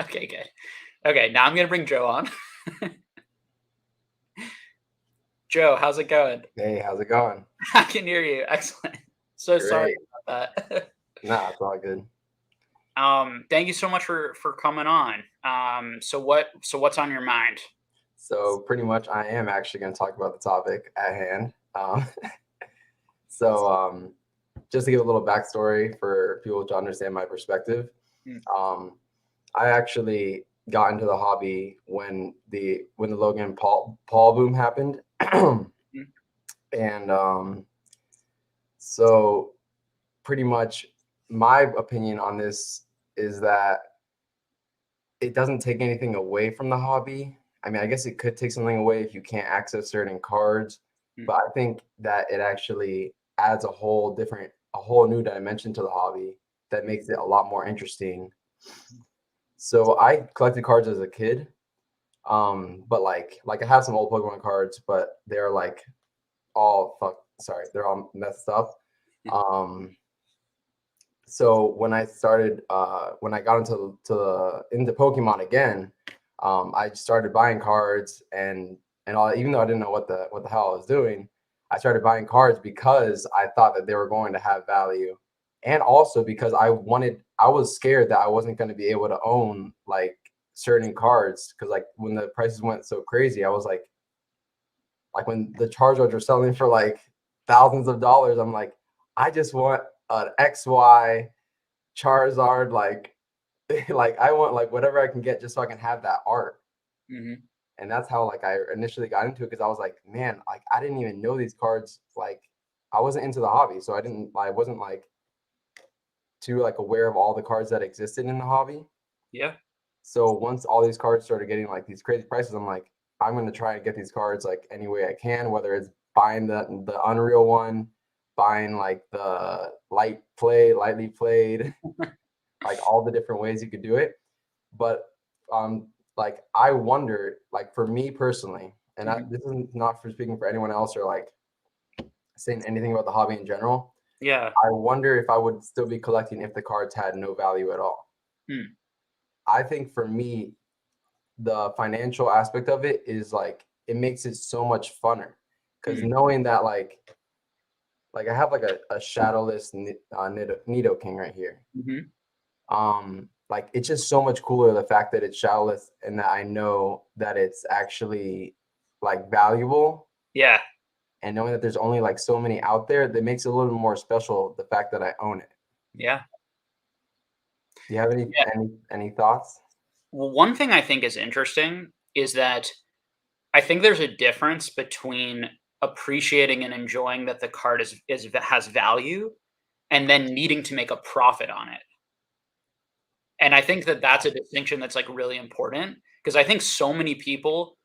Okay, good. Okay, now I'm gonna bring Joe on. Joe, how's it going? Hey, how's it going? I can hear you. Excellent. So sorry Great. about that. Nah, it's all good. Thank you so much for coming on. So what's on your mind? So pretty much I am actually going to talk about the topic at hand. So just to give a little backstory for people to understand my perspective, Mm, um, I actually got into the hobby when the Logan Paul boom happened, mm, and so pretty much my opinion on this is that it doesn't take anything away from the hobby. I mean, I guess it could take something away if you can't access certain cards, mm, but I think that it actually adds a whole new dimension to the hobby that makes it a lot more interesting. So I collected cards as a kid, but like I have some old Pokemon cards, but they're like they're all messed up. mm, Um, so when I got into Pokemon again, I started buying cards and all. Even though I didn't know what the hell I was doing, I started buying cards because I thought that they were going to have value, and also because I was scared that I wasn't going to be able to own like certain cards because like when the prices went so crazy, I was like when the Charizards were selling for like thousands of dollars, I'm like, I just want an XY Charizard, like I want like whatever I can get just so I can have that art. mhm. And that's how like I initially got into it because I was like, man, like I didn't even know these cards. Like I wasn't into the hobby, so I wasn't like too like aware of all the cards that existed in the hobby. Yeah. So once all these cards started getting like these crazy prices, I'm like, I'm gonna try and get these cards like any way I can, whether it's buying the Unreal one, buying like the lightly played, like all the different ways you could do it. But like I wonder, like for me personally, and Mhm. this is not for speaking for anyone else or like saying anything about the hobby in general. Yeah. I wonder if I would still be collecting if the cards had no value at all. Mm, I think for me, the financial aspect of it is like it makes it so much funner because mm, knowing that like I have like a shadowless Nido King right here. mhm. Like it's just so much cooler the fact that it's shadowless and that I know that it's actually like valuable Yeah. and knowing that there's only like so many out there that makes it a little more special the fact that I own it. Yeah. Do you have Yeah. any thoughts? Well, one thing I think is interesting is that I think there's a difference between appreciating and enjoying that the card has value and then needing to make a profit on it. And I think that that's a distinction that's, like, really important because I think so many people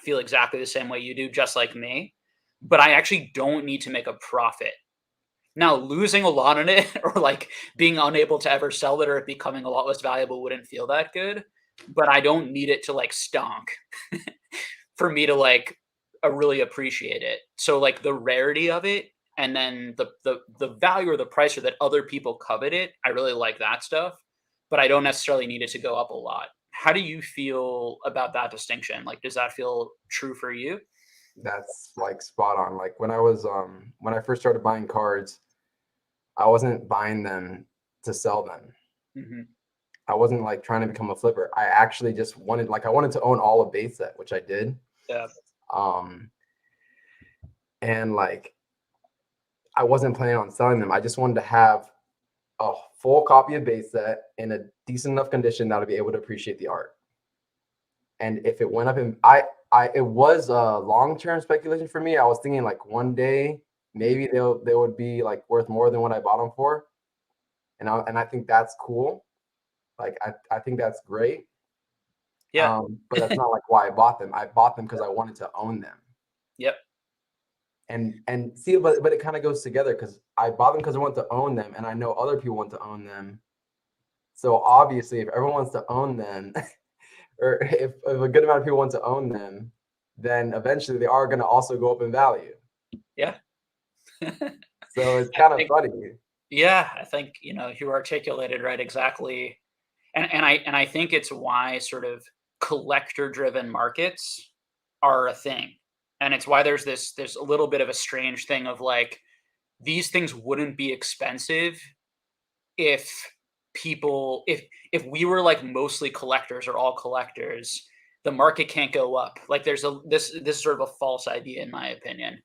feel exactly the same way you do, just like me, but I actually don't need to make a profit. Now, losing a lot on it or, like, being unable to ever sell it or it becoming a lot less valuable wouldn't feel that good, but I don't need it to, like, stonk for me to, like, really appreciate it. So, like, the rarity of it and then the value or the price or that other people covet it, I really like that stuff, but I don't necessarily need it to go up a lot. How do you feel about that distinction? Like, does that feel true for you? That's like spot on. Like when I first started buying cards, I wasn't buying them to sell them. Mhm. I wasn't like trying to become a flipper. I actually just I wanted to own all of base set, which I did. Yeah. Um and like I wasn't planning on selling them. I just wanted to have a full copy of base set in a decent enough condition that I'd be able to appreciate the art. And if it went up in it was a long-term speculation for me. I was thinking like one day Mm. maybe they would be like worth more than what I bought them for. And I think that's cool. Like I think that's great. Yeah. But that's not like why I bought them. I bought them because I wanted to own them. Yep. And see, but it kind of goes together because I bought them because I want to own them, and I know other people want to own them. So obviously, if everyone wants to own them, or if a good amount of people want to own them, then eventually they are going to also go up in value. Yeah. So it's I kind of think funny. yeah, I think, you articulated right exactly And I think it's why sort of collector-driven markets are a thing, and it's why there's a little bit of a strange thing of, like, these things wouldn't be expensive if if we were, like, mostly collectors or all collectors, the market can't go up. Like, there's a this is sort of a false idea in my opinion,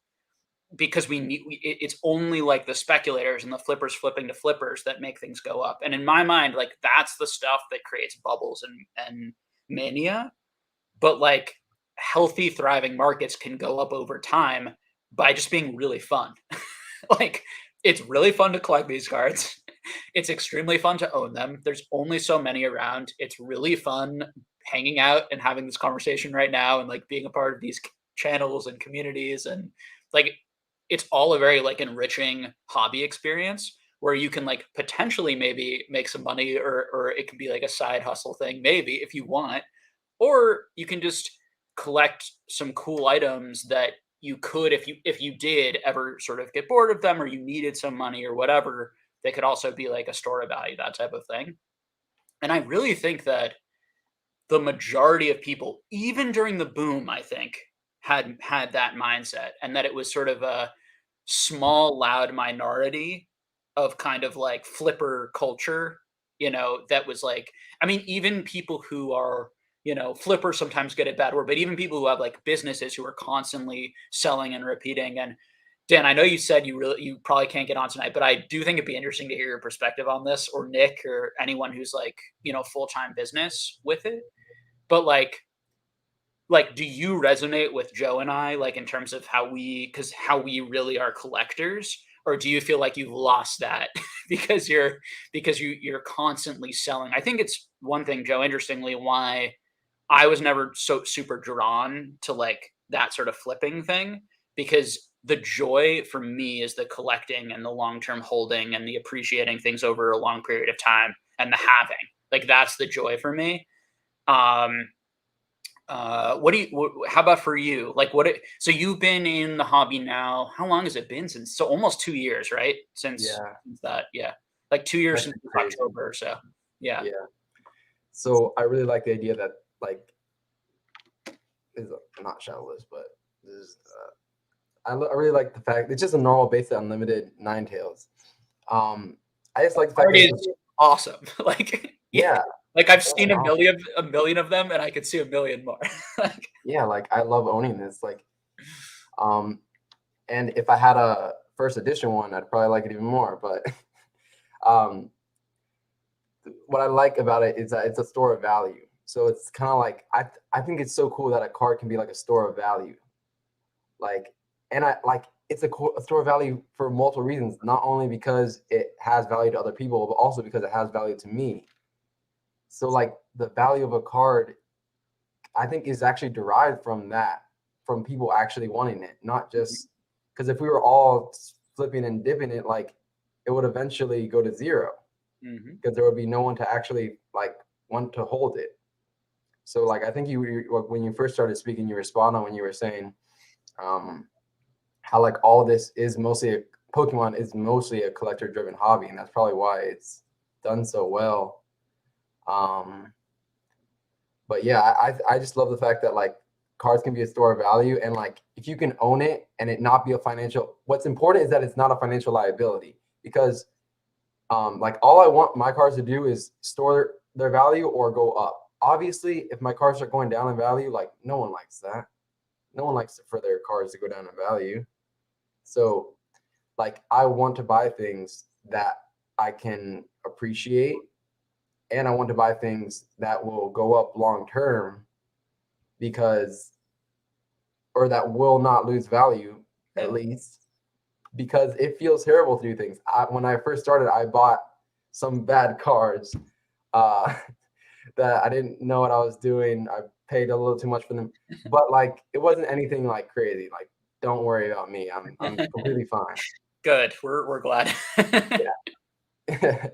because it's only, like, the speculators and the flippers flipping to flippers that make things go up, and in my mind, like, that's the stuff that creates bubbles and mania. But, like, healthy thriving markets can go up over time by just being really fun. Like, it's really fun to collect these cards. It's extremely fun to own them. There's only so many around. It's really fun hanging out and having this conversation right now and, like, being a part of these channels and communities, and, like, it's all a very, like, enriching hobby experience where you can, like, potentially maybe make some money, or it can be like a side hustle thing maybe if you want, or you can just collect some cool items that you could, if you did ever sort of get bored of them, or you needed some money or whatever, they could also be like a store of value, that type of thing. And I really think that the majority of people, even during the boom, I think, had that mindset, and that it was sort of a small, loud minority of kind of like flipper culture, that was like, I mean, even people who are, flippers sometimes get a bad word, but even people who have like businesses who are constantly selling and repeating. And Dan, I know you said you probably can't get on tonight, but I do think it'd be interesting to hear your perspective on this, or Nick, or anyone who's like, full-time business with it. But like, do you resonate with Joe and I, like, in terms of how we really are collectors? Or do you feel like you've lost that because you're constantly selling? I think it's one thing, Joe, interestingly, why I was never so super drawn to, like, that sort of flipping thing, because the joy for me is the collecting and the long-term holding and the appreciating things over a long period of time, and the having. Like, that's the joy for me. Um, what do you? How about for you? Like, so you've been in the hobby now. How long has it been since? So almost 2 years, right? Yeah, Since that, yeah, like 2 years that's since crazy. October or so. Yeah. Yeah. So I really like the idea that like is not shadowless, but this is, I really like the fact it's just a normal basic unlimited nine tails. Um, I just like the fact Card that is awesome. Like, yeah, yeah, like I've it's seen fucking awesome. a million of them, and I could see a million more. Like, Yeah, like I love owning this. Like, um, and if I had a first edition one, I'd probably like it even more. But um, what I like about it is that it's a store of value. So it's kind of like I think it's so cool that a card can be like a store of value. Like, and I like it's a store of value for multiple reasons. Not only because it has value to other people, but also because it has value to me. So like the value of a card, I think is actually derived from that, from people actually wanting it, not just because if we were all flipping and dipping it, like it would eventually go to zero mhm. because there would be no one to actually like want to hold it. So like I think when you first started speaking, you were spot on when you were saying um, how like all of this is mostly Pokemon is mostly a collector driven hobby, and that's probably why it's done so well. Um, but yeah, I just love the fact that like cards can be a store of value, and like if you can own it and it not be a financial. What's important is that it's not a financial liability, because like all I want my cards to do is store their value or go up. Obviously, if my cards are going down in value, like no one likes that. No one likes for their cards to go down in value. So like I want to buy things that I can appreciate, and I want to buy things that will go up long term, because or that will not lose value Yeah. at least, because it feels terrible to do things. When I first started, I bought some bad cards uh, that I didn't know what I was doing. I paid a little too much for them, but like it wasn't anything like crazy. Like don't worry about me. I'm completely fine. Good. We're glad. Yeah.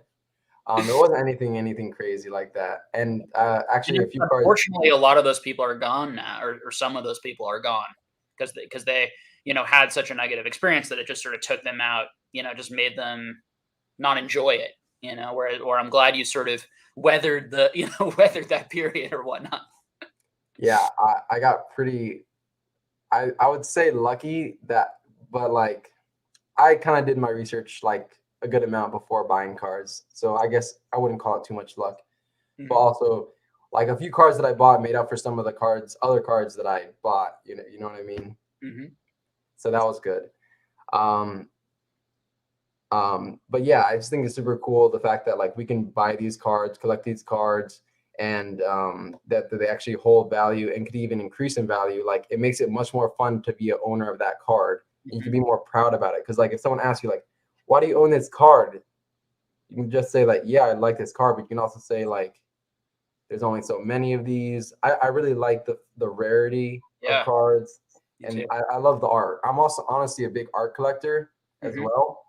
It wasn't anything crazy like that. And And actually, a few cards. unfortunately, a lot of those people are gone now, or some of those people are gone because they had such a negative experience that it just sort of took them out. Just made them not enjoy it. Where I'm glad you sort of weathered the weathered that period or whatnot. Yeah, I got pretty. I would say lucky that, but like I kind of did my research like a good amount before buying cards, so I guess I wouldn't call it too much luck. But Hmm. also, like a few cards that I bought made up for some of the other cards that I bought. You know what I mean. Hmm. So that was good. Um, but yeah, I just think it's super cool the fact that like we can buy these cards, collect these cards, and that they actually hold value and could even increase in value. Like it makes it much more fun to be an owner of that card, and you can Hmm. be more proud about it. Because like if someone asks you like, "Why do you own this card?" You can just say like, "Yeah, I like this card," but you can also say like, "There's only so many of these." I really like the rarity of Yeah, cards, me and too. I love the art. I'm also honestly a big art collector as Hmm. well.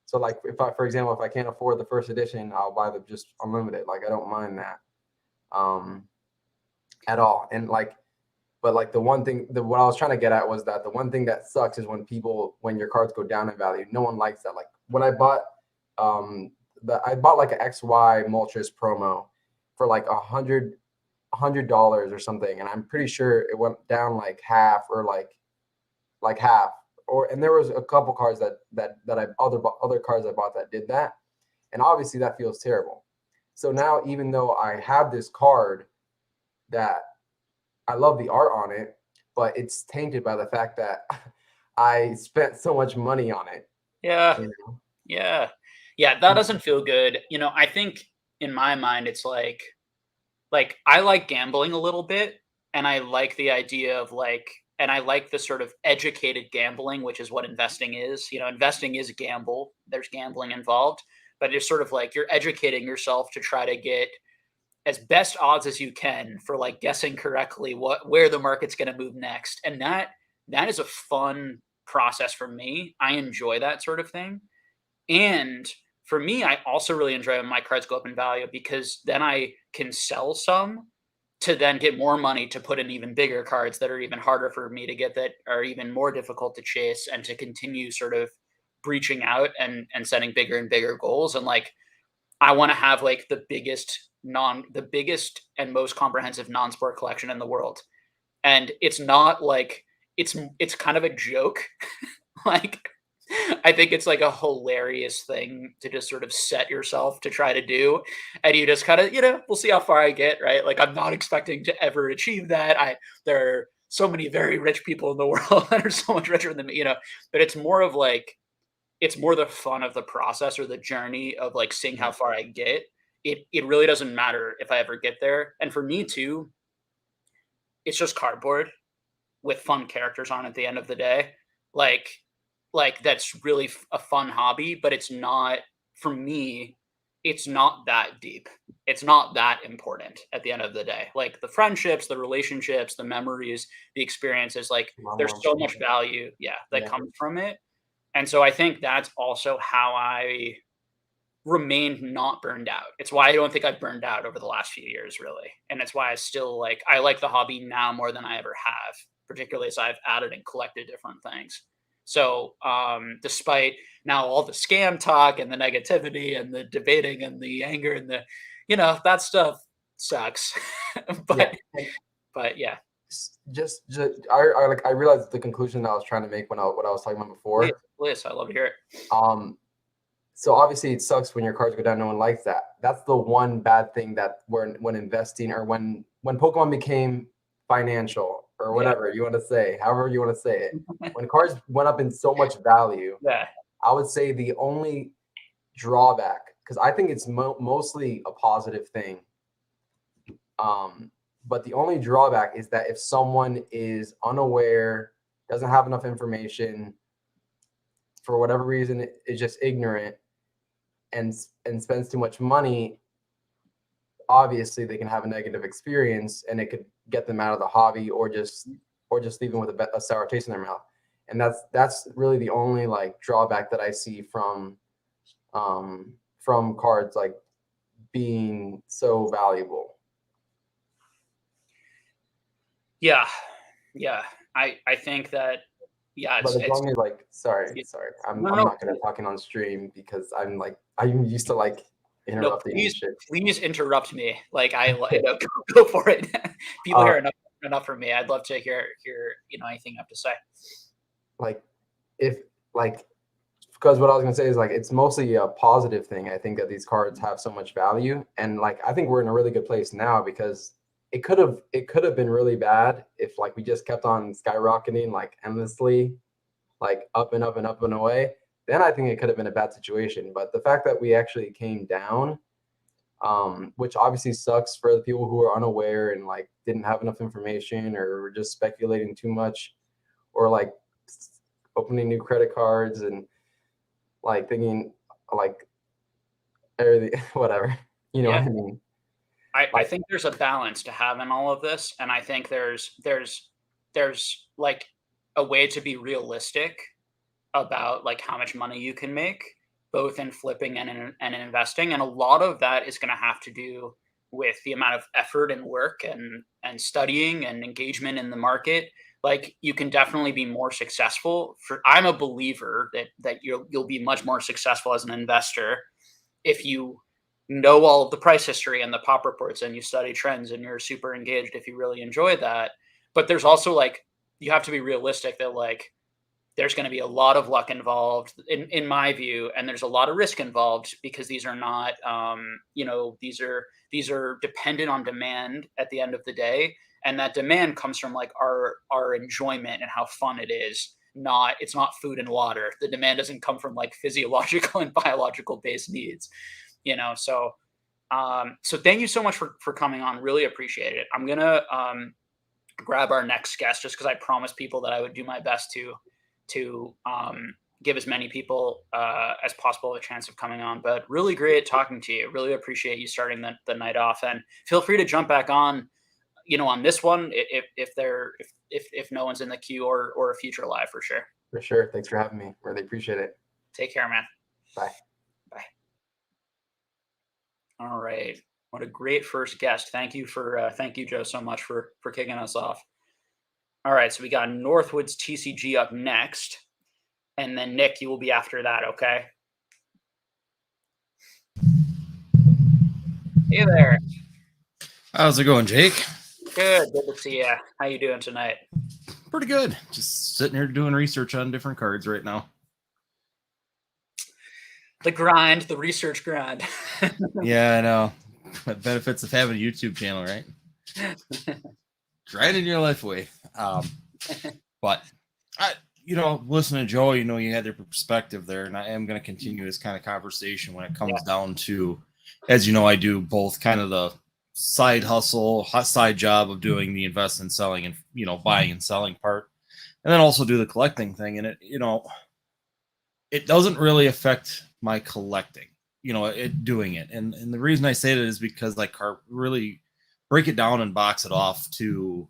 So like if I, for example, if I can't afford the first edition, I'll buy the just unlimited. Like I don't mind that um at all. And like but like the one thing what I was trying to get at was that the one thing that sucks is when your cards go down in value. No one likes that. Like when I bought I bought like an XY Moltres promo for like $100 or something, and I'm pretty sure it went down like half or like half. And there was a couple cards that I other cards I bought that did that, and obviously that feels terrible. So now even though I have this card that I love the art on it, but it's tainted by the fact that I spent so much money on it. Yeah, You know? yeah, yeah. That doesn't feel good. I think in my mind, it's like I like gambling a little bit, and I like the idea of and I like the sort of educated gambling, which is what investing is. Investing is a gamble. There's gambling involved, but it's sort of like you're educating yourself to try to get as best odds as you can for like guessing correctly where the market's going to move next. And that is a fun process for me. I enjoy that sort of thing. And for me, I also really enjoy when my cards go up in value because then I can sell some to then get more money to put in even bigger cards that are even harder for me to get, that are even more difficult to chase, and to continue sort of breaching out and setting bigger and bigger goals. And like I want to have like the biggest and most comprehensive non-sport collection in the world. And it's not like it's kind of a joke. Like I think it's like a hilarious thing to just sort of set yourself to try to do. And you just kind of, we'll see how far I get, right? Like I'm not expecting to ever achieve that. There are so many very rich people in the world that are so much richer than me, but it's more the fun of the process or the journey of like seeing how far I get. It really doesn't matter if I ever get there. And for me too, it's just cardboard with fun characters on at the end of the day. Like that's really a fun hobby, but it's not for me. It's not that deep. It's not that important at the end of the day. Like the friendships, the relationships, the memories, the experiences. Like A lot more there's so much important. value, yeah, that Yeah. comes from it. And so I think that's also how I remained not burned out. It's why I don't think I've burned out over the last few years, really. And it's why I like the hobby now more than I ever have, particularly as I've added and collected different things. So, despite now all the scam talk and the negativity and the debating and the anger and that stuff sucks. Yeah. but, And but yeah, I realized the conclusion I was trying to make when what I was talking about please, before. please, I love to hear it. Um, so obviously it sucks when your cards go down. No one likes that. That's the one bad thing that when investing or when Pokemon became financial or Yeah. whatever you want to say, however you want to say it. When cards went up in so much value, Yeah. I would say the only drawback, because I think it's mostly a positive thing. But the only drawback is that if someone is unaware, doesn't have enough information, for whatever reason, is just ignorant and spends too much money, obviously they can have a negative experience, and it could get them out of the hobby or just leave them with a sour taste in their mouth. And that's really the only like drawback that I see from cards like being so valuable. Yeah. Yeah. I think that, yeah, But as it's, long as like, sorry, yeah. I'm No, I'm no, not good at talking on stream because I'm used to like No, interrupting and please, shit. please interrupt me. Like go for it. People Uh, here enough for me. I'd love to hear anything you have to say. like if like because what I was gonna say is like it's mostly a positive thing. I think that these cards have so much value, and like I think we're in a really good place now because it could have been really bad if like we just kept on skyrocketing like endlessly, like up and up and up and away. Then I think it could have been a bad situation. But the fact that we actually came down, which obviously sucks for the people who are unaware and like didn't have enough information or were just speculating too much, or like opening new credit cards and like thinking like everything, whatever. You know what Yeah. I mean? I Like, think there's a balance to having all of this, and I think there's like a way to be realistic about like how much money you can make, both in flipping and in investing, and a lot of that is going to have to do with the amount of effort and work and studying and engagement in the market. Like you can definitely be more successful. I'm a believer that you'll be much more successful as an investor if you know all of the price history and the pop reports and you study trends and you're super engaged if you really enjoy that. But there's also like you have to be realistic that like there's going to be a lot of luck involved in my view, and there's a lot of risk involved because these are not these are dependent on demand at the end of the day, and that demand comes from like our enjoyment and how fun it is. Not It's not food and water. The demand doesn't come from like physiological and biological based needs, so so thank you so much for coming on. Really appreciate it. I'm gonna grab our next guest just because I promised people that I would do my best to give as many people as possible a chance of coming on. But really great talking to you. Really appreciate you starting the night off, and feel free to jump back on this one if no one's in the queue or a future live for sure. for sure. Thanks for having me. Really appreciate it. Take care, man. Bye. Bye. All right. What a great first guest. Thank you, Joe, so much for kicking us off. All right, so we got Northwoods Tcg up next, and then Nick, you will be after that. Okay. Hey there. How's it going, Jake? Good to see you. How you doing tonight? Pretty good. Just sitting here doing research on different cards right now. The research grind. Yeah, I know. Benefits of having a YouTube channel, right? Grinding your life away. But listening to Joe, you had their perspective there, and I am going to continue this kind of conversation when it comes down to, as you know, I do both kind of the side hustle, side job of doing the invest and selling and, buying and selling part, and then also do the collecting thing. And it doesn't really affect my collecting, doing it. And the reason I say that is because like really break it down and box it off to,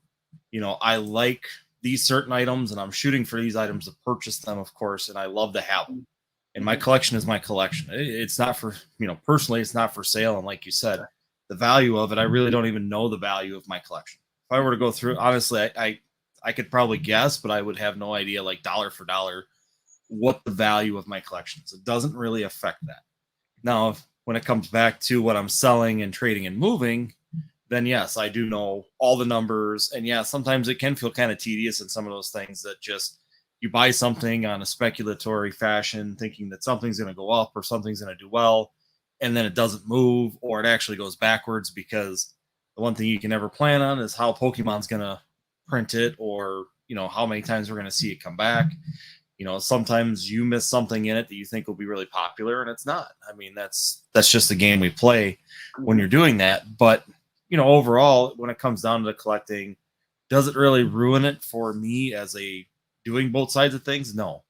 I like these certain items and I'm shooting for these items to purchase them, of course, and I love to have them. And my collection is my collection. It's not for, personally, it's not for sale. And like you said, the value of it, I really don't even know the value of my collection. If I were to go through, honestly, I could probably guess, but I would have no idea, like dollar for dollar, what the value of my collection is. It doesn't really affect that. Now, when it comes back to what I'm selling and trading and moving, then yes, I do know all the numbers. And yeah, sometimes it can feel kind of tedious in some of those things that just you buy something on a speculatory fashion, thinking that something's going to go up or something's going to do well, and then it doesn't move or it actually goes backwards, because the one thing you can never plan on is how Pokemon's going to print it, or, how many times we're going to see it come back. Sometimes you miss something in it that you think will be really popular and it's not. I mean, that's just the game we play when you're doing that. But, overall, when it comes down to the collecting, does it really ruin it for me as a doing both sides of things? No.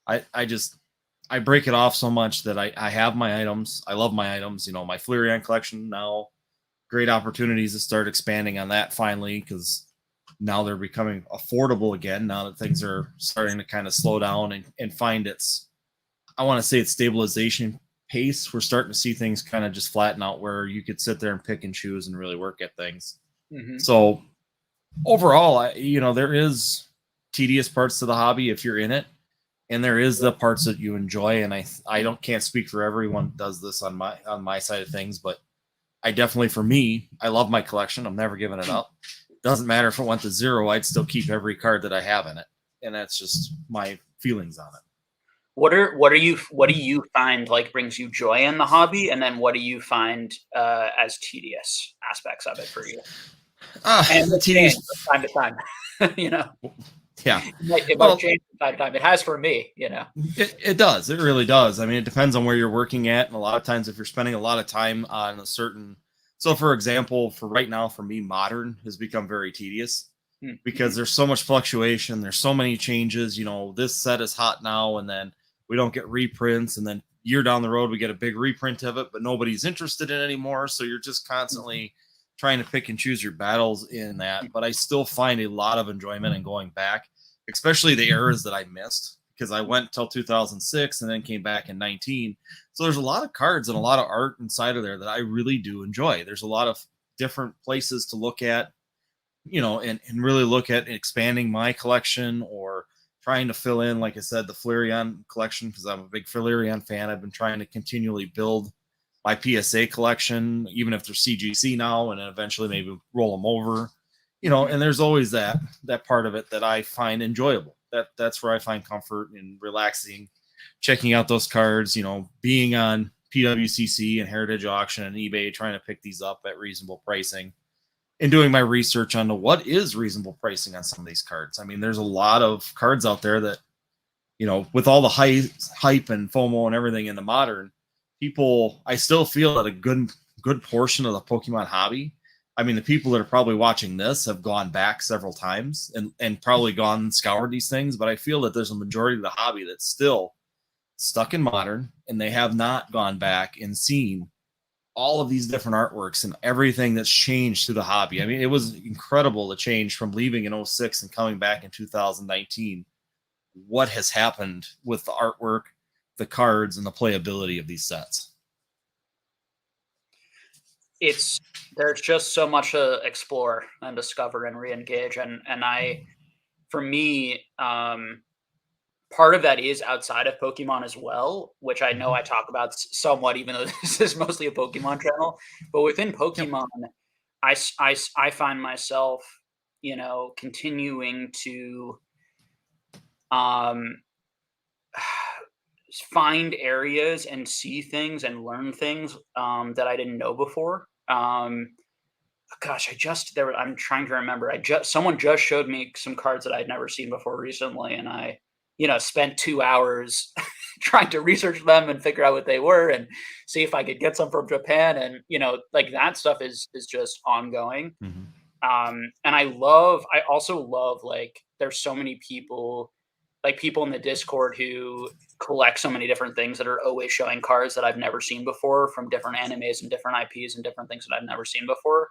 I break it off so much that I have my items. I love my items. My Flareon collection now, great opportunities to start expanding on that finally, because now they're becoming affordable again, now that things are starting to kind of slow down and find its stabilization pace. We're starting to see things kind of just flatten out where you could sit there and pick and choose and really work at things. Mm-hmm. So overall, there is tedious parts to the hobby if you're in it. and there is the parts that you enjoy. And I can't speak for everyone that does this on my side of things, but I definitely, for me, I love my collection. I'm never giving it up. Doesn't matter if it went to 0, I'd still keep every card that I have in it. And that's just my feelings on it. What do you find like brings you joy in the hobby, and then what do you find as tedious aspects of it for you? And it Tedious, changes from time to time. You know, yeah. it might change from time to time. It has for me. You know, it does. It really does. I mean, it depends on where you're working at, and a lot of times, if you're spending a lot of time on a certain. So, for example, for right now, for me, modern has become very tedious because there's so much fluctuation. There's so many changes. You know, this set is hot now, and then we don't get reprints, and then year down the road we get a big reprint of it, but nobody's interested in it anymore. So you're just constantly trying to pick and choose your battles in that. But I still find a lot of enjoyment in going back, especially the eras that I missed, because I went till 2006 and then came back in 19. So there's a lot of cards and a lot of art inside of there that I really do enjoy. There's a lot of different places to look at, you know, and really look at expanding my collection or trying to fill in, like I said, the Flareon collection, because I'm a big Flareon fan. I've been trying to continually build my PSA collection, even if they're CGC now, and then eventually maybe roll them over, you know. And there's always that part of it that I find enjoyable. That's where I find comfort in relaxing, checking out those cards, you know, being on PWCC and Heritage Auction and eBay, trying to pick these up at reasonable pricing, and doing my research on what is reasonable pricing on some of these cards. I mean, there's a lot of cards out there that, you know, with all the hype and FOMO and everything in the modern, people, I still feel that a good portion of the Pokemon hobby, I mean, the people that are probably watching this have gone back several times and probably gone and scoured these things, but I feel that there's a majority of the hobby that's still stuck in modern, and they have not gone back and seen all of these different artworks and everything that's changed through the hobby. I mean, it was incredible the change from leaving in 06 and coming back in 2019. What has happened with the artwork, the cards, and the playability of these sets? There's just so much to explore and discover and re-engage, and for me, part of that is outside of Pokemon as well, which I know I talk about somewhat, even though this is mostly a Pokemon channel. But within Pokemon, I find myself, you know, continuing to find areas and see things and learn things that I didn't know before. Gosh, I'm trying to remember. Someone just showed me some cards that I'd never seen before recently, and I, you know, spent 2 hours trying to research them and figure out what they were and see if I could get some from Japan. And, you know, like that stuff is just ongoing. And I also love, like, there's so many people, like people in the Discord who collect so many different things that are always showing cards that I've never seen before from different animes and different IPs and different things that I've never seen before.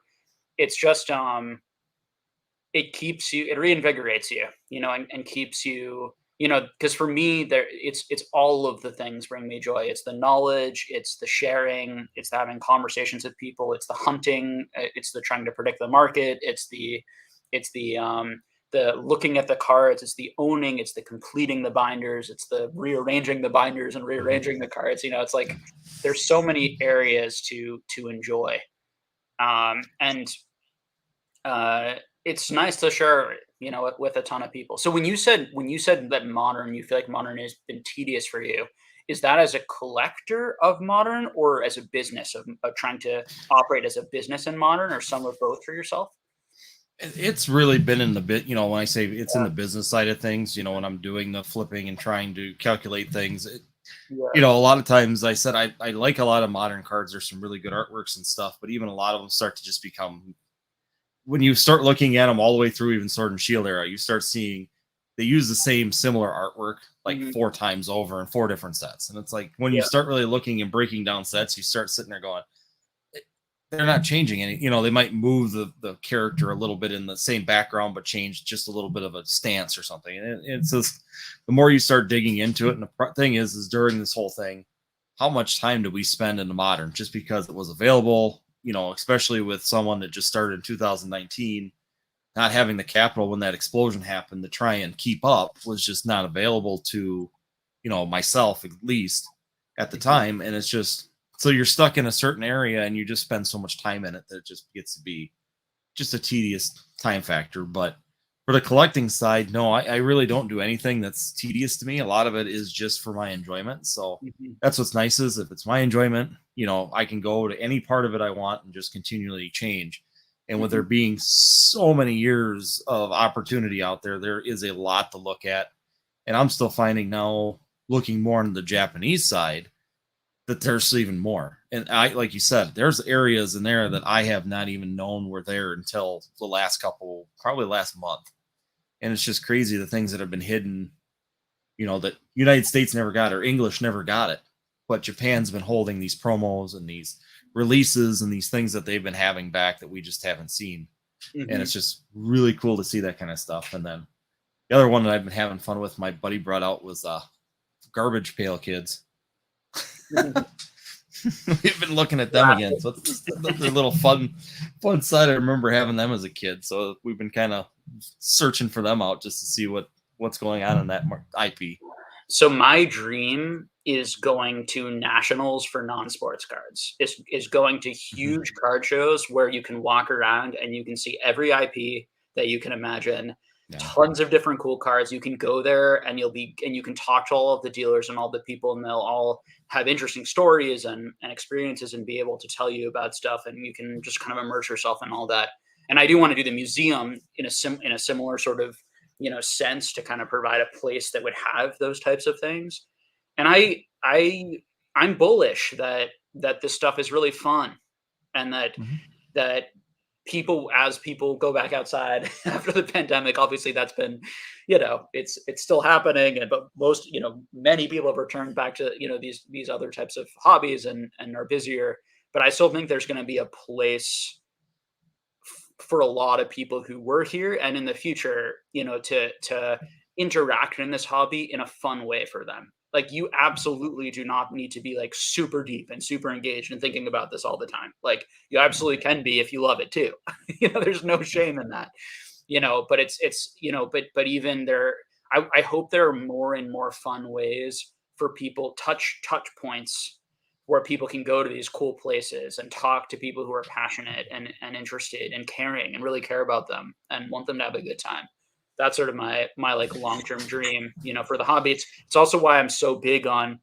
It's just, it reinvigorates you, you know, and keeps you, you know, because for me, it's all of the things bring me joy. It's the knowledge, it's the sharing, it's the having conversations with people, it's the hunting, it's the trying to predict the market, it's the looking at the cards, it's the owning, it's the completing the binders, it's the rearranging the binders and rearranging the cards. You know, it's like there's so many areas to enjoy, and it's nice to share, you know, with a ton of people. So when you said that modern, you feel like modern has been tedious for you, is that as a collector of modern or as a business of trying to operate as a business in modern, or some of both for yourself? It's really been in the bit, you know, when I say it's in the business side of things, you know, when I'm doing the flipping and trying to calculate things, you know, a lot of times I said I like a lot of modern cards. There's some really good artworks and stuff, but even a lot of them start to just become, when you start looking at them all the way through even Sword and Shield era, you start seeing they use the same similar artwork like 4 times over in 4 different sets. And it's like when you start really looking and breaking down sets, you start sitting there going, they're not changing any, you know, they might move the character a little bit in the same background, but change just a little bit of a stance or something. And it's just, the more you start digging into it. And the thing is during this whole thing, how much time do we spend in the modern just because it was available, you know, especially with someone that just started in 2019, not having the capital when that explosion happened to try and keep up was just not available to myself at least at the time. And it's just, so you're stuck in a certain area and you just spend so much time in it that it just gets to be just a tedious time factor. But for the collecting side, no, I really don't do anything that's tedious to me. A lot of it is just for my enjoyment. So that's what's nice, is if it's my enjoyment, I can go to any part of it I want and just continually change. And with there being so many years of opportunity out there, there is a lot to look at. And I'm still finding now, looking more on the Japanese side, that there's even more. And like you said, there's areas in there that I have not even known were there until the last probably last month. And it's just crazy, the things that have been hidden, that United States never got, or English never got it. But Japan's been holding these promos and these releases and these things that they've been having back that we just haven't seen. And it's just really cool to see that kind of stuff. And then the other one that I've been having fun with, my buddy brought out, was Garbage Pail Kids. We've been looking at them again, so it's just a little fun side. I remember having them as a kid, so we've been kind of searching for them out just to see what's going on in that IP. So my dream is going to nationals for non-sports cards. Is going to huge card shows where you can walk around and you can see every IP that you can imagine. Yeah. Tons of different cool cards. You can go there and you can talk to all of the dealers and all the people, and they'll all have interesting stories and experiences and be able to tell you about stuff, and you can just kind of immerse yourself in all that. And I do want to do the museum in a similar sort of sense, to kind of provide a place that would have those types of things. And I'm bullish that this stuff is really fun, and that as people go back outside after the pandemic, obviously that's been, it's still happening, but many people have returned back to these other types of hobbies and are busier. But I still think there's going to be a place for a lot of people who were here and in the future, to interact in this hobby in a fun way for them. Like, you absolutely do not need to be like super deep and super engaged and thinking about this all the time. Like, you absolutely can be if you love it too. There's no shame in that. But but even there, I hope there are more and more fun ways for people, touch points where people can go to these cool places and talk to people who are passionate and interested and caring and really care about them and want them to have a good time. That's sort of my like long-term dream, for the hobby. It's also why I'm so big on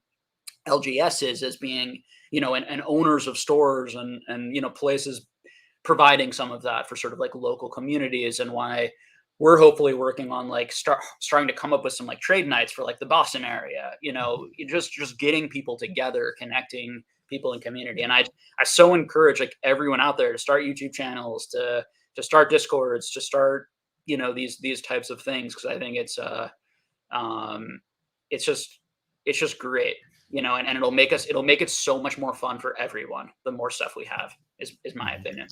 LGSs as being, and owners of stores and places providing some of that for sort of like local communities, and why we're hopefully working on like starting to come up with some like trade nights for like the Boston area, just getting people together, connecting people in community. And I so encourage like everyone out there to start YouTube channels, to start Discords, to start, these types of things. Cause I think it's just great, and it'll make it so much more fun for everyone. The more stuff we have is my opinion.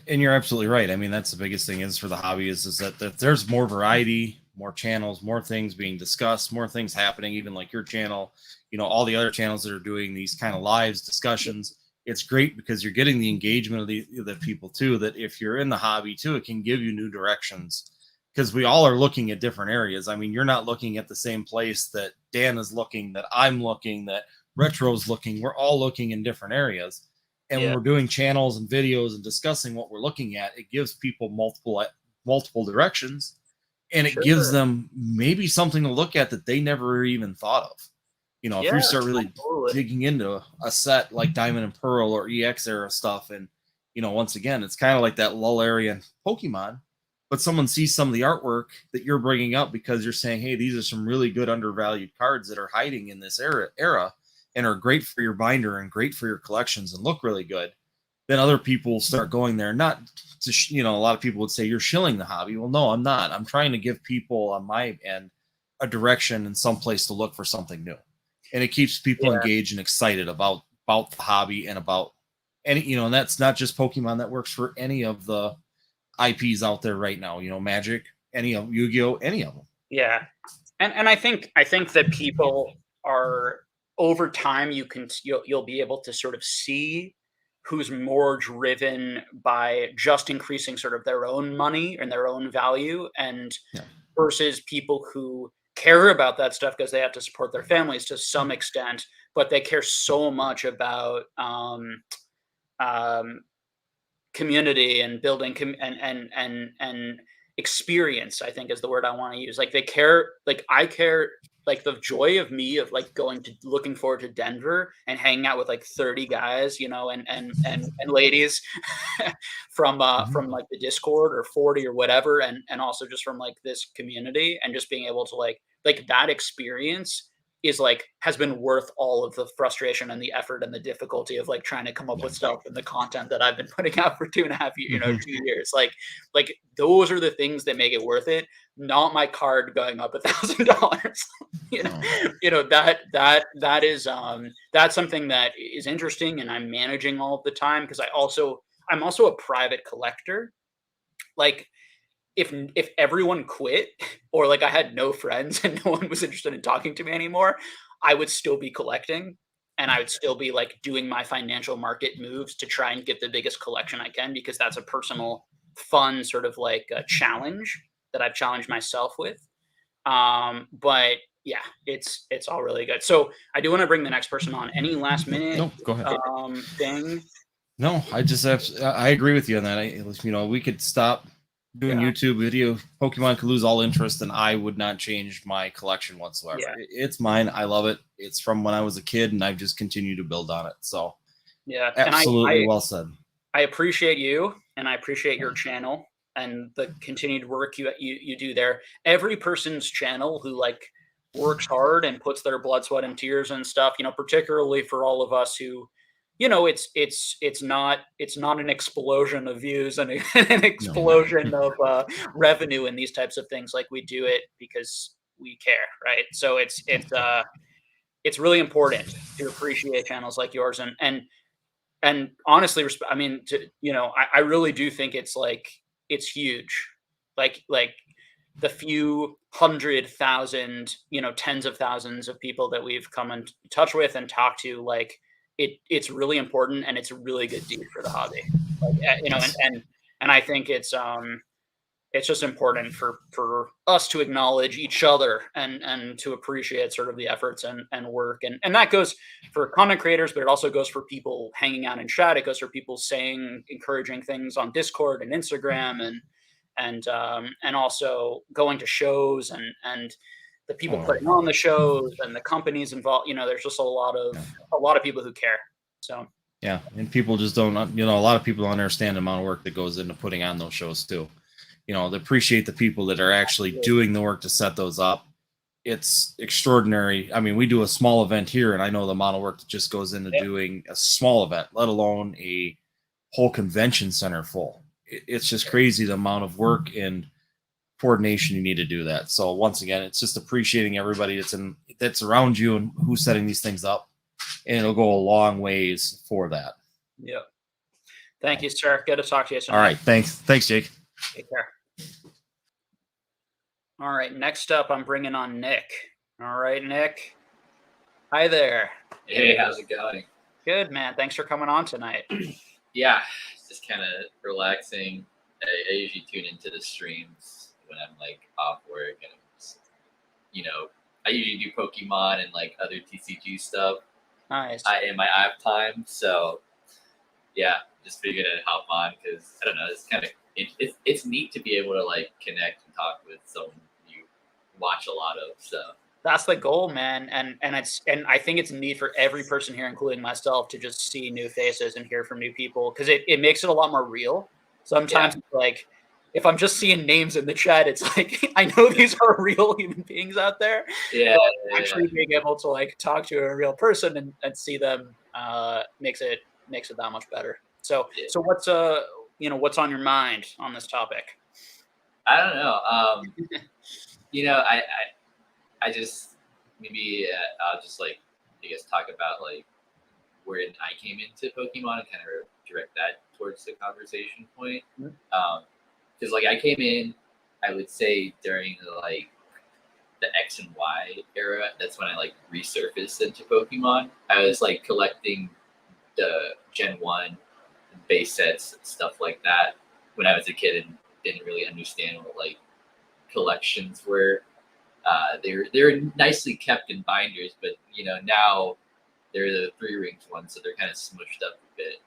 And you're absolutely right. I mean, that's the biggest thing is for the hobby is that there's more variety, more channels, more things being discussed, more things happening, even like your channel, all the other channels that are doing these kind of lives, discussions. It's great because you're getting the engagement of the people too, that if you're in the hobby too, it can give you new directions, because we all are looking at different areas. I mean, you're not looking at the same place that Dan is looking, that I'm looking, that Retro's looking. We're all looking in different areas. And when we're doing channels and videos and discussing what we're looking at, it gives people multiple directions, and it gives them maybe something to look at that they never even thought of. If you start really digging into a set like Diamond and Pearl or EX era stuff, and once again, it's kind of like that lull area in Pokemon, but someone sees some of the artwork that you're bringing up because you're saying, hey, these are some really good undervalued cards that are hiding in this era and are great for your binder and great for your collections and look really good. Then other people start going there, not to, a lot of people would say you're shilling the hobby. Well, no, I'm not. I'm trying to give people on my end a direction and some place to look for something new. And it keeps people engaged and excited about the hobby and about any, and that's not just Pokemon. That works for any of the IPs out there right now, Magic, any of Yu-Gi-Oh, any of them. Yeah. And I think that people are, over time, you'll be able to sort of see who's more driven by just increasing sort of their own money and their own value, and versus people who care about that stuff because they have to support their families to some extent, but they care so much about um, community and building and experience, I think is the word I want to use. Like they care, like I care, like the joy of me of like going to looking forward to Denver and hanging out with like 30 guys, you know, and ladies from like the Discord or 40 or whatever, and also just from like this community and just being able to like that experience is like has been worth all of the frustration and the effort and the difficulty of like trying to come up with stuff and the content that I've been putting out for 2.5 years, you know, 2 years. Like those are the things that make it worth it, not my card going up $1,000. you know, that is that's something that is interesting and I'm managing all of the time because I'm also a private collector. Like if everyone quit or like I had no friends and no one was interested in talking to me anymore, I would still be collecting and I would still be like doing my financial market moves to try and get the biggest collection I can because that's a personal fun sort of like a challenge that I've challenged myself with. But yeah, it's all really good. So I do want to bring the next person on. Any last minute No, go ahead. thing? No, I agree with you on that. We could stop doing YouTube video. Pokemon could lose all interest, and I would not change my collection whatsoever. Yeah. It's mine. I love it. It's from when I was a kid, and I've just continued to build on it. So, yeah, absolutely, and well said. I appreciate you, and I appreciate your channel and the continued work you do there. Every person's channel who like works hard and puts their blood, sweat, and tears and stuff. You know, particularly for all of us who, you know, it's not an explosion of views and an explosion of revenue and these types of things. Like we do it because we care, right? So it's really important to appreciate channels like yours and honestly, I mean, I really do think it's like it's huge, like the few 100,000, you know, tens of thousands of people that we've come in touch with and talked to, like it's really important and it's a really good deed for the hobby, like, you know, and I think it's just important for us to acknowledge each other and to appreciate sort of the efforts and work and that goes for content creators, but it also goes for people hanging out in chat. It goes for people saying encouraging things on Discord and Instagram and also going to shows and the people putting on the shows and the companies involved. You know, there's just a lot of people who care. So yeah, and people just don't. A lot of people don't understand the amount of work that goes into putting on those shows too. They appreciate the people that are actually doing the work to set those up. It's extraordinary. I mean, we do a small event here, and I know the amount of work that just goes into doing a small event, let alone a whole convention center full. It's just crazy the amount of work and coordination you need to do that. So once again, it's just appreciating everybody that's around you and who's setting these things up, and it'll go a long ways for that. Yeah. Thank you, sir. Good to talk to you tonight. All right. Thanks, Jake. Take care. All right, next up, I'm bringing on Nick. All right, Nick. Hi there. Hey, how's it going? Good, man. Thanks for coming on tonight. Yeah, just kind of relaxing. I usually tune into the streams when I'm like off work, and I'm just, I usually do Pokemon and like other TCG stuff. Nice. In my off time, so yeah, just figured I'd hop on because I don't know. It's kind of it's neat to be able to like connect and talk with someone you watch a lot of. So that's the goal, man. And I think it's neat for every person here, including myself, to just see new faces and hear from new people because it makes it a lot more real. Sometimes it's like if I'm just seeing names in the chat, it's like I know these are real human beings out there. Yeah, actually being able to like talk to a real person and see them makes it that much better. So what's what's on your mind on this topic? I don't know. I just maybe I'll just like I guess talk about like where I came into Pokemon and kind of direct that towards the conversation point. Because like I came in, I would say during the X and Y era. That's when I like resurfaced into Pokemon. I was like collecting the Gen 1 base sets, stuff like that when I was a kid and didn't really understand what like collections were. They're nicely kept in binders, but now they're the 3-ring ones, so they're kind of smushed up a bit.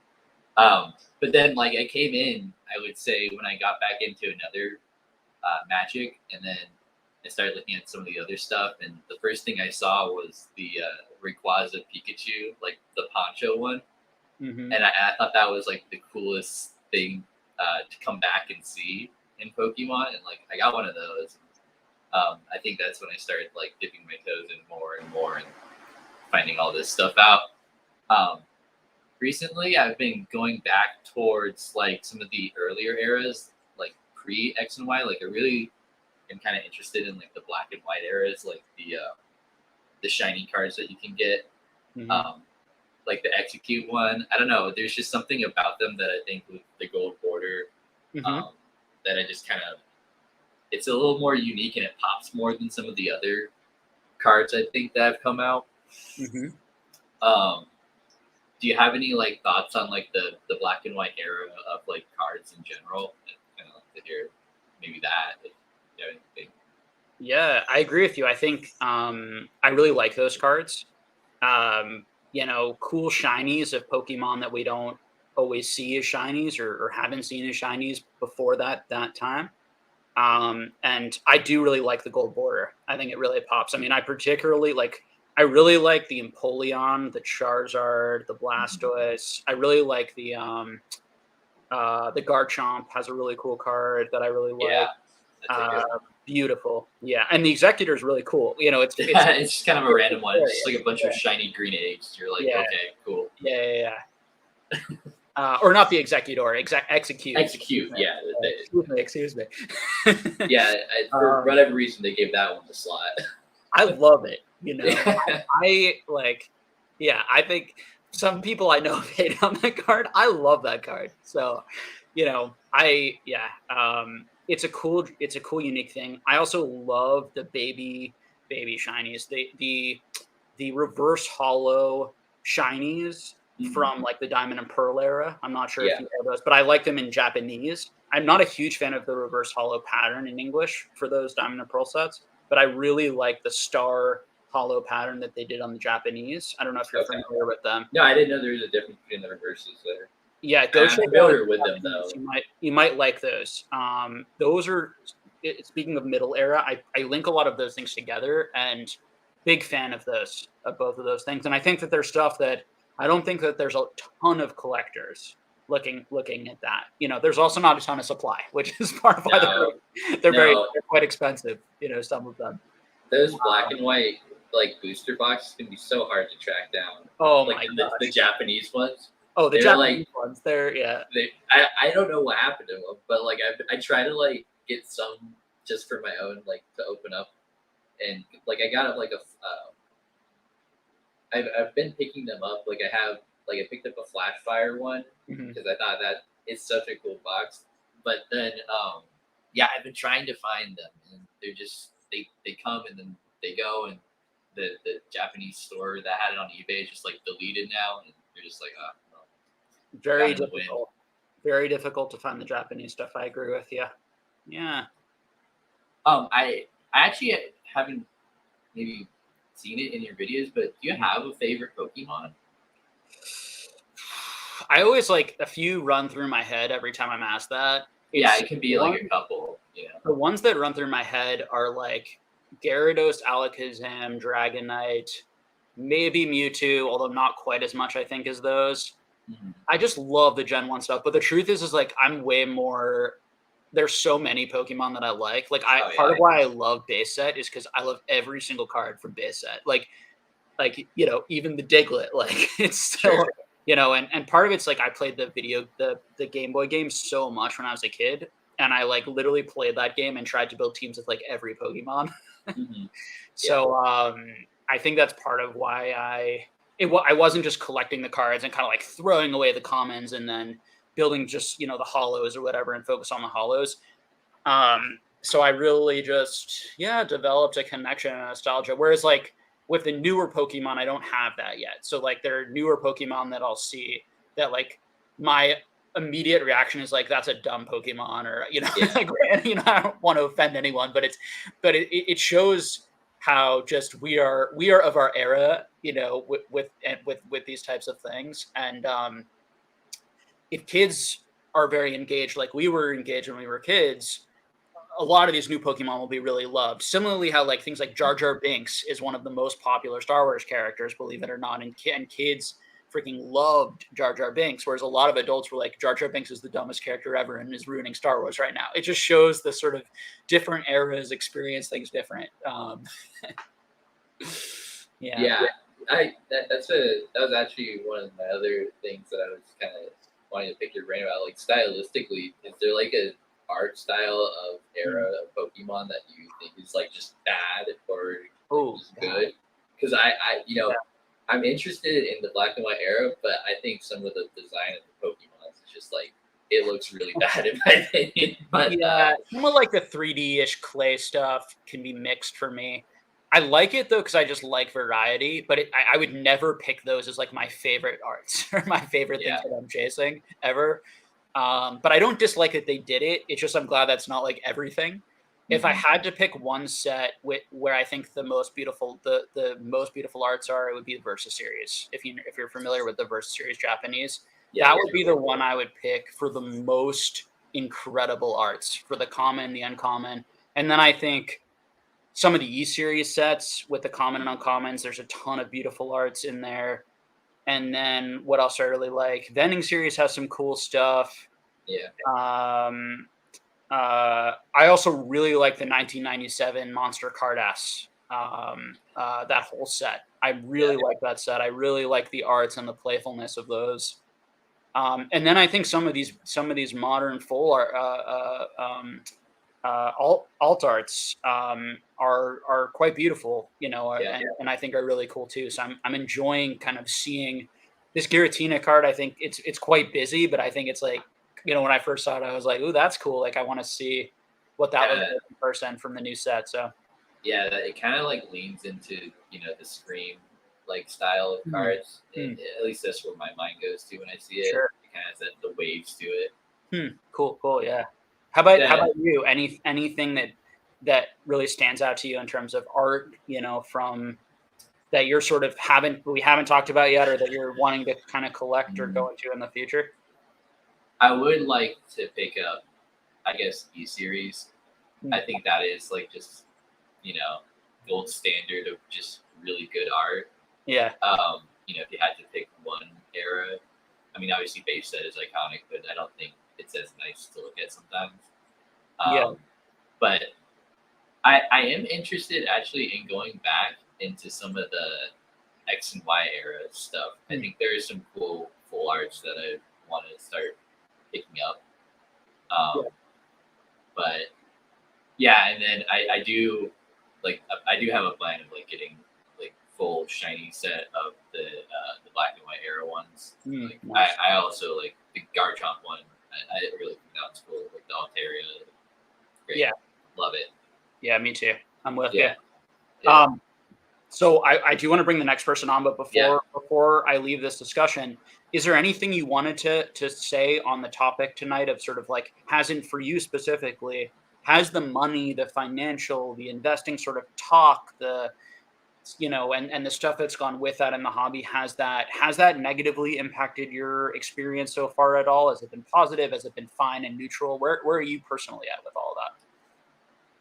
But then like I came in, I would say when I got back into another Magic, and then I started looking at some of the other stuff, and the first thing I saw was the Rayquaza Pikachu, like the poncho one, Mm-hmm. and I thought that was like the coolest thing to come back and see in Pokemon, and like I got one of those. I think that's when I started like dipping my toes in more and more and finding all this stuff out. Recently, I've been going back towards like some of the earlier eras, like pre X and Y. Like I really am kind of interested in like the black and white eras, like the shiny cards that you can get, Mm-hmm. like the Execute one. I don't know. There's just something about them that I think with the gold border Mm-hmm. that I just kind of. It's a little more unique and it pops more than some of the other cards I think that have come out. Mm-hmm. Do you have any like thoughts on like the black and white era of like cards in general? I'd kind of like to hear maybe that. If you have anything. Yeah, I agree with you. I think I really like those cards. Cool shinies of Pokemon that we don't always see as shinies or haven't seen as shinies before that time. And I do really like the gold border. I think it really pops. I mean, I really like the Empoleon, the Charizard, the Blastoise. I really like the Garchomp has a really cool card that I really like. Yeah, that's a good one. Beautiful. Yeah. And the Executor is really cool. It's It's just kind of a random one. It's just like a bunch of shiny green eggs. You're like, Yeah. okay, cool. Yeah. Or not the Executor, Execute. Execute, yeah. Excuse me. Yeah, for whatever reason, they gave that one the slot. I love it. Yeah. I think some people I know hate on that card. I love that card. So, it's a cool unique thing. I also love the baby shinies. The reverse hollow shinies from like the Diamond and Pearl era. I'm not sure if you know those, but I like them in Japanese. I'm not a huge fan of the reverse hollow pattern in English for those Diamond and Pearl sets, but I really like the star hollow pattern that they did on the Japanese. I don't know if you're familiar with them. No, I didn't know there was a difference between the reverses there. Yeah, go check familiar with them though. You might like those. Those are, speaking of middle era, I link a lot of those things together, and big fan of both of those things. And I think that there's stuff that I don't think that there's a ton of collectors looking at that. There's also not a ton of supply, which is part of why they're quite expensive. Some of them. Those black and white like booster boxes can be so hard to track down. Oh like my gosh. The Japanese ones. Oh, the Japanese ones. I don't know what happened to them, but like I try to like get some just for my own, like to open up, and like I got like I've been picking them up. Like I picked up a Flash Fire one because I thought that it's such a cool box. But then I've been trying to find them, and they're just they come and then they go, and the Japanese store that had it on eBay is just like deleted now, and you're just like very difficult. Very difficult to find the Japanese stuff. I agree with you. Yeah. I actually haven't maybe seen it in your videos, but do you have a favorite Pokemon? I always like a few run through my head every time I'm asked that. It can be like a couple. The ones that run through my head are like Gyarados, Alakazam, Dragonite, maybe Mewtwo, although not quite as much I think as those. I just love the Gen 1 stuff, but the truth is like I'm way more. There's so many Pokemon that I like. Like part of why I love base set is because I love every single card from base set. Like even the Diglett. Like it's still and part of it's like I played the Game Boy game so much when I was a kid, and I like literally played that game and tried to build teams with like every Pokemon. So I think that's part of why I wasn't just collecting the cards and kind of like throwing away the commons and then building just, the hollows or whatever and focus on the hollows. So I really just, developed a connection and nostalgia. Whereas like with the newer Pokemon, I don't have that yet. So like there are newer Pokemon that I'll see that like my immediate reaction is like, that's a dumb Pokemon or, like, I don't want to offend anyone, but it shows how just we are of our era, you know, with these types of things. And if kids are very engaged, like we were engaged when we were kids, a lot of these new Pokemon will be really loved. Similarly, how like things like Jar Jar Binks is one of the most popular Star Wars characters, believe it or not, and kids freaking loved Jar Jar Binks, whereas a lot of adults were like, Jar Jar Binks is the dumbest character ever and is ruining Star Wars right now. It just shows the sort of different eras experience things different. Yeah, that was actually one of my other things that I was kind of wanting to pick your brain about. Like stylistically, is there like a art style of era of Pokemon that you think is like just bad or just good? Because I you know, I'm interested in the black and white era, but I think some of the design of the Pokemon is just like, it looks really bad in my opinion. But yeah, some of like the 3D-ish clay stuff can be mixed for me. I like it though because I just like variety, but I would never pick those as like my favorite arts or my favorite things that I'm chasing ever. But I don't dislike that they did it. It's just I'm glad that's not like everything. If I had to pick one set where I think the most beautiful arts are, it would be the Versus series. If you're familiar with the Versus series Japanese, that would be the one I would pick for the most incredible arts, for the common, the uncommon. And then I think some of the E series sets with the common and uncommons, there's a ton of beautiful arts in there. And then what else I really like? Vending series has some cool stuff. Yeah. I also really like the 1997 Monster Cardass. That whole set. I really like that set. I really like the arts and the playfulness of those. And then I think some of these modern full art, alt arts are quite beautiful, you know, and I think are really cool too. So I'm enjoying kind of seeing this Giratina card. I think it's quite busy, but I think it's like, you know, when I first saw it, I was like, "Ooh, that's cool!" Like I want to see what that looks like in person from the new set. So yeah, it kind of like leans into, you know, the Scream like style of cards. At least that's where my mind goes to when I see it. It kind of has the waves to it. Cool. Yeah. How about you? Anything that really stands out to you in terms of art, you know, from that you're sort of we haven't talked about yet, or that you're wanting to kind of collect or go into in the future? I would like to pick up, I guess, E series. I think that is like just, you know, gold standard of just really good art. Yeah. You know, if you had to pick one era, I mean, obviously base set is iconic, but I don't think it's as nice to look at sometimes. But I am interested actually in going back into some of the X and Y era stuff. I think there is some cool full arts that I want to start picking up. But yeah, and then I do have a plan of like getting like full shiny set of the black and white era ones. I also like the Garchomp one. I really think that one's cool. Like the Altaria. Great. Yeah. Love it. Yeah, me too. I'm with you. So I do want to bring the next person on, but before I leave this discussion, is there anything you wanted to say on the topic tonight of sort of like, hasn't for you specifically, has the money, the financial, the investing sort of talk, the, you know, and the stuff that's gone with that in the hobby, has that negatively impacted your experience so far at all? Has it been positive? Has it been fine and neutral? Where are you personally at with all of that?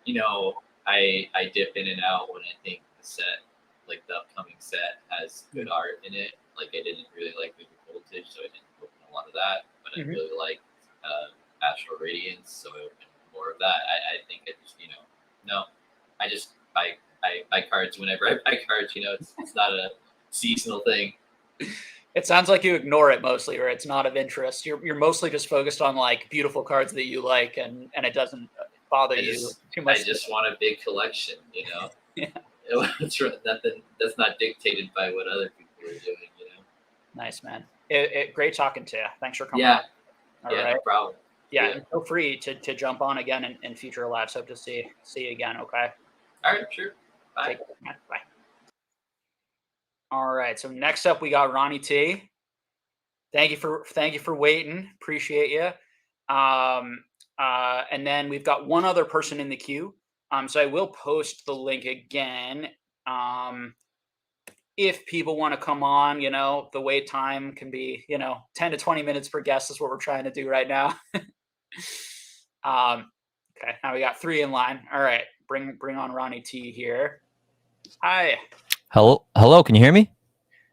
You know, I dip in and out when I think the set, like the upcoming set, has good art in it. Like I didn't really like Moving Voltage, so I didn't open a lot of that. But I really liked Astral Radiance, so I opened more of that. I think it just, you know, no, I just buy cards whenever I buy cards. You know, it's not a seasonal thing. It sounds like you ignore it mostly, or it's not of interest. You're mostly just focused on like beautiful cards that you like, and it doesn't bother you too much. I just want a big collection, you know. Nothing that's not dictated by what other people are doing, you know. Nice, man. Great talking to you. Thanks for coming. Yeah. All right. No problem. Yeah, and feel free to jump on again in future lives. Hope to see you again. Okay. All right. Sure. Bye. Bye. All right. So next up, we got Ronnie T. Thank you for waiting. Appreciate you. And then we've got one other person in the queue. So I will post the link again. If people want to come on, the wait time can be, 10 to 20 minutes per guest is what we're trying to do right now. Okay, now we got 3 in line. All right, bring on Ronnie T here. Hi. Hello, can you hear me?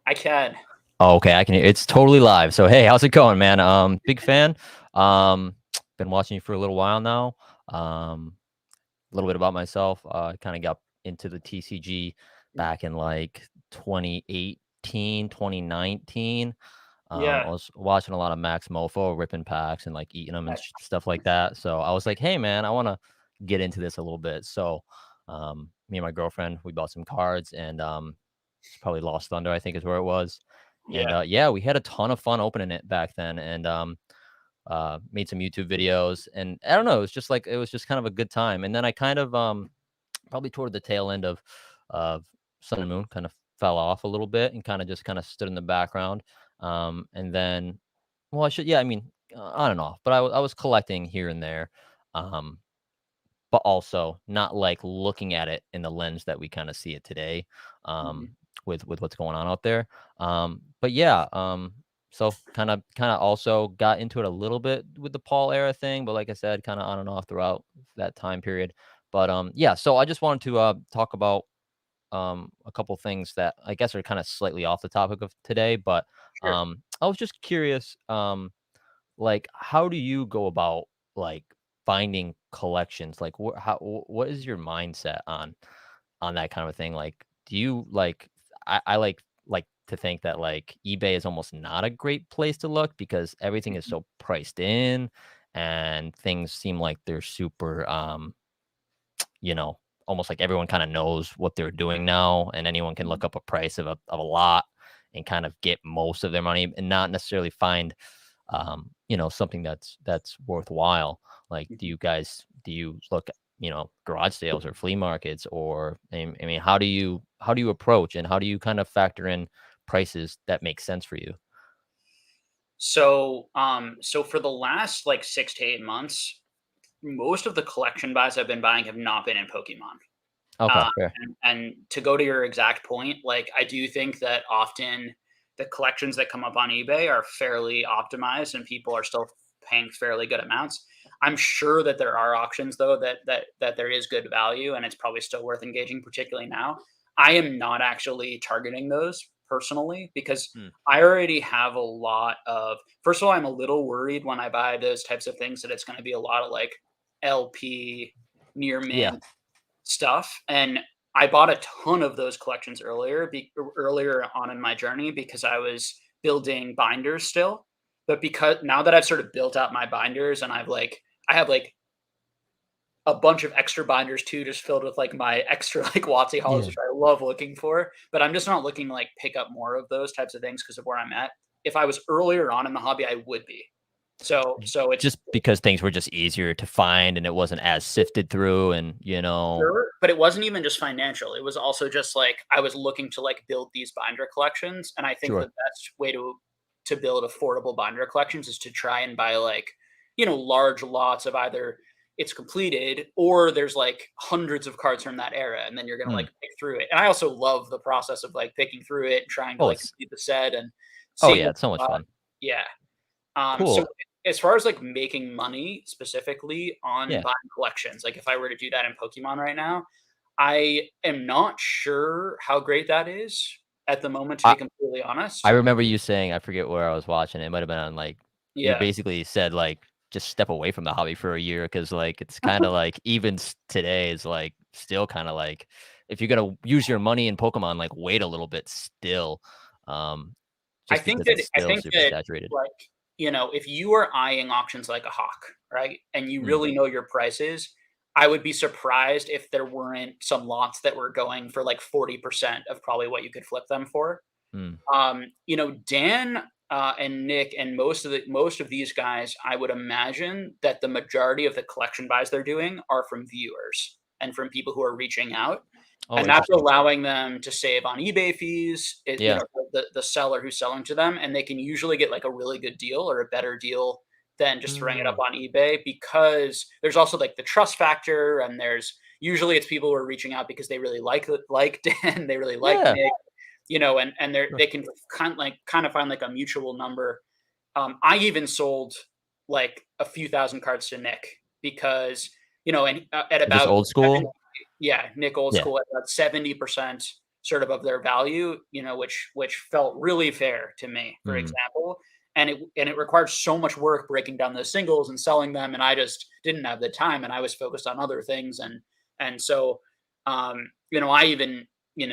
I can. Oh, okay, I can hear. It's totally live. So hey, how's it going, man? Big fan. Been watching you for a little while now. A little bit about myself. Kind of got into the TCG back in like 2018, 2019. Yeah. I was watching a lot of Max Mofo ripping packs and like eating them and stuff like that. So I was like, hey man, I want to get into this a little bit. So me and my girlfriend, we bought some cards and it's probably Lost Thunder, I think is where it was. And yeah, we had a ton of fun opening it back then and made some YouTube videos. And I don't know, it was just kind of a good time. And then I kind of probably toward the tail end of Sun and Moon kind of fell off a little bit and kind of stood in the background. And then, well, I mean, on and off, but I was collecting here and there. But also not like looking at it in the lens that we kind of see it today, with what's going on out there. But yeah, so kind of also got into it a little bit with the Paul era thing, but like I said, kind of on and off throughout that time period. But yeah, so I just wanted to talk about a couple things that I guess are kind of slightly off the topic of today, but Sure. I was just curious, like how do you go about like finding collections? Like what is your mindset on that kind of thing? Like do you like I like to think that like eBay is almost not a great place to look because everything is so priced in and things seem like they're super you know, almost like everyone kind of knows what they're doing now, and anyone can look up a price of a lot and kind of get most of their money and not necessarily find, something that's worthwhile. Like, do you look at, garage sales or flea markets, or I mean, how do you approach and how do you kind of factor in prices that make sense for you? So for the last like 6 to 8 months, most of the collection buys I've been buying have not been in Pokemon. Okay, Uh, fair. and to go to your exact point, like I do think that often the collections that come up on eBay are fairly optimized and people are still paying fairly good amounts. I'm sure that there are auctions though that there is good value and it's probably still worth engaging, particularly now. I am not actually targeting those personally because Hmm. I already have a lot of. First of all, I'm a little worried when I buy those types of things that it's going to be a lot of like LP near Yeah. mint stuff, and I bought a ton of those collections earlier on in my journey because I was building binders still. But because now that I've sort of built out my binders and I have like a bunch of extra binders too, just filled with like my extra like WotC hollows, Yeah. which I love looking for. But I'm just not looking to like pick up more of those types of things because of where I'm at. If I was earlier on in the hobby, I would be. So it's Just because things were just easier to find and it wasn't as sifted through and sure, but it wasn't even just financial. It was also just like I was looking to like build these binder collections, and I think the sure. best way to build affordable binder collections is to try and buy like large lots of either it's completed or there's like hundreds of cards from that era, and then you're gonna Hmm. like pick through it. And I also love the process of like picking through it and trying to Oh, like it's complete the set and oh seeing yeah, what it's so much fun. yeah. So Cool. as far as like making money specifically on Yeah. buying collections, like if I were to do that in Pokemon right now, I am not sure how great that is at the moment, to I be completely I honest. remember you saying, I forget where I was watching, it might have been on like you Yeah. basically said like just step away from the hobby for a year because like it's kind of like even today is like still kind of like if you're gonna use your money in Pokemon, like wait a little bit still, um, I just think because that it's I still think super that saturated. like, if you are eyeing auctions like a hawk, right? And you Mm, really know your prices, I would be surprised if there weren't some lots that were going for like 40% of probably what you could flip them for. mm. Dan and Nick and most of these guys, I would imagine that the majority of the collection buys they're doing are from viewers and from people who are reaching out, Oh, and that's interesting. allowing them to save on eBay fees. Yeah. The seller who's selling to them, and they can usually get like a really good deal or a better deal than just throwing it up Mm, on eBay because there's also like the trust factor and there's usually it's people who are reaching out because they really like Dan, they really like Yeah. Nick, and they can kind of find like a mutual number. I even sold like a few thousand cards to Nick because and at Just about old school. Nick old Yeah. school at about 70% sort of their value, which felt really fair to me, for example. And it required so much work breaking down those singles and selling them, and I just didn't have the time, and I was focused on other things, and so I even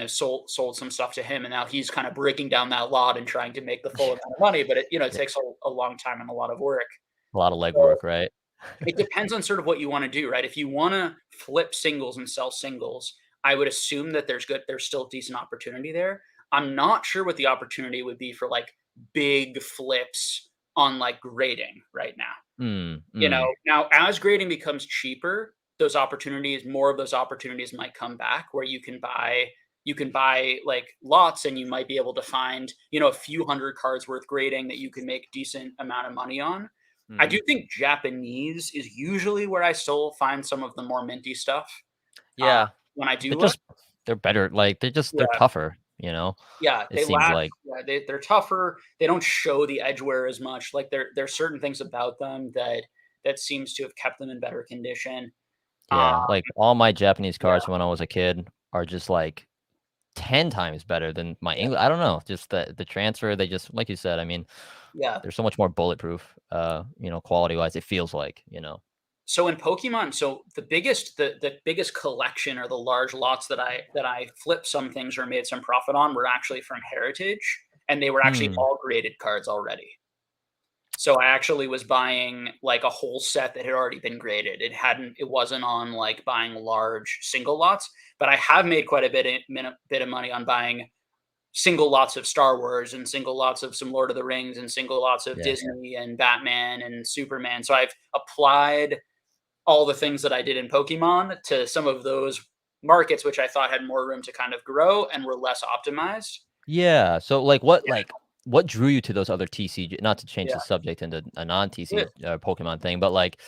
sold some stuff to him, and now he's kind of breaking down that lot and trying to make the full amount of money, but it takes a long time and a lot of work. A lot of So legwork, right? it depends on sort of what you want to do, right? If you want to flip singles and sell singles, I would assume that there's still decent opportunity there. I'm not sure what the opportunity would be for like big flips on like grading right now. Now as grading becomes cheaper, more of those opportunities might come back where you can buy like lots, and you might be able to find, a few hundred cards worth grading that you can make decent amount of money on. I do think Japanese is usually where I still find some of the more minty stuff. Yeah. When I do look. They're better. Like they're Yeah. tougher, Yeah, It they seems lack. like. Yeah, they're tougher. They don't show the edge wear as much. Like there's certain things about them that seems to have kept them in better condition. Yeah, like all my Japanese yeah. cards from when I was a kid are just like 10 times better than my English. I don't know, just the transfer. They just, like you said, I mean, Yeah. they're so much more bulletproof. Quality wise, it feels like. So in Pokemon, the biggest collection, or the large lots that I flipped some things or made some profit on, were actually from Heritage, and they were actually all graded cards already. So I actually was buying like a whole set that had already been graded. It wasn't on like buying large single lots, but I have made quite a bit of money on buying single lots of Star Wars and single lots of some Lord of the Rings and single lots of Disney and Batman and Superman. So I've applied all the things that I did in Pokemon to some of those markets, which I thought had more room to kind of grow and were less optimized. Yeah. So what drew you to those other TCG? Not to change the subject into a non-TCG Pokemon thing, but like,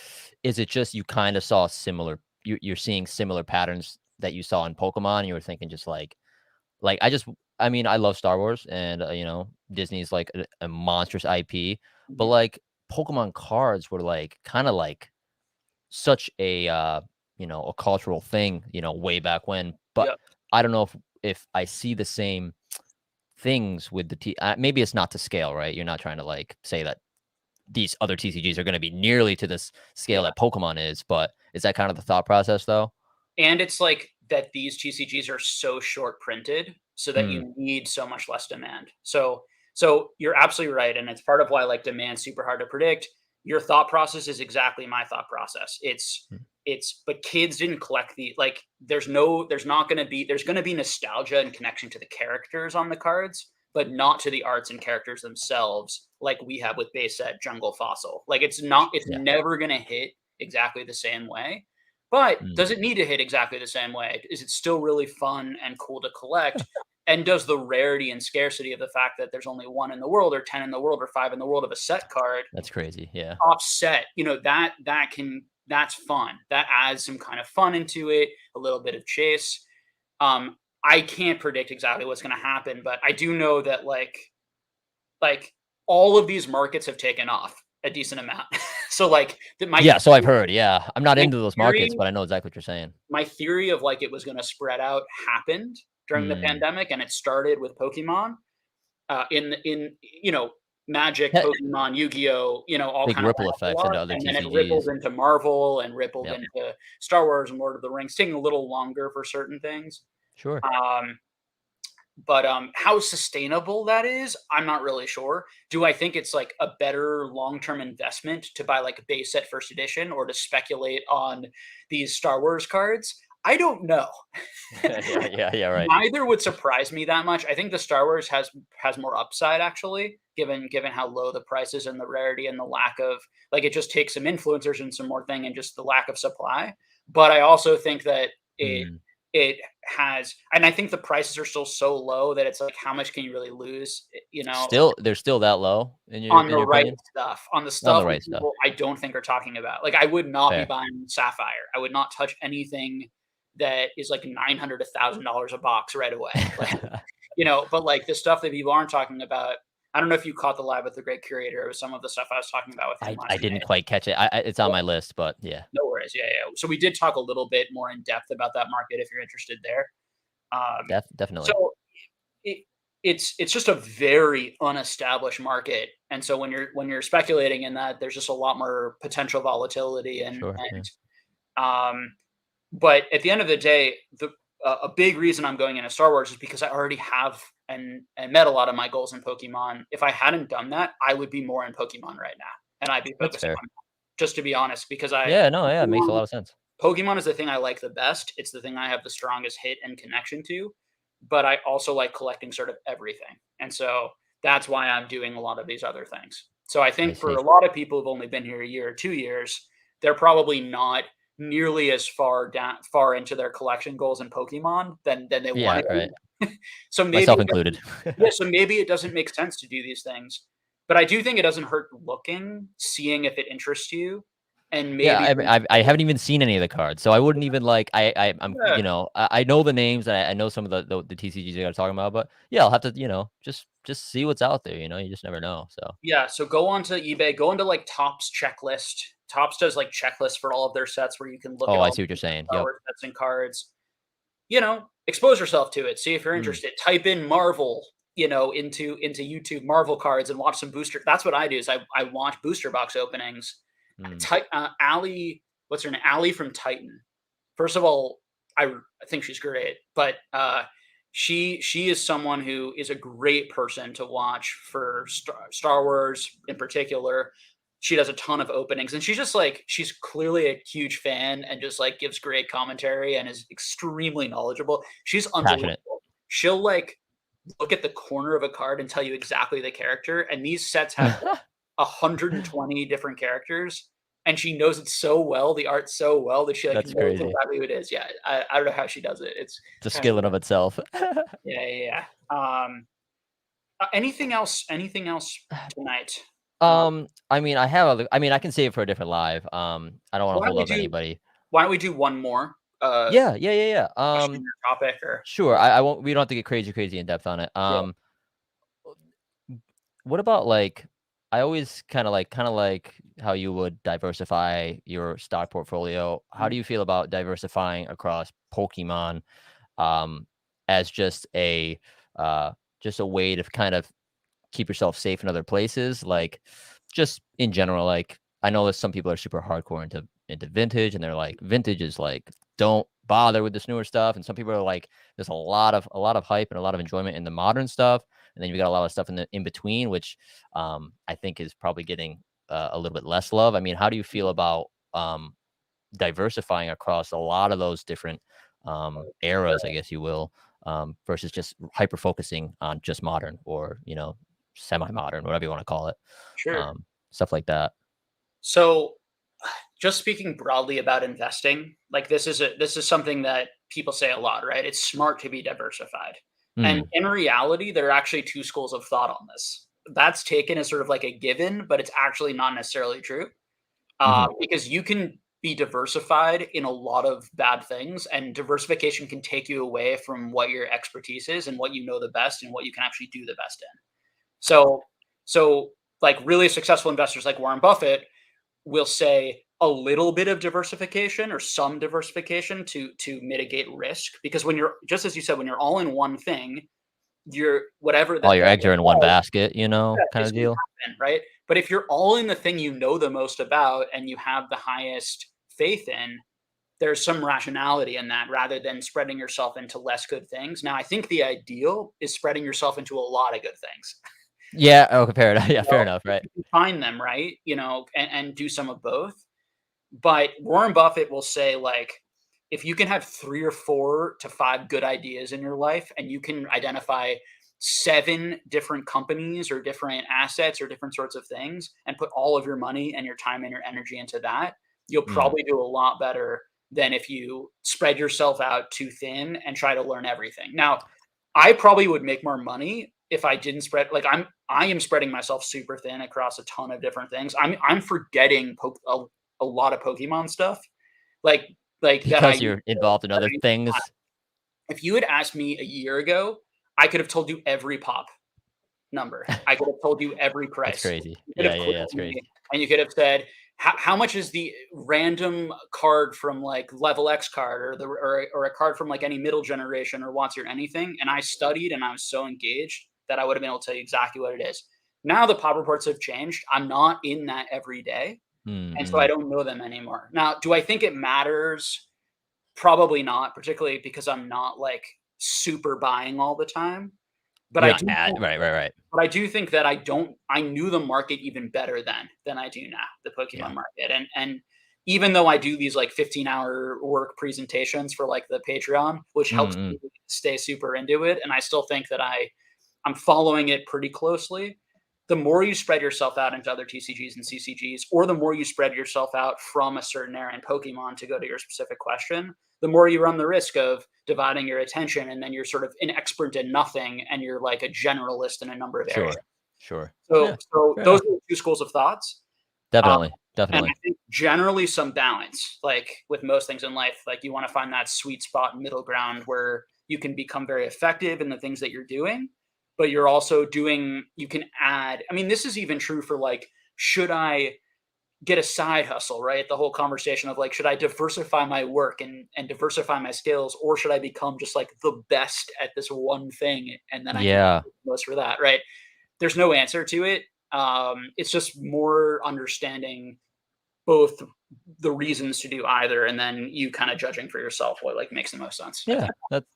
is it just you kind of saw similar? You're seeing similar patterns that you saw in Pokemon, and you were thinking just like I mean, I love Star Wars, and Disney's like a monstrous IP, but like Pokemon cards were like kind of like such a a cultural thing, way back when. But I don't know if I see the same things with maybe it's not to scale, right? You're not trying to like say that these other TCGs are going to be nearly to this scale that Pokemon is, but is that kind of the thought process though? And it's like that these TCGs are so short printed so that you need so much less demand. So you're absolutely right, and it's part of why like demand's super hard to predict. Your thought process is exactly my thought process. But kids didn't collect like there's going to be nostalgia and connection to the characters on the cards, but not to the arts and characters themselves, like we have with base set Jungle Fossil. Like it's never going to hit exactly the same way. But does it need to hit exactly the same way? Is it still really fun and cool to collect? And does the rarity and scarcity of the fact that there's only 1 in the world or 10 in the world or 5 in the world of a set card, that's crazy, offset, that's fun. That adds some kind of fun into it, a little bit of chase. I can't predict exactly what's going to happen, but I do know that like all of these markets have taken off a decent amount. So like so I've heard. I'm not into those markets, but I know exactly what you're saying. My theory of like it was going to spread out happened during the pandemic, and it started with Pokemon. In Magic, Pokemon, Yu-Gi-Oh, all big kind ripple of effects into other and TCGs. then it rippled into Marvel and rippled into Star Wars and Lord of the Rings, taking a little longer for certain things. Sure. But how sustainable that is, I'm not really sure. Do I think it's like a better long-term investment to buy like a base set first edition or to speculate on these Star Wars cards? I don't know. Yeah, right. Neither would surprise me that much. I think the Star Wars has more upside actually, given how low the prices and the rarity and the lack of like it just takes some influencers and some more thing and just the lack of supply. But I also think that it has, and I think the prices are still so low that it's like, how much can you really lose? They're still that low in your on the right opinion? Stuff, on the stuff right people I don't think are talking about. Like I would not be buying Sapphire. I would not touch anything that is like $900, $1,000 a box right away. Like, but like the stuff that people aren't talking about, I don't know if you caught the live with the great curator or some of the stuff I was talking about with him last I didn't night. quite catch it. It's on my list, but yeah. No worries. Yeah. So we did talk a little bit more in depth about that market if you're interested there. Definitely. So it's just a very unestablished market, and so when you're speculating in that, there's just a lot more potential volatility Sure, but at the end of the day, a big reason I'm going into Star Wars is because I already have and met a lot of my goals in Pokemon. If I hadn't done that, I would be more in Pokemon right now, and I'd be focusing on that, just to be honest, because it makes a lot of sense. Pokemon is the thing I like the best. It's the thing I have the strongest hit and connection to, but I also like collecting sort of everything. And so that's why I'm doing a lot of these other things. So I think for a lot of people who've only been here a year or 2 years, they're probably not nearly as far into their collection goals in Pokemon than they want to right. be. So maybe myself included. so maybe it doesn't make sense to do these things. But I do think it doesn't hurt looking, seeing if it interests you. And maybe I haven't even seen any of the cards, so I wouldn't even like. I'm I know the names, and I know some of the TCGs you guys are talking about, but yeah, I'll have to just see what's out there. You just never know. So yeah, so go onto eBay, go into like Topps checklist. Topps does like checklists for all of their sets where you can look. Oh, I see what you're saying. Yep. Sets and cards. Expose yourself to it. See if you're interested. Type in Marvel. Into YouTube Marvel cards and watch some booster. That's what I do. Is I watch booster box openings. Allie, what's her name? Allie from Titan. First of all, I think she's great, but she is someone who is a great person to watch for Star Wars in particular. She does a ton of openings, and she's clearly a huge fan and just like gives great commentary and is extremely knowledgeable. She's unbelievable. Passionate. She'll like look at the corner of a card and tell you exactly the character, and these sets have 120 different characters, and she knows it so well, the art so well, that she That's knows crazy. exactly who it is. Yeah, I don't know how she does it. It's a skill in of itself. Yeah. Anything else tonight? I mean, I can save it for a different live. I don't want to hold up anybody. Why don't we do one more? Yeah. Topic or sure. I won't. We don't have to get crazy in depth on it. What about like? I always kind of like how you would diversify your stock portfolio. How do you feel about diversifying across Pokemon, as just a way to kind of keep yourself safe in other places? Like, just in general, like I know that some people are super hardcore into vintage, and they're like, vintage is like, don't bother with this newer stuff. And some people are like, there's a lot of hype and a lot of enjoyment in the modern stuff. And then you got a lot of stuff in between, which I think is probably getting a little bit less love. I mean, how do you feel about diversifying across a lot of those different eras, I guess you will, versus just hyper focusing on just modern or, semi-modern, whatever you want to call it. Sure. Stuff like that. So just speaking broadly about investing, like this is something that people say a lot, right? It's smart to be diversified. And in reality, there are actually two schools of thought on this. That's taken as sort of like a given, but it's actually not necessarily true. Because you can be diversified in a lot of bad things, and diversification can take you away from what your expertise is and what you know the best and what you can actually do the best in. So like really successful investors like Warren Buffett will say a little bit of diversification or some diversification to mitigate risk, because when you're, just as you said, when you're all in one thing, you're whatever all your eggs are in one basket, kind of deal, happen, right? But if you're all in the thing you know the most about and you have the highest faith in, there's some rationality in that, rather than spreading yourself into less good things. Now, I think the ideal is spreading yourself into a lot of good things. Yeah. Okay. Fair enough. Yeah. Fair enough. Right. Find them, right? And do some of both. But Warren Buffett will say, like, if you can have 3 or 4 to 5 good ideas in your life, and you can identify 7 different companies or different assets or different sorts of things, and put all of your money and your time and your energy into that, you'll probably do a lot better than if you spread yourself out too thin and try to learn everything. Now, I probably would make more money if I didn't spread, like I am spreading myself super thin across a ton of different things. I'm forgetting a lot of Pokemon stuff. Like like that Because you're involved in other things. If you had asked me a year ago, I could have told you every pop number. I could have told you every price. That's crazy. You could Yeah, have yeah, quoted yeah. That's me, crazy. and you could have said, how much is the random card from like Level X card or a card from like any middle generation or Watts or anything? And I studied and I was so engaged that I would have been able to tell you exactly what it is. Now the pop reports have changed. I'm not in that every day. And so I don't know them anymore. Now, do I think it matters? Probably not, particularly because I'm not like super buying all the time. But You're I not do think, right. but I do think that I knew the market even better then than I do now, the Pokemon Yeah. market. And even though I do these like 15-hour work presentations for like the Patreon, which helps me stay super into it, and I still think that I'm following it pretty closely. The more you spread yourself out into other TCGs and CCGs, or the more you spread yourself out from a certain area in Pokemon, to go to your specific question, the more you run the risk of dividing your attention, and then you're sort of an expert in nothing, and you're like a generalist in a number of areas. Sure. So, Yeah, so fair those enough. are the two schools of thoughts. Definitely. And Definitely. I think generally some balance, like with most things in life, like you want to find that sweet spot middle ground where you can become very effective in the things that you're doing, but you're also doing, you can add, I mean, this is even true for like, should I get a side hustle, right? The whole conversation of like, should I diversify my work and diversify my skills, or should I become just like the best at this one thing? And then I can Yeah. do the most for that, right? There's no answer to it. It's just more understanding both the reasons to do either, and then you kind of judging for yourself what like makes the most sense. Yeah.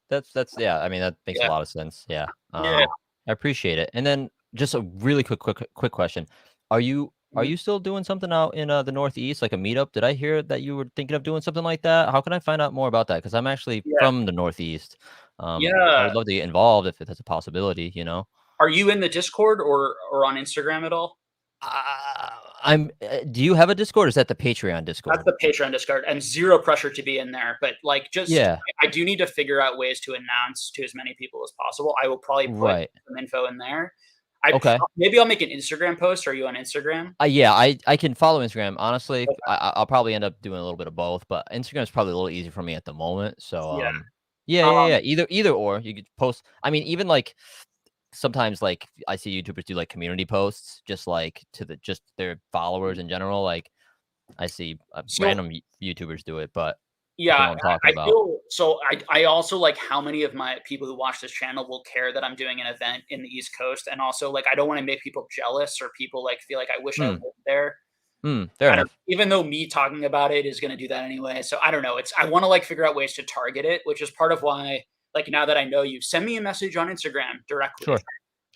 That's yeah. I mean, that makes a lot of sense. Yeah. Yeah. I appreciate it. And then just a really quick question. Are you still doing something out in the Northeast, like a meetup? Did I hear that you were thinking of doing something like that? How can I find out more about that? Because I'm actually from the Northeast. I Yeah. would love to get involved if that's a possibility, you know. Are you in the Discord or on Instagram at all? Do you have a Discord? Or is that the Patreon Discord? That's the Patreon Discord, and zero pressure to be in there. But like, just I do need to figure out ways to announce to as many people as possible. I will probably put some info in there. Maybe I'll make an Instagram post. Are you on Instagram? Yeah, I can follow Instagram. Honestly, I'll probably end up doing a little bit of both, but Instagram is probably a little easier for me at the moment. So yeah. Either or. You could post. I mean, even like sometimes like I see YouTubers do like community posts, just like to just their followers in general. Like I see random YouTubers do it, but yeah, I'm talking about. I also like how many of my people who watch this channel will care that I'm doing an event in the East Coast, and also like I don't want to make people jealous or people like feel like I wish I lived there. Fair enough. Even though me talking about it is going to do that anyway, so I don't know. I want to like figure out ways to target it, which is part of why like now that I know you, send me a message on Instagram directly. Sure.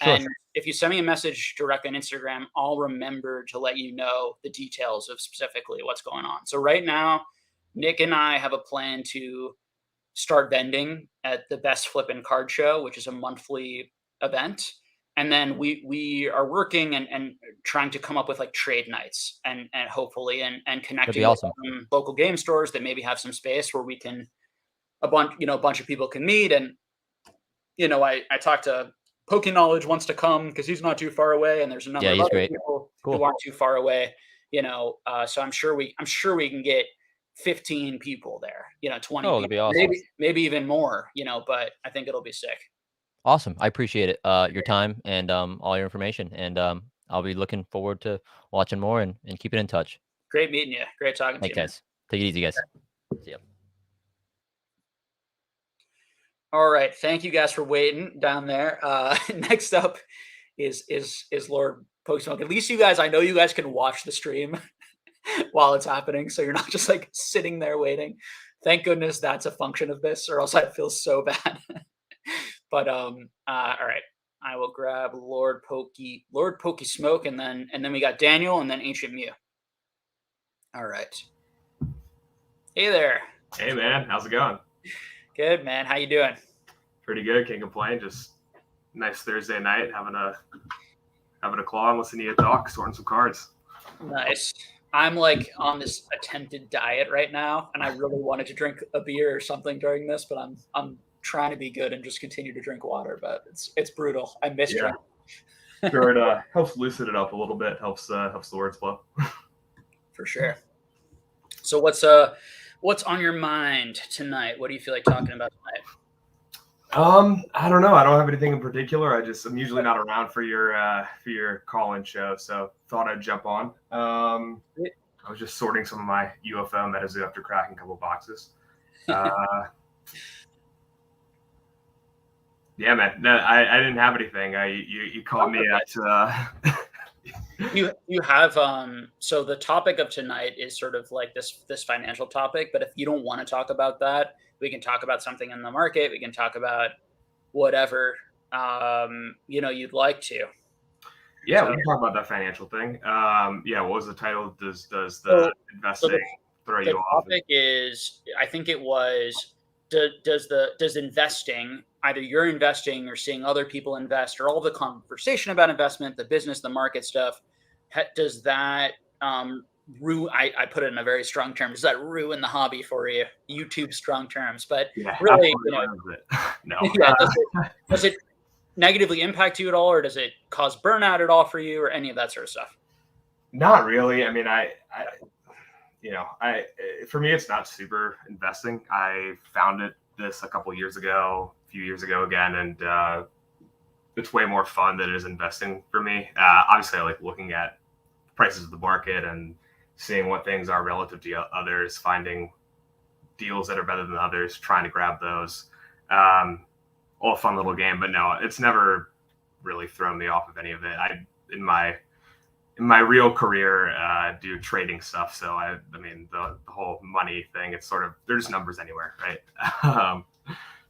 And if you send me a message directly on Instagram, I'll remember to let you know the details of specifically what's going on. So right now, Nick and I have a plan to start vending at the Best Flippin' Card Show, which is a monthly event. And then we are working and trying to come up with like trade nights and hopefully and connecting with some local game stores that maybe have some space where we can a bunch of people can meet. And I talked to Poke Knowledge wants to come because he's not too far away, and there's a number of other people who aren't too far away. So I'm sure we can get 15 people there. 20. Oh, that'd be awesome. Maybe even more. But I think it'll be sick. Awesome. I appreciate it. Your time and all your information, and I'll be looking forward to watching more and keeping in touch. Great meeting you. Great talking to you. Guys. Take it easy, guys. See ya. All right, thank you guys for waiting down there. Next up is Lord Pokesmoke. At least you guys, I know you guys can watch the stream while it's happening, so you're not just like sitting there waiting. Thank goodness that's a function of this, or else I'd feel so bad. But all right, I will grab Lord Pokesmoke, and then we got Daniel, and then Ancient Mew. All right. Hey there. Hey man, how's it going? Good, man. How you doing? Pretty good. Can't complain. Just nice Thursday night, having a claw and listening to you talk, sorting some cards. Nice. I'm like on this attempted diet right now, and I really wanted to drink a beer or something during this, but I'm trying to be good and just continue to drink water. But it's brutal. I missed it. Sure, it helps loosen it up a little bit. Helps the words flow. For sure. So what's What's on your mind tonight? What do you feel like talking about tonight? I don't know. I don't have anything in particular. I'm usually not around for your call-in show, so thought I'd jump on. I was just sorting some of my UFO metazoo after cracking a couple boxes. Yeah, man. No, I didn't have anything. You called me at. You have so the topic of tonight is sort of like this financial topic, but if you don't want to talk about that, we can talk about something in the market. We can talk about whatever you'd like to. Yeah, So, we can talk about that financial thing. Yeah, what was the title? Does the investing throw you off? The topic is, I think it was, does investing, either you're investing or seeing other people invest, or all the conversation about investment, the business, the market stuff, does that I put it in a very strong term. Does that ruin the hobby for you? YouTube strong terms, but Yeah, really, no. Yeah, does it negatively impact you at all, or does it cause burnout at all for you, or any of that sort of stuff? Not really. I mean, for me, it's not super investing. I found this a couple years ago, a few years ago again, and it's way more fun than it is investing for me. Obviously, I like looking at prices of the market and seeing what things are relative to others, finding deals that are better than others, trying to grab those. All a fun little game, but no, it's never really thrown me off of any of it. In my real career, do trading stuff. So I mean, the whole money thing, it's sort of, there's numbers anywhere, right?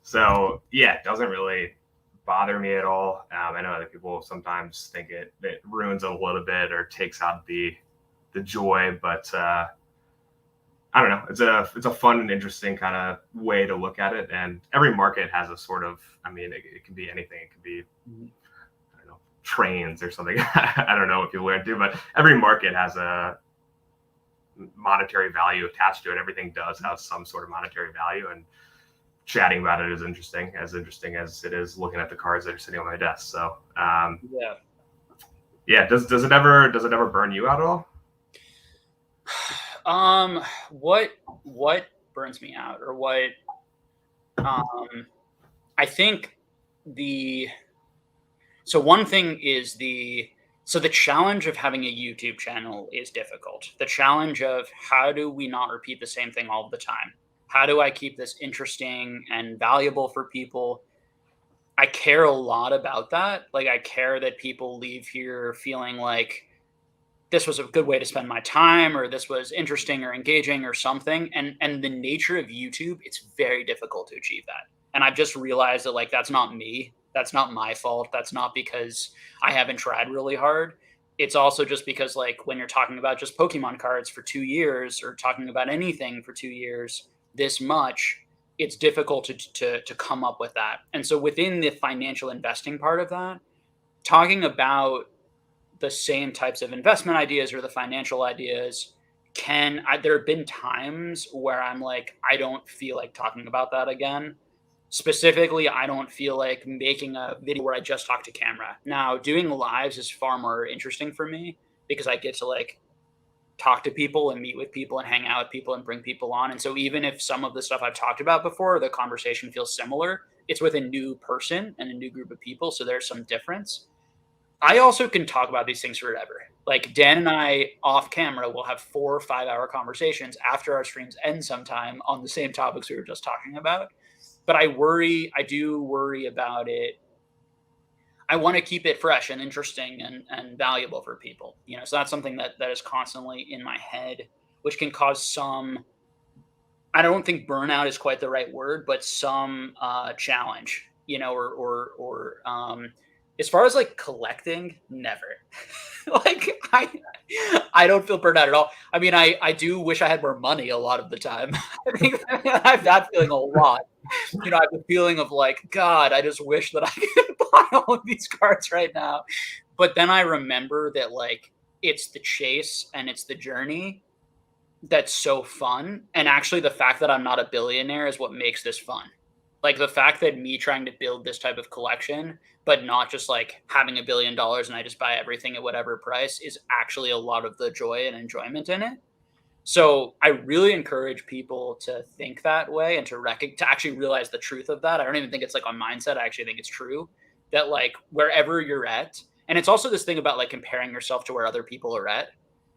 So yeah, it doesn't really bother me at all. I know that people sometimes think it ruins it a little bit or takes out the joy, but I don't know. It's a fun and interesting kind of way to look at it. And every market has a sort of, I mean, it can be anything. It can be, I don't know, trains or something. I don't know what people learn to, but every market has a monetary value attached to it. Everything does have some sort of monetary value, and chatting about it is interesting as it is looking at the cards that are sitting on my desk. So yeah. Does it ever burn you out at all? What burns me out, or what I think one thing is the challenge of having a YouTube channel is difficult. The challenge of how do we not repeat the same thing all the time? How do I keep this interesting and valuable for people? I care a lot about that. Like, I care that people leave here feeling like this was a good way to spend my time, or this was interesting or engaging or something. And the nature of YouTube, it's very difficult to achieve that. And I've just realized that, like, that's not me. That's not my fault. That's not because I haven't tried really hard. It's also just because, like, when you're talking about just Pokemon cards for 2 years, or talking about anything for 2 years this much, it's difficult to come up with that. And so within the financial investing part of that, talking about the same types of investment ideas or the financial ideas there have been times where I'm like, I don't feel like talking about that again. Specifically, I don't feel like making a video where I just talk to camera. Now, doing lives is far more interesting for me because I get to, like, talk to people and meet with people and hang out with people and bring people on. And so even if some of the stuff I've talked about before, the conversation feels similar, it's with a new person and a new group of people. So there's some difference. I also can talk about these things forever. Like, Dan and I off camera will have 4 or 5 hour conversations after our streams end sometime on the same topics we were just talking about. But I do worry about it. I want to keep it fresh and interesting and valuable for people, so that's something that is constantly in my head, which can cause some, I don't think burnout is quite the right word, but some challenge, or as far as, like, collecting, never. Like, I don't feel burned out at all. I mean, I do wish I had more money a lot of the time. I think I have that feeling a lot. I have the feeling of, like, God, I just wish that I could buy all of these cards right now. But then I remember that, like, it's the chase and it's the journey that's so fun. And actually, the fact that I'm not a billionaire is what makes this fun. Like, the fact that me trying to build this type of collection, but not just, like, having $1 billion and I just buy everything at whatever price, is actually a lot of the joy and enjoyment in it. So I really encourage people to think that way and to actually realize the truth of that. I don't even think it's like a mindset. I actually think it's true that like wherever you're at, and it's also this thing about like comparing yourself to where other people are at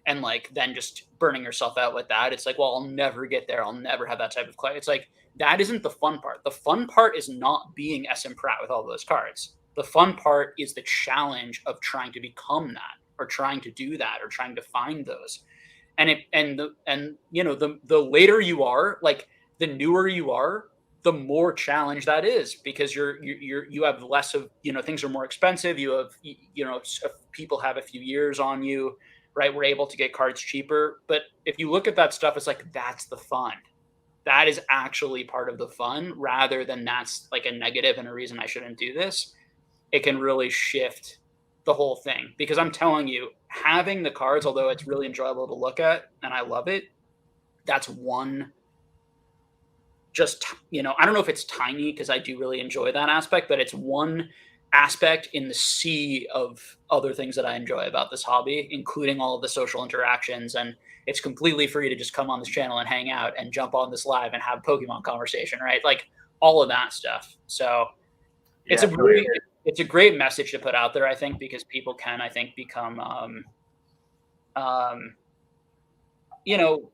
and like then just burning yourself out with that. It's like, well, I'll never get there. I'll never have that type of clay. It's like that isn't the fun part. The fun part is not being SM Pratt with all those cards. The fun part is the challenge of trying to become that or trying to do that or trying to find those. And you know, the later you are, like the newer you are, the more challenge that is because you have less of, you know, things are more expensive. You have, you know, people have a few years on you, right? We're able to get cards cheaper. But if you look at that stuff, it's like, that's the fun. That is actually part of the fun rather than that's like a negative and a reason I shouldn't do this. It can really shift the whole thing because I'm telling you, having the cards, although it's really enjoyable to look at and I love it, that's one just, you know, I don't know if it's tiny because I do really enjoy that aspect, but it's one aspect in the sea of other things that I enjoy about this hobby, including all of the social interactions. And it's completely free to just come on this channel and hang out and jump on this live and have Pokemon conversation, right? Like all of that stuff. So it's a really, it's a great message to put out there, I think, because people can, I think, become, you know,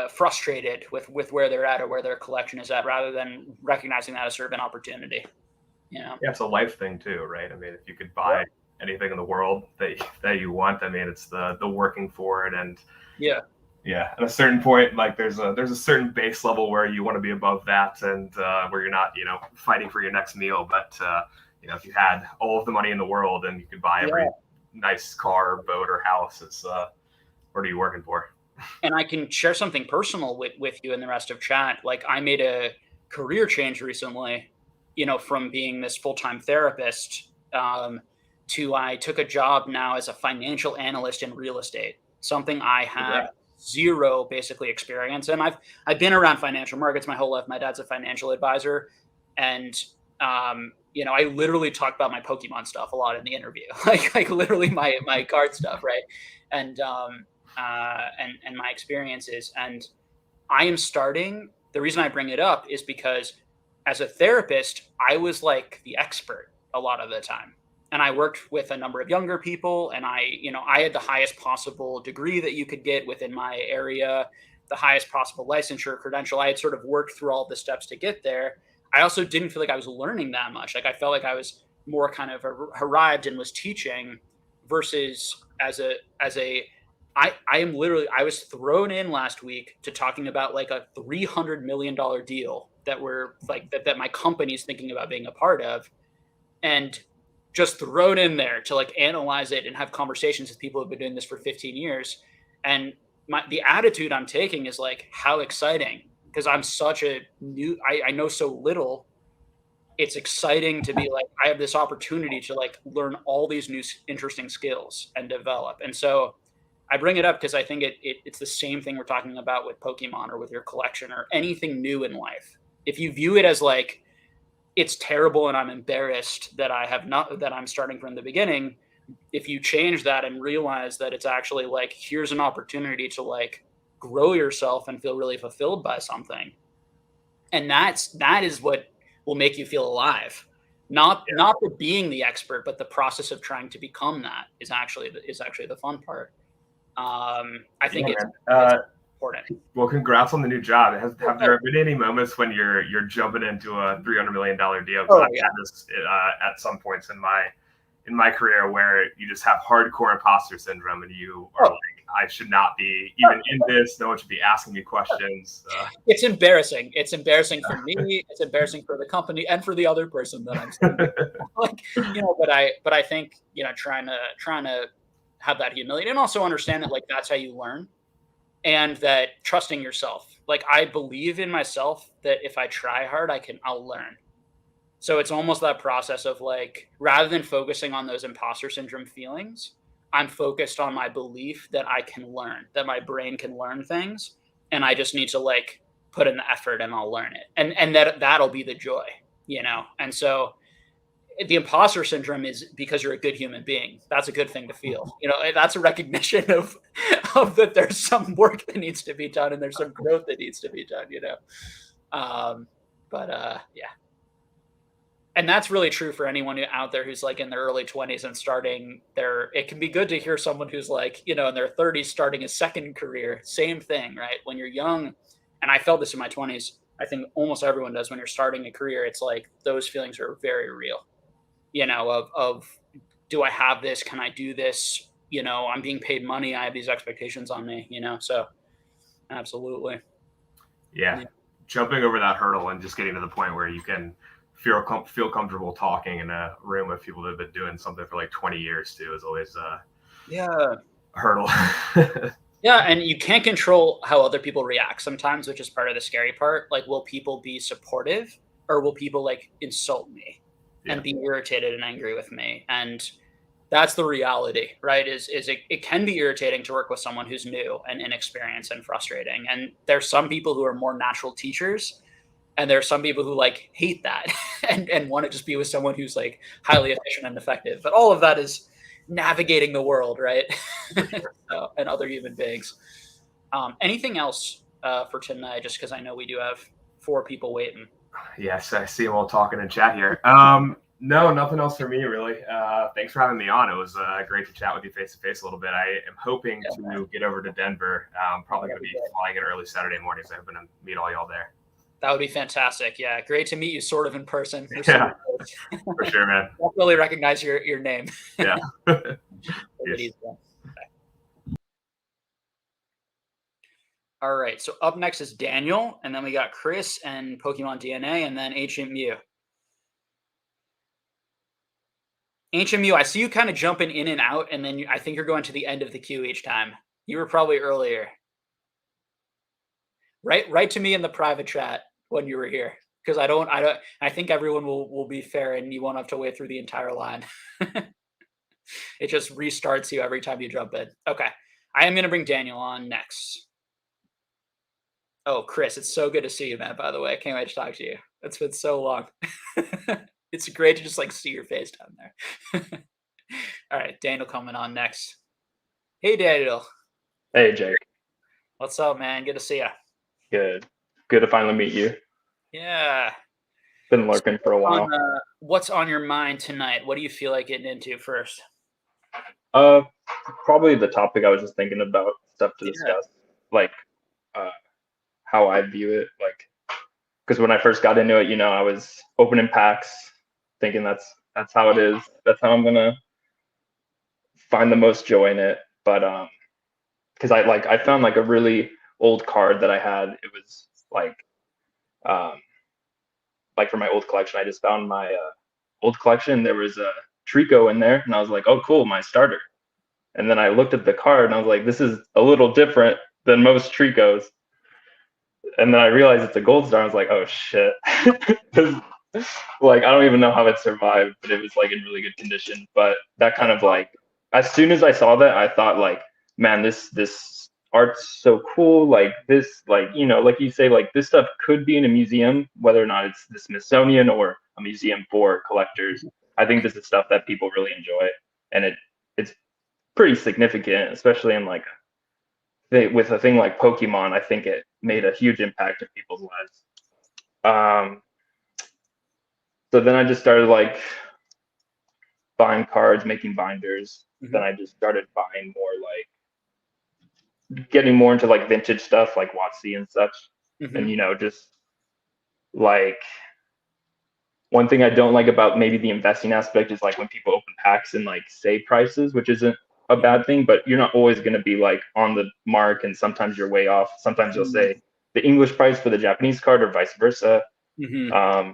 frustrated with where they're at or where their collection is at, rather than recognizing that as sort of an opportunity. You know, Yeah, it's a life thing too, right? I mean, if you could buy anything in the world that you want, I mean, it's the working for it, and yeah, at a certain point, like there's a certain base level where you want to be above that, and where you're not, you know, fighting for your next meal. But you know, if you had all of the money in the world and you could buy every nice car, boat, or house, it's what are you working for? And I can share something personal with you and the rest of chat. Like I made a career change recently, you know, from being this full-time therapist to I took a job now as a financial analyst in real estate, something I have zero basically experience in. I've been around financial markets my whole life. My dad's a financial advisor, and you know, I literally talk about my Pokemon stuff a lot in the interview, like literally my card stuff, right? And and my experiences. And I am starting. The reason I bring it up is because as a therapist, I was like the expert a lot of the time. And I worked with a number of younger people, and you know, I had the highest possible degree that you could get within my area, the highest possible licensure credential. I had sort of worked through all the steps to get there. I also didn't feel like I was learning that much. Like I felt like I was more kind of arrived and was teaching versus as a I am literally, I was thrown in last week to talking about like a $300 million deal that we're like, that my company's thinking about being a part of, and just thrown in there to like analyze it and have conversations with people who've been doing this for 15 years. And the attitude I'm taking is like, how exciting, because I'm such a new, I know so little. It's exciting to be like, I have this opportunity to like learn all these new interesting skills and develop. And so I bring it up because I think it's the same thing we're talking about with Pokemon or with your collection or anything new in life. If you view it as like, it's terrible and I'm embarrassed that that I'm starting from the beginning, if you change that and realize that it's actually like, here's an opportunity to like grow yourself and feel really fulfilled by something. And that is what will make you feel alive. Not the being the expert, but the process of trying to become that is actually the fun part. I think it's important. Well, congrats on the new job. Have there been any moments when you're jumping into a $300 million deal? Because I've had this at some points in my career where you just have hardcore imposter syndrome, and you are like, I should not be even in this. No one should be asking me questions. It's embarrassing. It's embarrassing for me. It's embarrassing for the company and for the other person that I'm saying. Like, you know, but I think, you know, trying to have that humility and also understand that like that's how you learn, and that trusting yourself. Like I believe in myself that if I try hard, I'll learn. So it's almost that process of like, rather than focusing on those imposter syndrome feelings, I'm focused on my belief that I can learn, that my brain can learn things, and I just need to like put in the effort and I'll learn it. And that'll be the joy, you know? And so the imposter syndrome is because you're a good human being. That's a good thing to feel. That's a recognition of that there's some work that needs to be done and there's some growth that needs to be done. Yeah. And that's really true for anyone out there who's like in their early 20s and starting it can be good to hear someone who's like, in their 30s starting a second career. Same thing, right? When you're young, and I felt this in my 20s, I think almost everyone does when you're starting a career, it's like those feelings are very real, of do I have this? Can I do this? I'm being paid money. I have these expectations on me, so absolutely. Yeah. Jumping over that hurdle and just getting to the point where you can feel comfortable talking in a room with people that have been doing something for like 20 years too is always a hurdle. Yeah, and you can't control how other people react sometimes, which is part of the scary part. Like, will people be supportive or will people like insult me and be irritated and angry with me? And that's the reality, right? Is it can be irritating to work with someone who's new and inexperienced and frustrating. And there's some people who are more natural teachers, and there are some people who like hate that and want to just be with someone who's like highly efficient and effective. But all of that is navigating the world, right? And other human beings. Anything else for tonight? Just because I know we do have 4 people waiting. Yes, I see them all talking in chat here. No, nothing else for me really. Thanks for having me on. It was great to chat with you face to face a little bit. I am hoping to get over to Denver. I'm probably going to be flying in early Saturday morning, so I'm going to meet all y'all there. That would be fantastic. Yeah, great to meet you sort of in person. Yeah, for sure, man. I don't really recognize your name. Yeah. Yes. All right, so up next is Daniel, and then we got Chris and Pokemon DNA, and then Ancient Mew. Ancient Mew, I see you kind of jumping in and out, and then I think you're going to the end of the queue each time. You were probably earlier. Write to me in the private chat when you were here, because I think everyone will be fair and you won't have to wait through the entire line. It just restarts you every time you jump in. Okay, I am going to bring Daniel on next. Oh, Chris, it's so good to see you, man, by the way. I can't wait to talk to you. It's been so long. It's great to just like see your face down there. All right, Daniel coming on next. Hey, Daniel. Hey, Jake. What's up, man? Good to see you. Good to finally meet you. Yeah. Been lurking for a while. What's on your mind tonight? What do you feel like getting into first? Probably the topic I was just thinking about, stuff to discuss, like how I view it, like, because when I first got into it, I was opening packs, thinking that's how it is. That's how I'm gonna find the most joy in it. But because I found like a really old card that I had. It was like for my old collection. I just found my old collection. There was a Trico in there, and I was like, oh, cool, my starter. And then I looked at the card, and I was like, this is a little different than most Tricos. And then I realized it's a gold star. I was like, oh shit. Like, I don't even know how it survived, but it was like in really good condition. But that kind of like, as soon as I saw that, I thought like, man, this art's so cool. Like this, like, like you say, like this stuff could be in a museum, whether or not it's the Smithsonian or a museum for collectors. I think this is stuff that people really enjoy, and it's pretty significant, especially in like with a thing like Pokemon. I think it made a huge impact in people's lives. So then I just started like buying cards, making binders. Mm-hmm. Then I just started buying more, like getting more into like vintage stuff like WotC and such. Mm-hmm. And just like one thing I don't like about maybe the investing aspect is like when people open packs and like say prices, which isn't a bad thing, but you're not always going to be like on the mark, and sometimes you're way off. Sometimes you'll say the English price for the Japanese card or vice versa. Mm-hmm.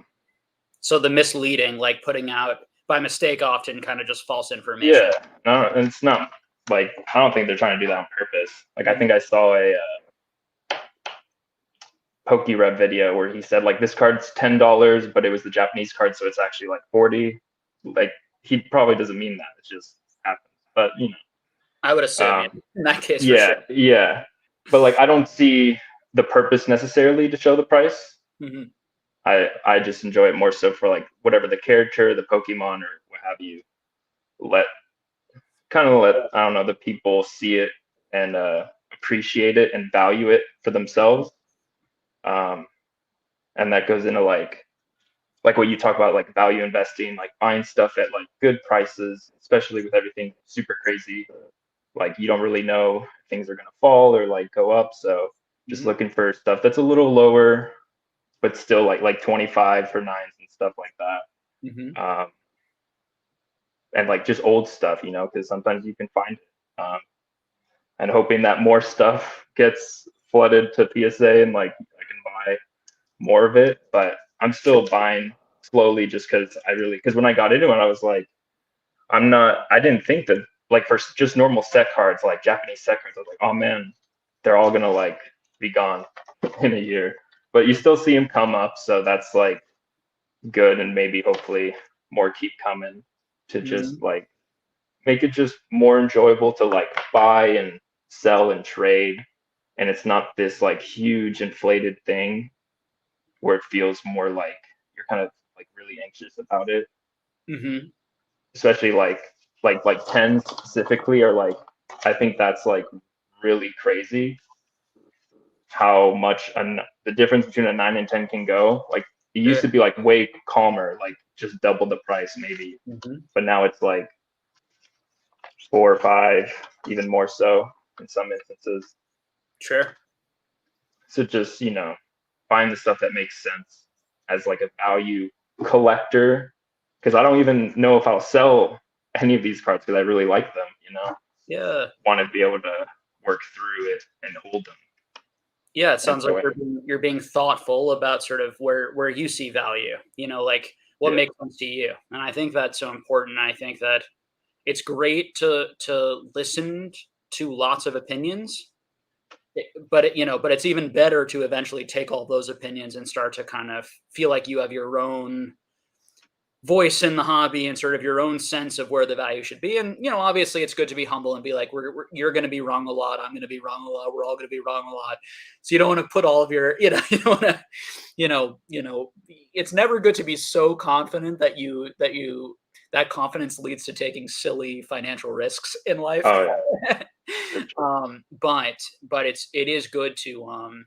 So the misleading, like putting out by mistake, often kind of just false information. Yeah, no, and it's not like, I don't think they're trying to do that on purpose. Like, I think I saw a PokeRev video where he said like this card's $10, but it was the Japanese card, so it's actually like 40. Like, he probably doesn't mean that. It just happens. But I would assume in that case. Yeah, for sure. Yeah. But like, I don't see the purpose necessarily to show the price. Mm-hmm. I just enjoy it more so for like whatever the character, the Pokemon, or what have you. Let I don't know, the people see it and appreciate it and value it for themselves. And that goes into like what you talk about, like value investing, like buying stuff at like good prices, especially with everything super crazy. Like you don't really know if things are gonna fall or like go up. So just looking for stuff that's a little lower, but still like 25 for nines and stuff like that. And like just old stuff, you know, because sometimes you can find it. And hoping that more stuff gets flooded to PSA and like I can buy more of it. But I'm still buying slowly just because when I got into it, I was like, I didn't think that like for just normal set cards, like Japanese set cards, I was like, oh man, they're all gonna like be gone in a year. But you still see them come up, so that's like good, and maybe hopefully more keep coming to just like make it just more enjoyable to like buy and sell and trade, and it's not this like huge inflated thing where it feels more like you're kind of like really anxious about it. Especially like 10 specifically are like, I think that's like really crazy how much the difference between a 9 and 10 can go. Like it used to be like way calmer, like just double the price maybe, but now it's like 4 or 5, even more so in some instances. Sure. So just, you know, find the stuff that makes sense as like a value collector, because I don't even know if I'll sell any of these cards because I really like them, you know. Yeah. Want to be able to work through it and hold them. Yeah, it sounds like you're being thoughtful about sort of where you see value, you know, like what makes sense to you. And I think that's so important. I think that it's great to listen to lots of opinions, but it's even better to eventually take all those opinions and start to kind of feel like you have your own voice in the hobby and sort of your own sense of where the value should be. And, you know, obviously it's good to be humble and be like, you're going to be wrong a lot. I'm going to be wrong a lot. We're all going to be wrong a lot. So you don't want to put all of your, you don't want to, it's never good to be so confident that confidence leads to taking silly financial risks in life. Oh, yeah. But it is good to,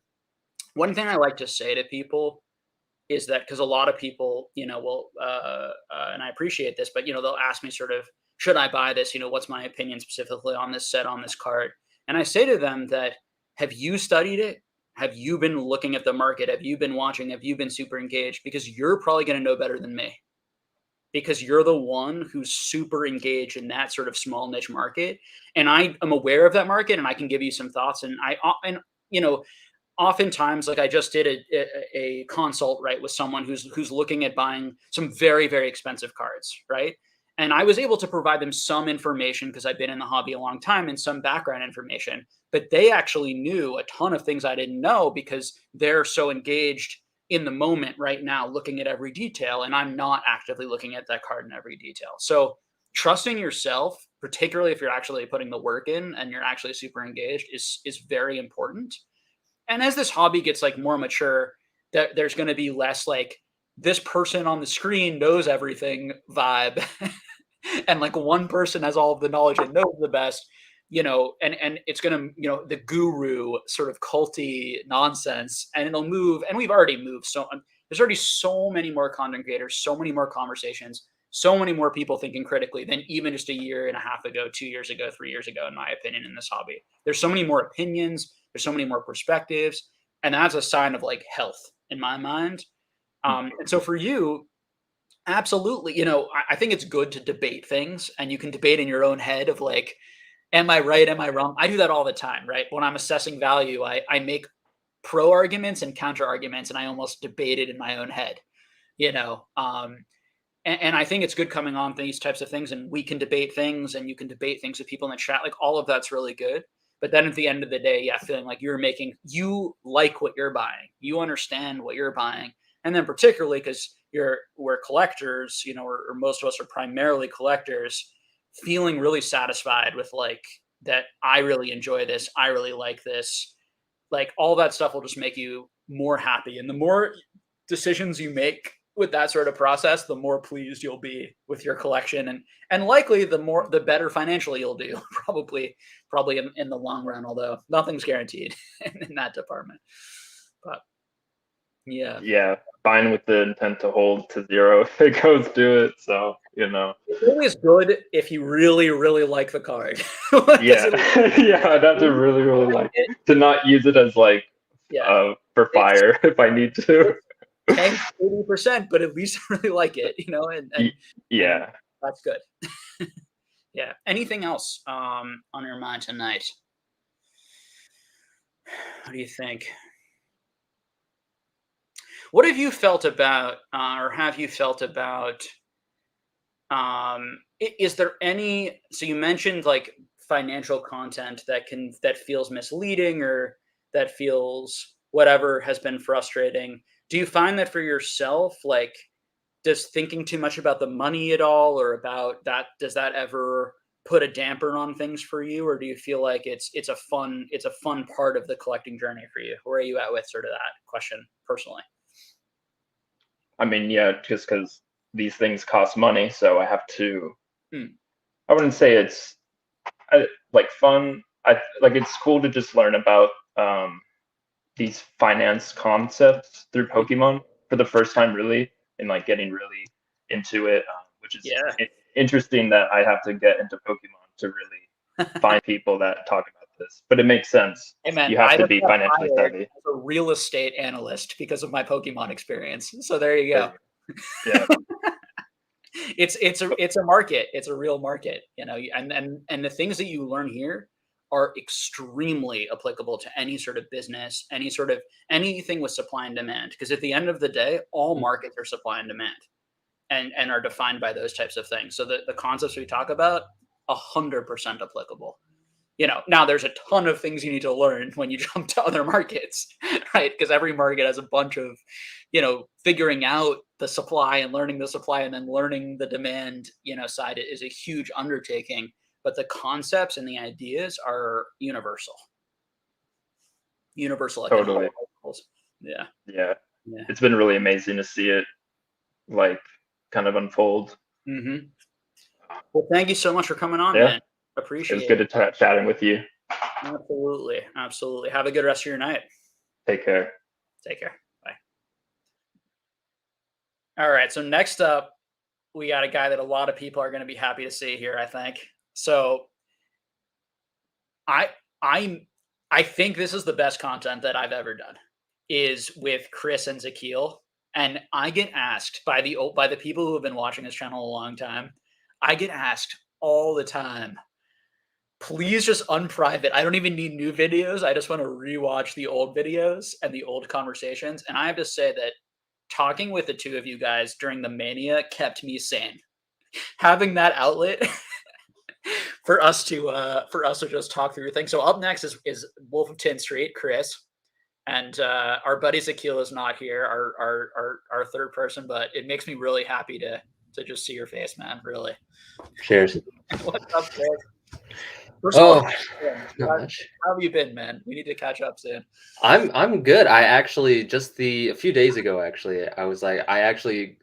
one thing I like to say to people is that, because a lot of people, and I appreciate this, but, they'll ask me sort of, should I buy this? What's my opinion specifically on this set, on this card? And I say to them that, have you studied it? Have you been looking at the market? Have you been watching? Have you been super engaged? Because you're probably going to know better than me, because you're the one who's super engaged in that sort of small niche market. And I am aware of that market, and I can give you some thoughts. And oftentimes, like I just did a consult, right, with someone who's looking at buying some very, very expensive cards, right? And I was able to provide them some information because I've been in the hobby a long time, and some background information, but they actually knew a ton of things I didn't know because they're so engaged in the moment right now, looking at every detail, and I'm not actively looking at that card in every detail. So trusting yourself, particularly if you're actually putting the work in and you're actually super engaged, is very important. And as this hobby gets like more mature, that there's going to be less like this person on the screen knows everything vibe, and like one person has all of the knowledge and knows the best, and it's going to, the guru sort of culty nonsense, and it'll move. And we've already moved. So there's already so many more content creators, so many more conversations, so many more people thinking critically than even just a year and a half ago, 2 years ago, 3 years ago, in my opinion, in this hobby. There's so many more opinions. There's so many more perspectives, and that's a sign of like health in my mind. And so for you, absolutely, I think it's good to debate things, and you can debate in your own head of like, am I right? Am I wrong? I do that all the time, right? When I'm assessing value, I make pro arguments and counter arguments, and I almost debate it in my own head, and I think it's good coming on these types of things, and we can debate things, and you can debate things with people in the chat. Like all of that's really good. But then at the end of the day, yeah, feeling like you like what you're buying, you understand what you're buying. And then particularly because we're collectors, or most of us are primarily collectors, feeling really satisfied with like that. I really enjoy this. I really like this. Like all that stuff will just make you more happy. And the more decisions you make with that sort of process, the more pleased you'll be with your collection, and likely the better financially you'll do, probably in the long run, although nothing's guaranteed in that department. But yeah, buying with the intent to hold to zero if it goes to it. So, it's always good if you really, really like the card. yeah, yeah, I'd have to really, really like to not use it as like for fire if I need to. 10-80%, but at least I really like it, and yeah, and that's good. Yeah. Anything else on your mind tonight? What do you think? What have you felt about, or have you felt about? Is there any? So you mentioned like financial content that feels misleading or that feels whatever has been frustrating. Do you find that for yourself, like, does thinking too much about the money at all, or about that, does that ever put a damper on things for you, or do you feel like it's a fun part of the collecting journey for you? Where are you at with sort of that question personally? I mean, yeah, just because these things cost money, so I have to. I wouldn't say it's like fun. It's cool to just learn about these finance concepts through Pokemon for the first time, really, and like getting really into it, which is interesting that I have to get into Pokemon to really find people that talk about this. But it makes sense. Hey man, you have to be financially savvy. As a real estate analyst because of my Pokemon experience. So there you go. Yeah. It's a market. It's a real market, and the things that you learn here are extremely applicable to any sort of business, anything with supply and demand. Because at the end of the day, all markets are supply and demand, and are defined by those types of things. So the concepts we talk about, 100% applicable. Now there's a ton of things you need to learn when you jump to other markets, right? Because every market has a bunch of, figuring out the supply and learning the supply and then learning the demand, side is a huge undertaking. But the concepts and the ideas are universal. Totally. Yeah. It's been really amazing to see it, like, kind of unfold. Mm-hmm. Well, thank you so much for coming on, man. Appreciate it. It was good chatting with you. Absolutely. Have a good rest of your night. Take care. Bye. All right. So next up, we got a guy that a lot of people are going to be happy to see here, I think. So I think this is the best content that I've ever done, is with Chris and Zakil. And I get asked by the people who have been watching this channel a long time, I get asked all the time, please just unprivate. I don't even need new videos. I just want to rewatch the old videos and the old conversations. And I have to say that talking with the two of you guys during the Mania kept me sane. Having that outlet for us to just talk through things. So up next is Wolf of Tin Street, Chris. And our buddy Zakil is not here, our third person, but it makes me really happy to just see your face, man. Really. Cheers. What's up, Chris? First of all, not much. How have you been, man? We need to catch up soon. I'm good. I actually a few days ago, actually, I was like, I actually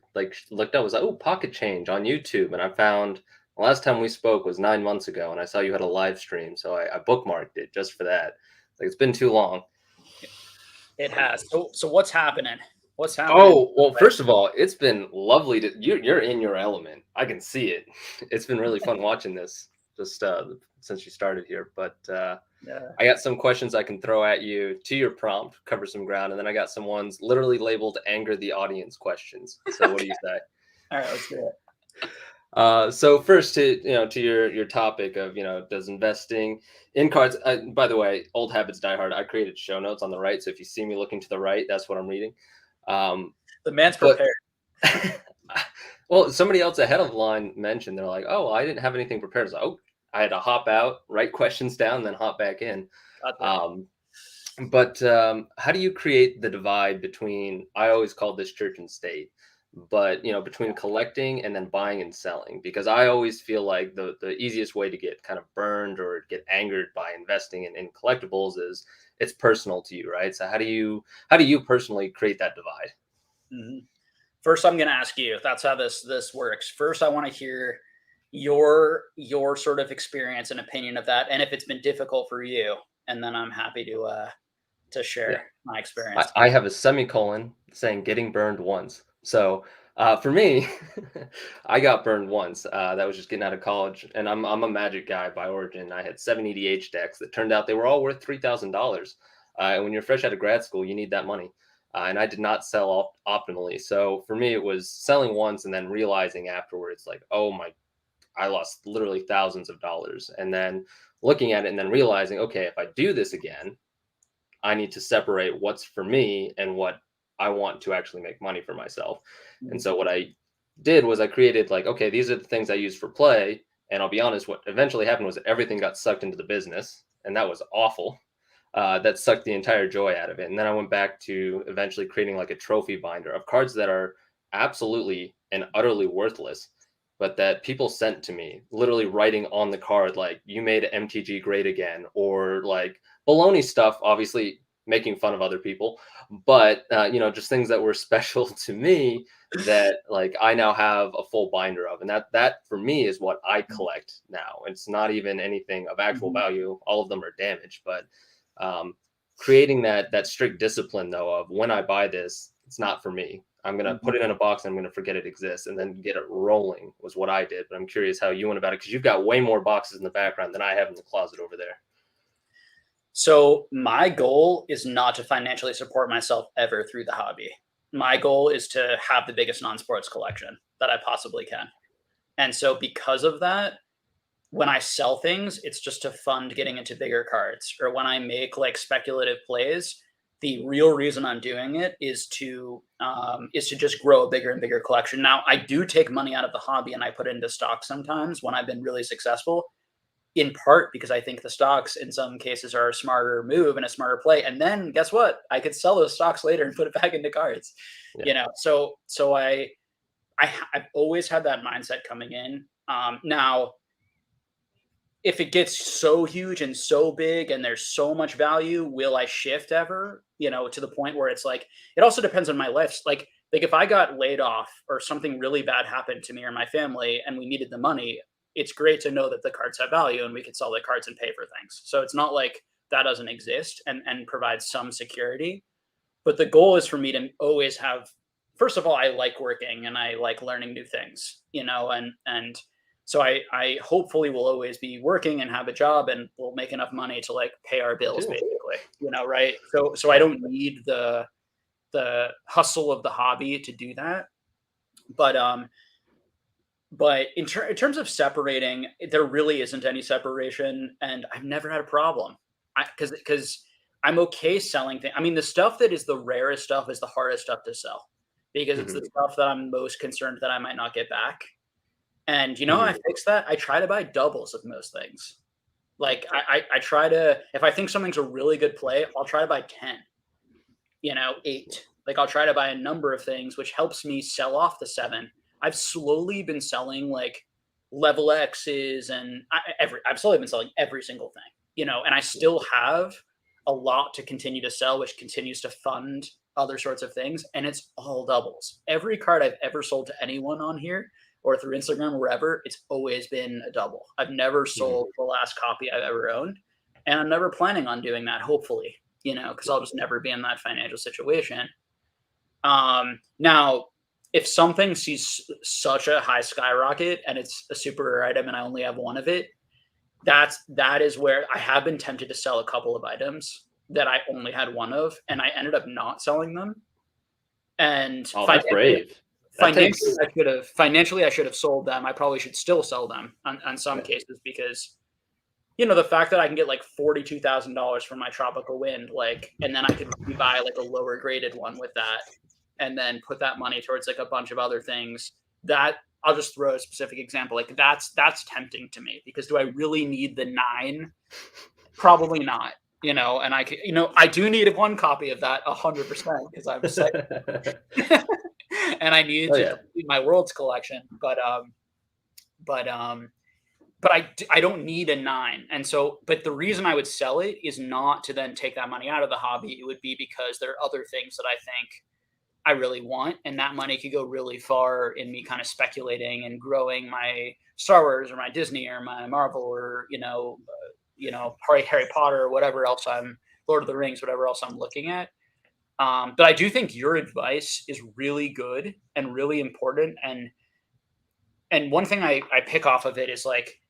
looked up, was like, oh, Pocket Change on YouTube, and I found the last time we spoke was 9 months ago, and I saw you had a live stream, so I bookmarked it just for that. Like, it's been too long. It has. So what's happening? What's happening? Oh, well, first of all, it's been lovely to you're in your element. I can see it. It's been really fun watching this just since you started here. But I got some questions I can throw at you to your prompt, cover some ground, and then I got some ones literally labeled "anger the audience" questions. So what do you say? All right, let's do it. So first, to your topic of does investing in cards. By the way, old habits die hard. I created show notes on the right, so if you see me looking to the right, that's what I'm reading. The man's prepared. Well, somebody else ahead of line mentioned they're like, "Oh, I didn't have anything prepared." I was like, "Oh, I had to hop out, write questions down, then hop back in." But how do you create the divide between? I always call this church and state. But between collecting and then buying and selling, because I always feel like the easiest way to get kind of burned or get angered by investing in collectibles is it's personal to you, right? So how do you personally create that divide? Mhm. First, I'm going to ask you. That's how this works. First, I want to hear your sort of experience and opinion of that, and if it's been difficult for you, and then I'm happy to Yeah. share my experience. I have a semicolon saying getting burned once. So for me, I got burned once. That was just getting out of college, and I'm a Magic guy by origin. I had 7 EDH decks that turned out they were all worth $3,000. And when you're fresh out of grad school, you need that money. And I did not sell optimally. So for me, it was selling once and then realizing afterwards, like, oh my, I lost literally thousands of dollars. And then looking at it and then realizing, okay, if I do this again, I need to separate what's for me and what I want to actually make money for myself. And so what I did was I created like, okay, these are the things I use for play. And I'll be honest, what eventually happened was everything got sucked into the business, and that was awful. That sucked the entire joy out of it. And then I went back to eventually creating like a trophy binder of cards that are absolutely and utterly worthless, but that people sent to me, literally writing on the card, like, you made MTG great again, or like baloney stuff, obviously making fun of other people, but just things that were special to me that like I now have a full binder of. And that for me is what I collect now. It's not even anything of actual value. All of them are damaged, but creating that strict discipline though of when I buy this, it's not for me. I'm going to put it in a box and I'm going to forget it exists and then get it rolling was what I did. But I'm curious how you went about it, because you've got way more boxes in the background than I have in the closet over there. So my goal is not to financially support myself ever through the hobby. My goal is to have the biggest non-sports collection that I possibly can. And so because of that, when I sell things, it's just to fund getting into bigger cards. Or when I make like speculative plays, the real reason I'm doing it is to just grow a bigger and bigger collection. Now, I do take money out of the hobby and I put it into stocks sometimes when I've been really successful, in part because I think the stocks in some cases are a smarter move and a smarter play. And then guess what? I could sell those stocks later and put it back into cards. Yeah. So I've always had that mindset coming in. Now, if it gets so huge and so big and there's so much value, will I shift ever? To the point where it's like, it also depends on my life. Like if I got laid off or something really bad happened to me or my family and we needed the money, it's great to know that the cards have value and we can sell the cards and pay for things. So it's not like that doesn't exist and provide some security. But the goal is for me to always have, first of all, I like working and I like learning new things, and so I hopefully will always be working and have a job and we'll make enough money to like pay our bills, basically, right? So I don't need the hustle of the hobby to do that. But in terms of separating, there really isn't any separation, and I've never had a problem. Because I'm okay selling things. I mean, the stuff that is the rarest stuff is the hardest stuff to sell, because it's the stuff that I'm most concerned that I might not get back. And how I fix that? I try to buy doubles of most things. Like I try to, if I think something's a really good play, I'll try to buy 10, 8. Like I'll try to buy a number of things, which helps me sell off the 7. I've slowly been selling like level X's and I've slowly been selling every single thing, and I still have a lot to continue to sell, which continues to fund other sorts of things. And it's all doubles. Every card I've ever sold to anyone on here or through Instagram or wherever, it's always been a double. I've never sold the last copy I've ever owned. And I'm never planning on doing that, hopefully, because I'll just never be in that financial situation. Now, if something sees such a high skyrocket and it's a super rare item and I only have one of it, that is where I have been tempted to sell a couple of items that I only had one of, and I ended up not selling them. And that's brave. Financially, I should have sold them. I probably should still sell them on some cases, because the fact that I can get like $42,000 for my tropical wind, like, and then I could buy like a lower graded one with that, and then put that money towards like a bunch of other things. That I'll just throw a specific example. Like that's tempting to me, because do I really need the 9? Probably not. And I can, I do need one copy of that 100% because I'm sick. And I need to complete my Worlds collection, but I don't need a 9. And so, but the reason I would sell it is not to then take that money out of the hobby. It would be because there are other things that I think I really want, and that money could go really far in me kind of speculating and growing my Star Wars or my Disney or my Marvel or Harry Potter or whatever else Lord of the Rings, whatever else I'm looking at. But I do think your advice is really good and really important. And one thing I pick off of it is like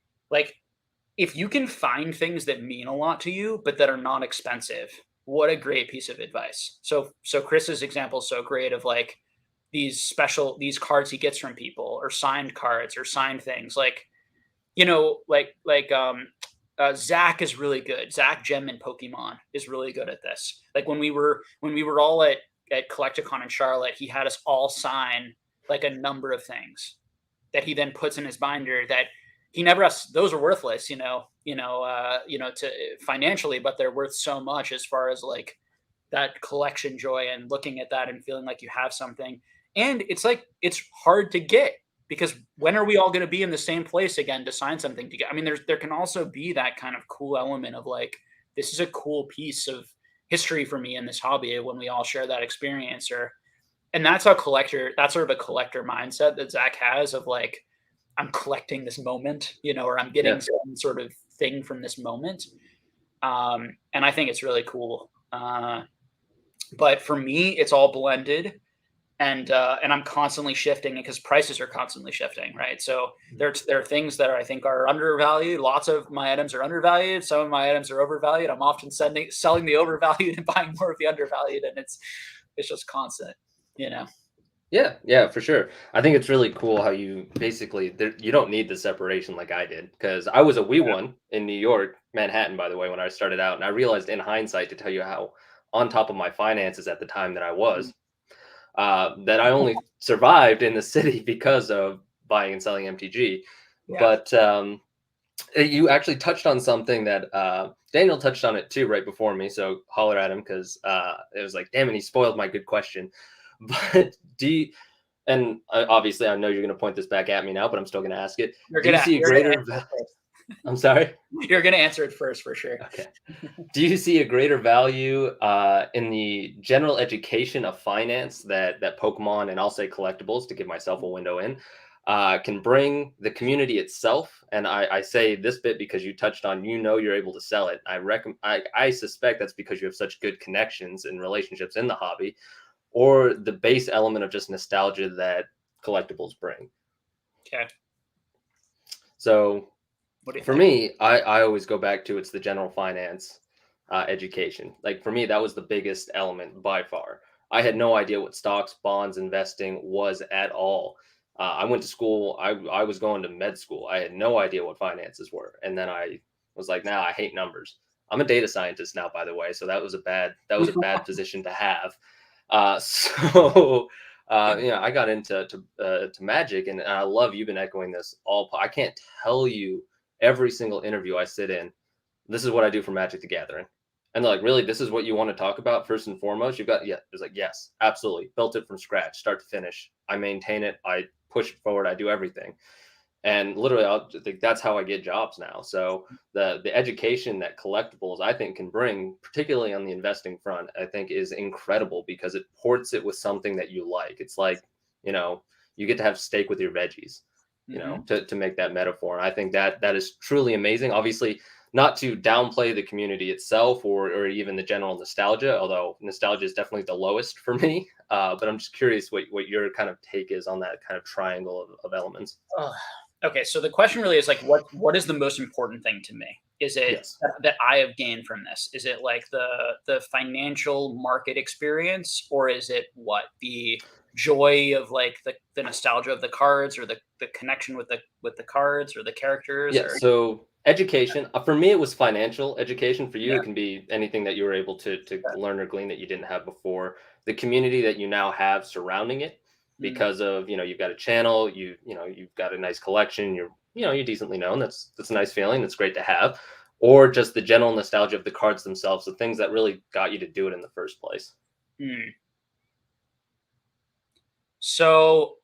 if you can find things that mean a lot to you, but that are not expensive, what a great piece of advice. So Chris's example is so great of like these cards he gets from people or signed cards or signed things Zach is really good. Zach Gem in Pokemon is really good at this. Like when we were all at Collecticon in Charlotte, he had us all sign like a number of things that he then puts in his binder that he never has. Those are worthless, to financially, but they're worth so much as far as like that collection joy and looking at that and feeling like you have something. And it's like, it's hard to get, because when are we all going to be in the same place again to sign something together? I mean, there can also be that kind of cool element of like, this is a cool piece of history for me in this hobby when we all share that experience. And that's sort of a collector mindset that Zach has of like, I'm collecting this moment, or I'm getting some sort of thing from this moment. And I think it's really cool. But for me, it's all blended. And I'm constantly shifting because prices are constantly shifting, right? So there are things that I think are undervalued. Lots of my items are undervalued. Some of my items are overvalued. I'm often selling the overvalued and buying more of the undervalued, and it's just constant, Yeah, for sure. I think it's really cool how you basically you don't need the separation like I did, because I was a wee one in New York, Manhattan, by the way, when I started out, and I realized in hindsight, to tell you how on top of my finances at the time that I was, that I only survived in the city because of buying and selling MTG. Yeah. But you actually touched on something that Daniel touched on it too right before me. So holler at him, because it was like, damn it, he spoiled my good question. But obviously I know you're going to point this back at me now, but I'm still going to ask it. Do you see a greater? I'm sorry. You're going to answer it first for sure. Okay. Do you see a greater value in the general education of finance that Pokemon, and I'll say collectibles to give myself a window in, can bring the community itself? And I say this bit because you touched on, you're able to sell it. I suspect that's because you have such good connections and relationships in the hobby, or the base element of just nostalgia that collectibles bring. Okay. So for think? me, I always go back to, it's the general finance education. Like for me, that was the biggest element by far. I had no idea what stocks, bonds, investing was at all. I went to school. I was going to med school. I had no idea what finances were. And then I was like, I hate numbers. I'm a data scientist now, by the way. So that was a bad position to have. I got into Magic, and I love, you've been echoing this I can't tell you every single interview I sit in, this is what I do for Magic the Gathering. And they're like, really, this is what you want to talk about first and foremost? It's like, yes, absolutely. Built it from scratch, start to finish. I maintain it. I push it forward. I do everything. And literally, that's how I get jobs now. So the education that collectibles, I think, can bring, particularly on the investing front, I think is incredible, because it ports it with something that you like. It's like, you get to have steak with your veggies, to make that metaphor. And I think that is truly amazing. Obviously, not to downplay the community itself or even the general nostalgia, although nostalgia is definitely the lowest for me. But I'm just curious what your kind of take is on that kind of triangle of elements. Okay, so the question really is like, what is the most important thing to me? Is it that I have gained from this? Is it like the financial market experience, or is it the joy of like the nostalgia of the cards, or the connection with the cards or the characters? So education, for me, it was financial education. For you, it can be anything that you were able to learn or glean that you didn't have before. The community that you now have surrounding it, because of, you've got a channel, you've got a nice collection, you're decently known. That's a nice feeling. That's great to have. Or just the general nostalgia of the cards themselves, the things that really got you to do it in the first place. So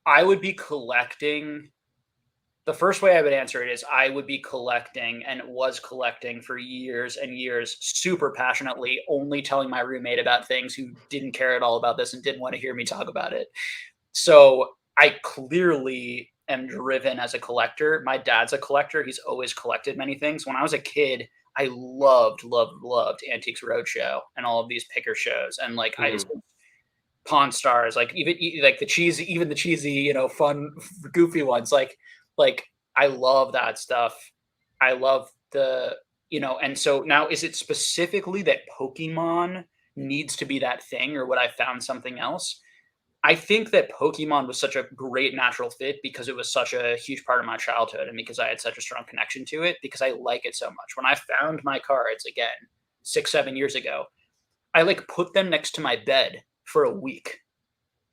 I would be collecting The first way I would answer it is I would be collecting and was collecting for years and years, super passionately, only telling my roommate about things who didn't care at all about this and didn't want to hear me talk about it. So I clearly am driven as a collector. My dad's a collector. He's always collected many things. When I was a kid, I loved Antiques Roadshow and all of these picker shows. And like I just Pawn Stars, like even like the cheesy, you know, fun, goofy ones. Like I love that stuff. I love the, you know, and so now is it specifically that Pokemon needs to be that thing, or would I found something else? I think that Pokemon was such a great natural fit because it was such a huge part of my childhood and because I had such a strong connection to it because I like it so much. When I found my cards again 6-7 years ago, I like put them next to my bed for a week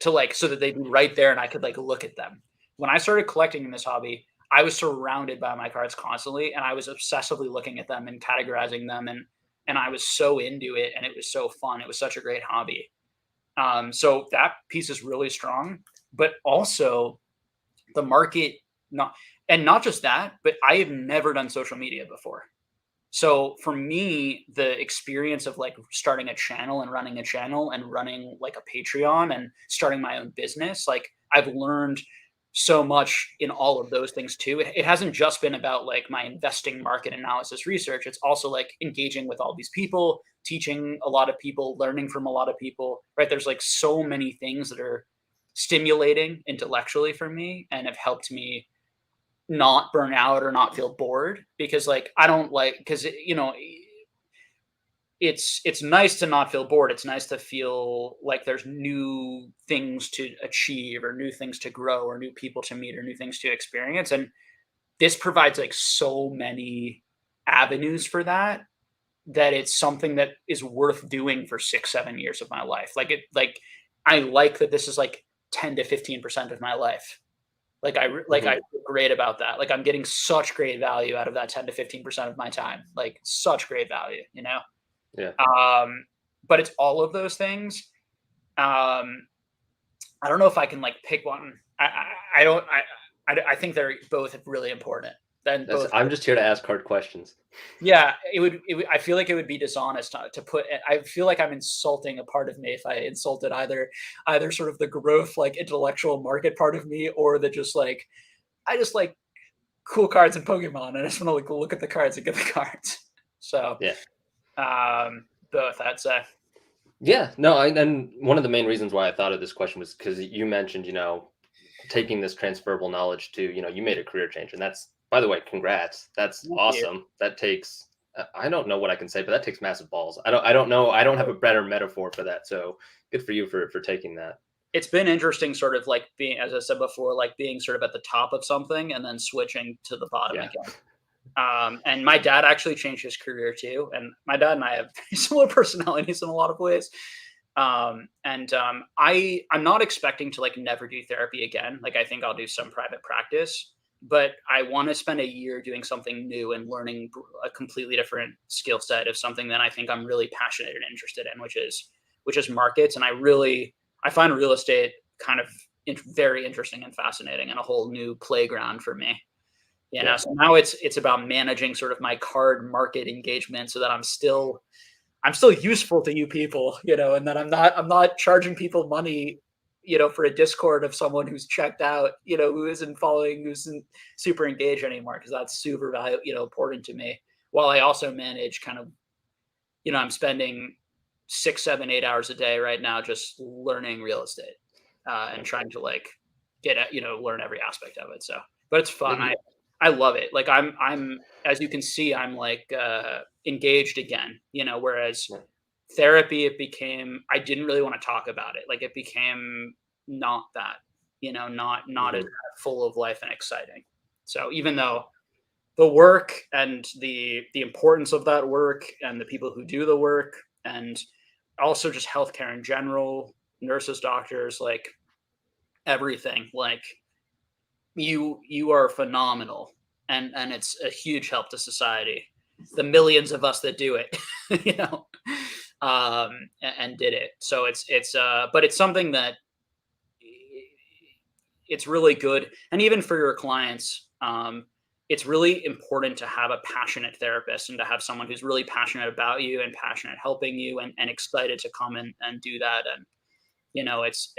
to like so that they'd be right there and I could like look at them. When I started collecting in this hobby, I was surrounded by my cards constantly and I was obsessively looking at them and categorizing them and I was so into it and it was so fun. It was such a great hobby. So that piece is really strong, but also the market not just that, but I have never done social media before. So for me, the experience of like starting a channel and running like a Patreon and starting my own business, like I've learned so much in all of those things too. It hasn't just been about like my investing market analysis research. It's also like engaging with all these people, teaching a lot of people, learning from a lot of people, right? There's like so many things that are stimulating intellectually for me and have helped me not burn out or not feel bored because like I don't like because you know it's nice to not feel bored. It's nice to feel like there's new things to achieve or new things to grow or new people to meet or new things to experience. And this provides like so many avenues for that it's something that is worth doing for 6-7 years of my life. I like that this is like 10 to 15% of my life. I feel great about that. Like I'm getting such great value out of that 10 to 15% of my time. Like such great value, you know? Yeah. But it's all of those things. I don't know if I can like pick one. I think they're both really important. I'm just here to ask hard questions. Yeah, it would. I feel like it would be dishonest to put. I feel like I'm insulting a part of me if I insulted either sort of the growth, like intellectual market part of me, or the just like I just like cool cards and Pokemon, and I just want to like look at the cards and get the cards. So yeah, both I'd say. Yeah, no, and one of the main reasons why I thought of this question was because you mentioned, you know, taking this transferable knowledge to, you know, you made a career change, and that's, by the way, congrats. That's awesome. That takes, I don't know what I can say, but that takes massive balls. I don't know. I don't have a better metaphor for that. So good for you for taking that. It's been interesting sort of like being, as I said before, like being sort of at the top of something and then switching to the bottom again. And my dad actually changed his career too. And my dad and I have similar personalities in a lot of ways. I'm not expecting to like never do therapy again. Like I think I'll do some private practice, but I want to spend a year doing something new and learning a completely different skill set of something that I think I'm really passionate and interested in, which is markets. And I find real estate kind of very interesting and fascinating and a whole new playground for me. You know, so now it's about managing sort of my card market engagement so that I'm still useful to you people, you know, and that I'm not charging people money, you know, for a Discord of someone who's checked out, you know, who isn't super engaged anymore, because that's super valuable, you know, important to me. While I also manage kind of, you know, I'm spending 6, 7, 8 hours a day right now just learning real estate and trying to like get at, you know, learn every aspect of it. So, but it's fun. I love it. Like I'm, as you can see, I'm like engaged again, you know, whereas therapy, I didn't really want to talk about it. Like it became not that, you know, not as full of life and exciting. So even though the work and the importance of that work and the people who do the work and also just healthcare in general, nurses, doctors, like everything, like you are phenomenal, and it's a huge help to society. The millions of us that do it, you know, and did it. So but it's something that it's really good, and even for your clients, It's really important to have a passionate therapist and to have someone who's really passionate about you and passionate helping you and excited to come and do that. And, you know, it's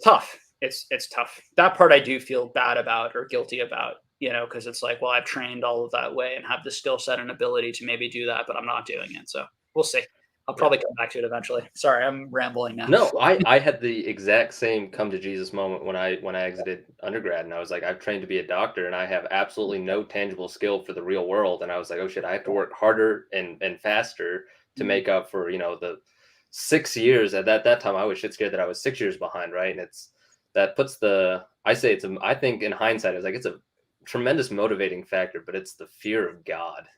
tough. It's tough. That part I do feel bad about or guilty about, you know, because it's like, well, I've trained all of that way and have the skill set and ability to maybe do that, but I'm not doing it. So we'll see. I'll probably come back to it eventually. Sorry, I'm rambling now. No, I had the exact same come to Jesus moment when I exited undergrad, and I was like, I've trained to be a doctor, and I have absolutely no tangible skill for the real world, and I was like, oh shit, I have to work harder and faster to make up for, you know, the 6 years. At that time I was shit scared that I was 6 years behind, right? And that puts I think in hindsight it's like it's a tremendous motivating factor, but it's the fear of God,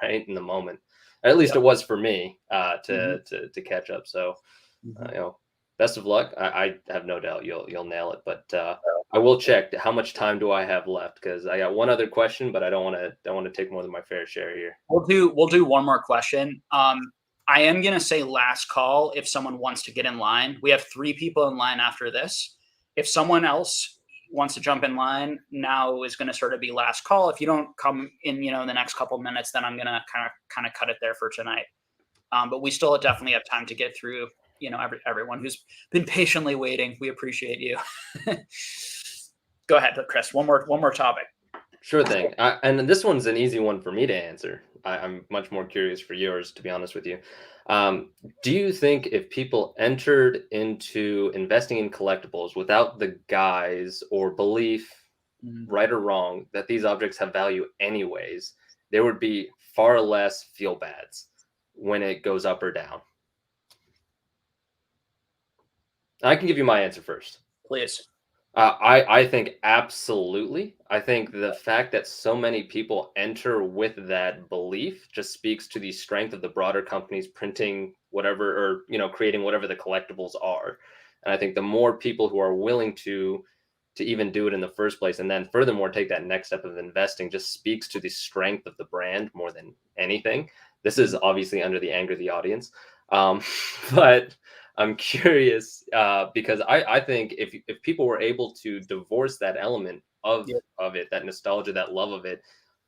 right, in the moment. At least it was for me to catch up. So, you know, best of luck. I have no doubt you'll nail it. But I will check how much time do I have left, because I got one other question, but I don't want to take more than my fair share here. We'll do one more question. I am gonna say last call if someone wants to get in line. We have 3 people in line after this. If someone else wants to jump in line, now is going to sort of be last call. If you don't come in, you know, in the next couple minutes, then I'm going to kind of cut it there for tonight. But we still definitely have time to get through, you know, everyone who's been patiently waiting. We appreciate you. Go ahead, Chris. One more topic. Sure thing. And this one's an easy one for me to answer. I'm much more curious for yours, to be honest with you. Do you think if people entered into investing in collectibles without the guise or belief, right or wrong, that these objects have value anyways, there would be far less feel bads when it goes up or down? I can give you my answer first. Please. I think absolutely. I think the fact that so many people enter with that belief just speaks to the strength of the broader companies printing whatever, or, you know, creating whatever the collectibles are. And I think the more people who are willing to even do it in the first place, and then furthermore take that next step of investing, just speaks to the strength of the brand more than anything. This is obviously under the anger of the audience, but I'm curious because I think if people were able to divorce that element of it, that nostalgia, that love of it,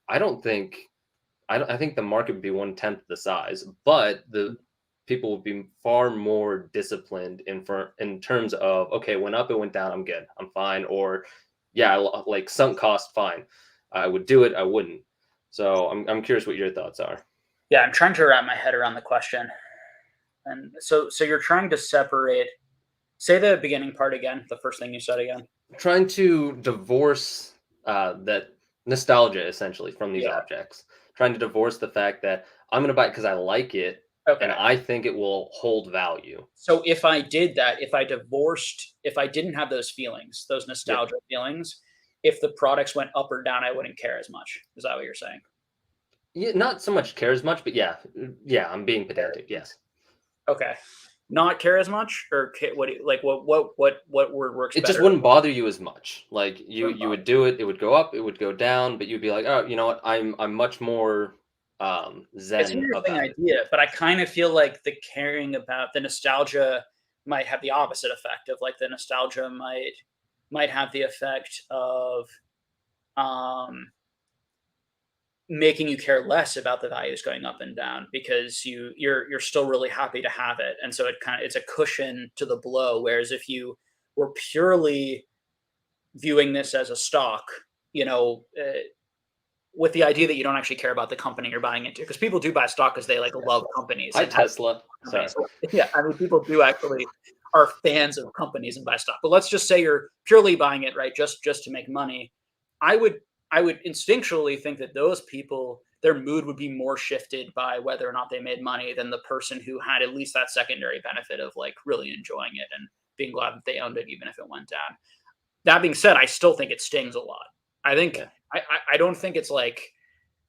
I think the market would be 1/10 the size, but the people would be far more disciplined in terms of, okay, went up, it went down, I'm good, I'm fine, or yeah, like sunk cost, fine, I would do it, I wouldn't. So I'm curious what your thoughts are. Yeah, I'm trying to wrap my head around the question. And so you're trying to separate, say the beginning part again, the first thing you said again. Trying to divorce that nostalgia essentially from these objects. Trying to divorce the fact that I'm going to buy it because I like it, and I think it will hold value. So if I did that, if I didn't have those feelings, those nostalgia feelings, if the products went up or down, I wouldn't care as much. Is that what you're saying? Yeah, not so much care as much, but yeah, I'm being pedantic. Yes. Okay. Not care as much, or what word works it better? Just wouldn't bother you as much. Like you would do it, it would go up, it would go down, but you'd be like, oh, you know what, I'm much more zen. It's an interesting idea, but I kind of feel like the caring about the nostalgia might have the opposite effect of, like, the nostalgia might have the effect of making you care less about the values going up and down, because you're still really happy to have it, and so it's a cushion to the blow. Whereas if you were purely viewing this as a stock, you know, with the idea that you don't actually care about the company you're buying into, because people do buy stock because they love companies. Hi, Tesla. Sorry. Yeah, I mean, people do actually are fans of companies and buy stock. But let's just say you're purely buying it, right, just to make money. I would instinctually think that those people, their mood would be more shifted by whether or not they made money than the person who had at least that secondary benefit of, like, really enjoying it and being glad that they owned it, even if it went down. That being said, I still think it stings a lot. I think I don't think it's like,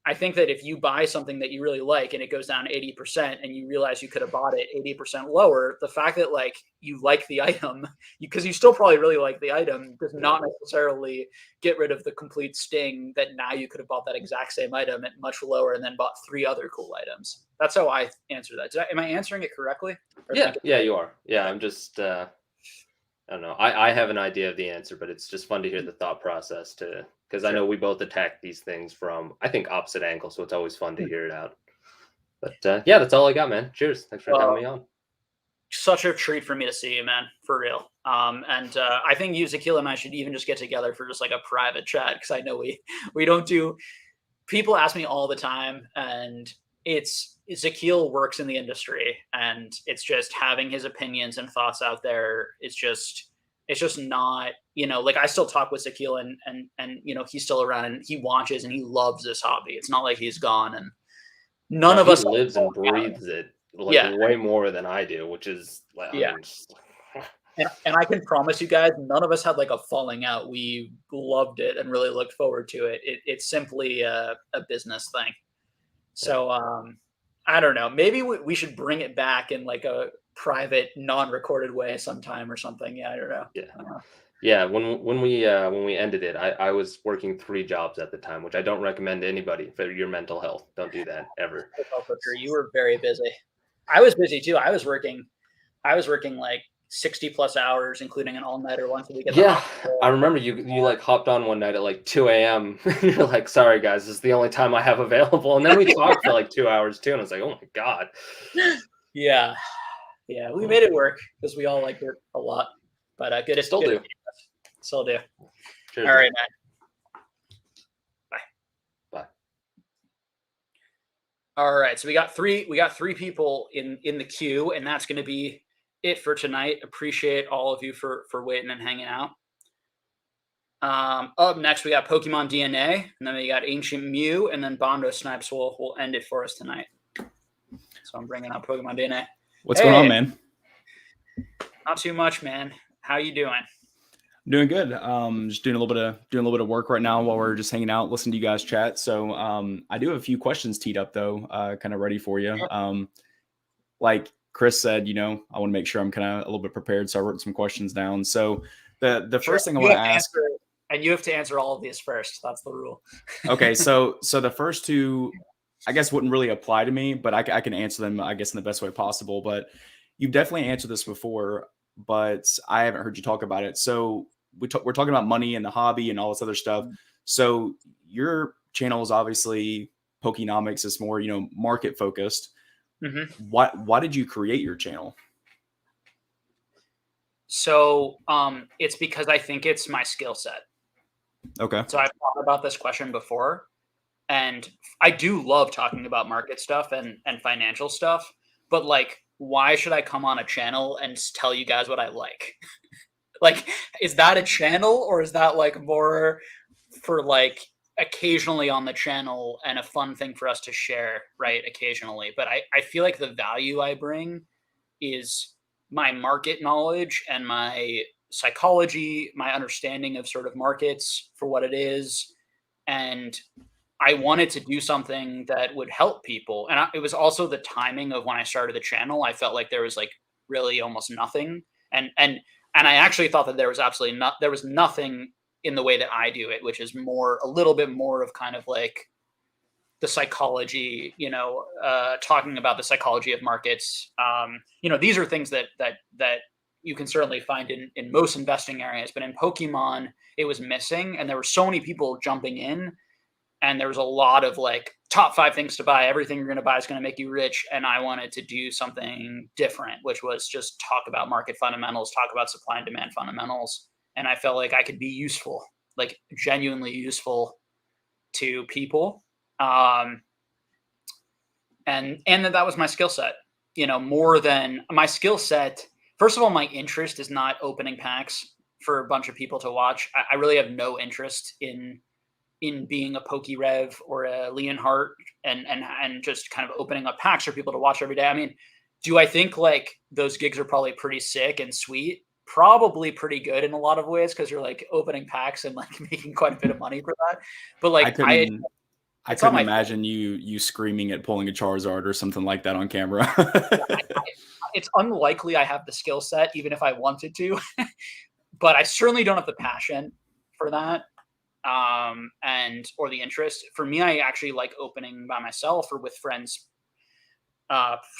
I think that if you buy something that you really like and it goes down 80% and you realize you could have bought it 80% lower, the fact that, like, you like the item, because you still probably really like the item, does not necessarily get rid of the complete sting that now you could have bought that exact same item at much lower and then bought 3 other cool items. That's how I answer that. Am I answering it correctly? Yeah, you are. Yeah, I'm just I don't know. I have an idea of the answer, but it's just fun to hear the thought process because I know we both attack these things from, I think, opposite angles. So it's always fun to hear it out. But yeah, that's all I got, man. Cheers. Thanks for having me on. Such a treat for me to see you, man, for real. And I think you, Zakil, and I should even just get together for just like a private chat, because I know we don't do. People ask me all the time, and Zakil works in the industry, and it's just having his opinions and thoughts out there. It's just not, like I still talk with Zakil, and he's still around, and he watches and he loves this hobby. It's not like he's gone, and none of us lives and breathes it way more than I do, which is like, and I can promise you guys, none of us had like a falling out. We loved it and really looked forward to it. It's simply a business thing. So I don't know. Maybe we should bring it back in like a private, non-recorded way sometime or something. Yeah, I don't know. Yeah. When we ended it, I was working 3 jobs at the time, which I don't recommend to anybody for your mental health. Don't do that ever. You were very busy. I was busy too. I was working like 60 plus hours, including an all-nighter once a week. Yeah, I remember you like hopped on one night at like 2 a.m. You're like, sorry guys, this is the only time I have available. And then we talked for like 2 hours too, and I was like, oh my God. Yeah, we made it work because we all liked it a lot. But good. Still do. Still do. Cheers, all right, man. Bye. All right, so we got three people in the queue, and that's going to be it for tonight. Appreciate all of you for waiting and hanging out. Up next, we got Pokemon DNA, and then we got Ancient Mew, and then Bondo Snipes will end it for us tonight. So I'm bringing up Pokemon DNA. What's going on, man? Not too much, man. How you doing? I'm doing good. Just doing a little bit of work right now while we're just hanging out, listening to you guys chat. So I do have a few questions teed up though, kind of ready for you. Like Chris said, I want to make sure I'm kind of a little bit prepared. So I wrote some questions down. So the first thing I want to ask, and you have to answer all of these first. That's the rule. Okay. So the first two, I guess, wouldn't really apply to me, but I can answer them, I guess, in the best way possible. But you've definitely answered this before, but I haven't heard you talk about it. So we're talking about money and the hobby and all this other stuff. So your channel is obviously Pokenomics. It's more, market focused. Mm-hmm. Why did you create your channel? So it's because I think it's my skill set. Okay. So I've thought about this question before, and I do love talking about market stuff and financial stuff, but like, why should I come on a channel and tell you guys what I like? Like, is that a channel, or is that like more for like occasionally on the channel and a fun thing for us to share, right? Occasionally. But I feel like the value I bring is my market knowledge and my psychology, my understanding of sort of markets for what it is. And I wanted to do something that would help people. And it was also the timing of when I started the channel. I felt like there was like really almost nothing. And I actually thought that there was nothing in the way that I do it, which is a little bit more of kind of like the psychology, talking about the psychology of markets. These are things that you can certainly find in most investing areas, but in Pokemon, it was missing. And there were so many people jumping in, and there was a lot of like top 5 things to buy. Everything you're going to buy is going to make you rich. And I wanted to do something different, which was just talk about market fundamentals, talk about supply and demand fundamentals. And I felt like I could be useful, like genuinely useful to people. And that was my skill set, more than my skill set. First of all, my interest is not opening packs for a bunch of people to watch. I really have no interest in being a PokeRev or a Leonhardt and just kind of opening up packs for people to watch every day. I mean, do I think like those gigs are probably pretty sick and sweet? Probably pretty good in a lot of ways, because you're like opening packs and like making quite a bit of money for that. But like I couldn't imagine you screaming at pulling a Charizard or something like that on camera. It's unlikely I have the skill set, even if I wanted to, but I certainly don't have the passion for that. Or the interest. For me, I actually like opening by myself or with friends.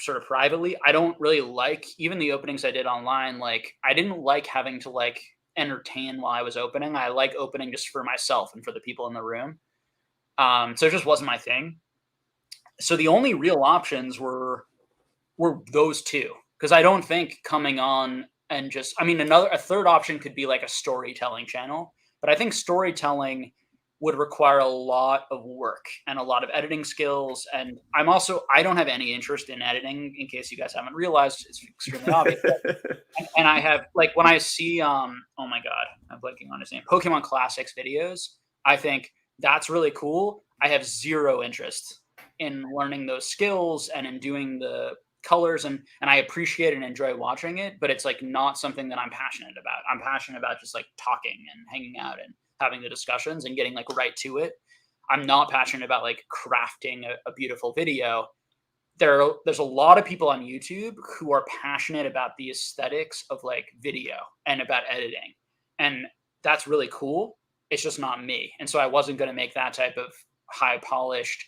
sort of privately. I don't really like even the openings I did online. Like I didn't like having to like entertain while I was opening. I like opening just for myself and for the people in the room. So it just wasn't my thing. So the only real options were those two, because I don't think coming on and just, I mean, a third option could be like a storytelling channel, but I think storytelling would require a lot of work and a lot of editing skills. And I don't have any interest in editing, in case you guys haven't realized. It's extremely obvious. And I have, like, when I see, oh my God, I'm blanking on his name, Pokemon Classics videos, I think that's really cool. I have zero interest in learning those skills and in doing the colors, and I appreciate and enjoy watching it, but it's like not something that I'm passionate about. I'm passionate about just like talking and hanging out and having the discussions and getting like right to it. I'm not passionate about like crafting a beautiful video. There's a lot of people on YouTube who are passionate about the aesthetics of like video and about editing. And that's really cool. It's just not me. And so I wasn't going to make that type of high polished,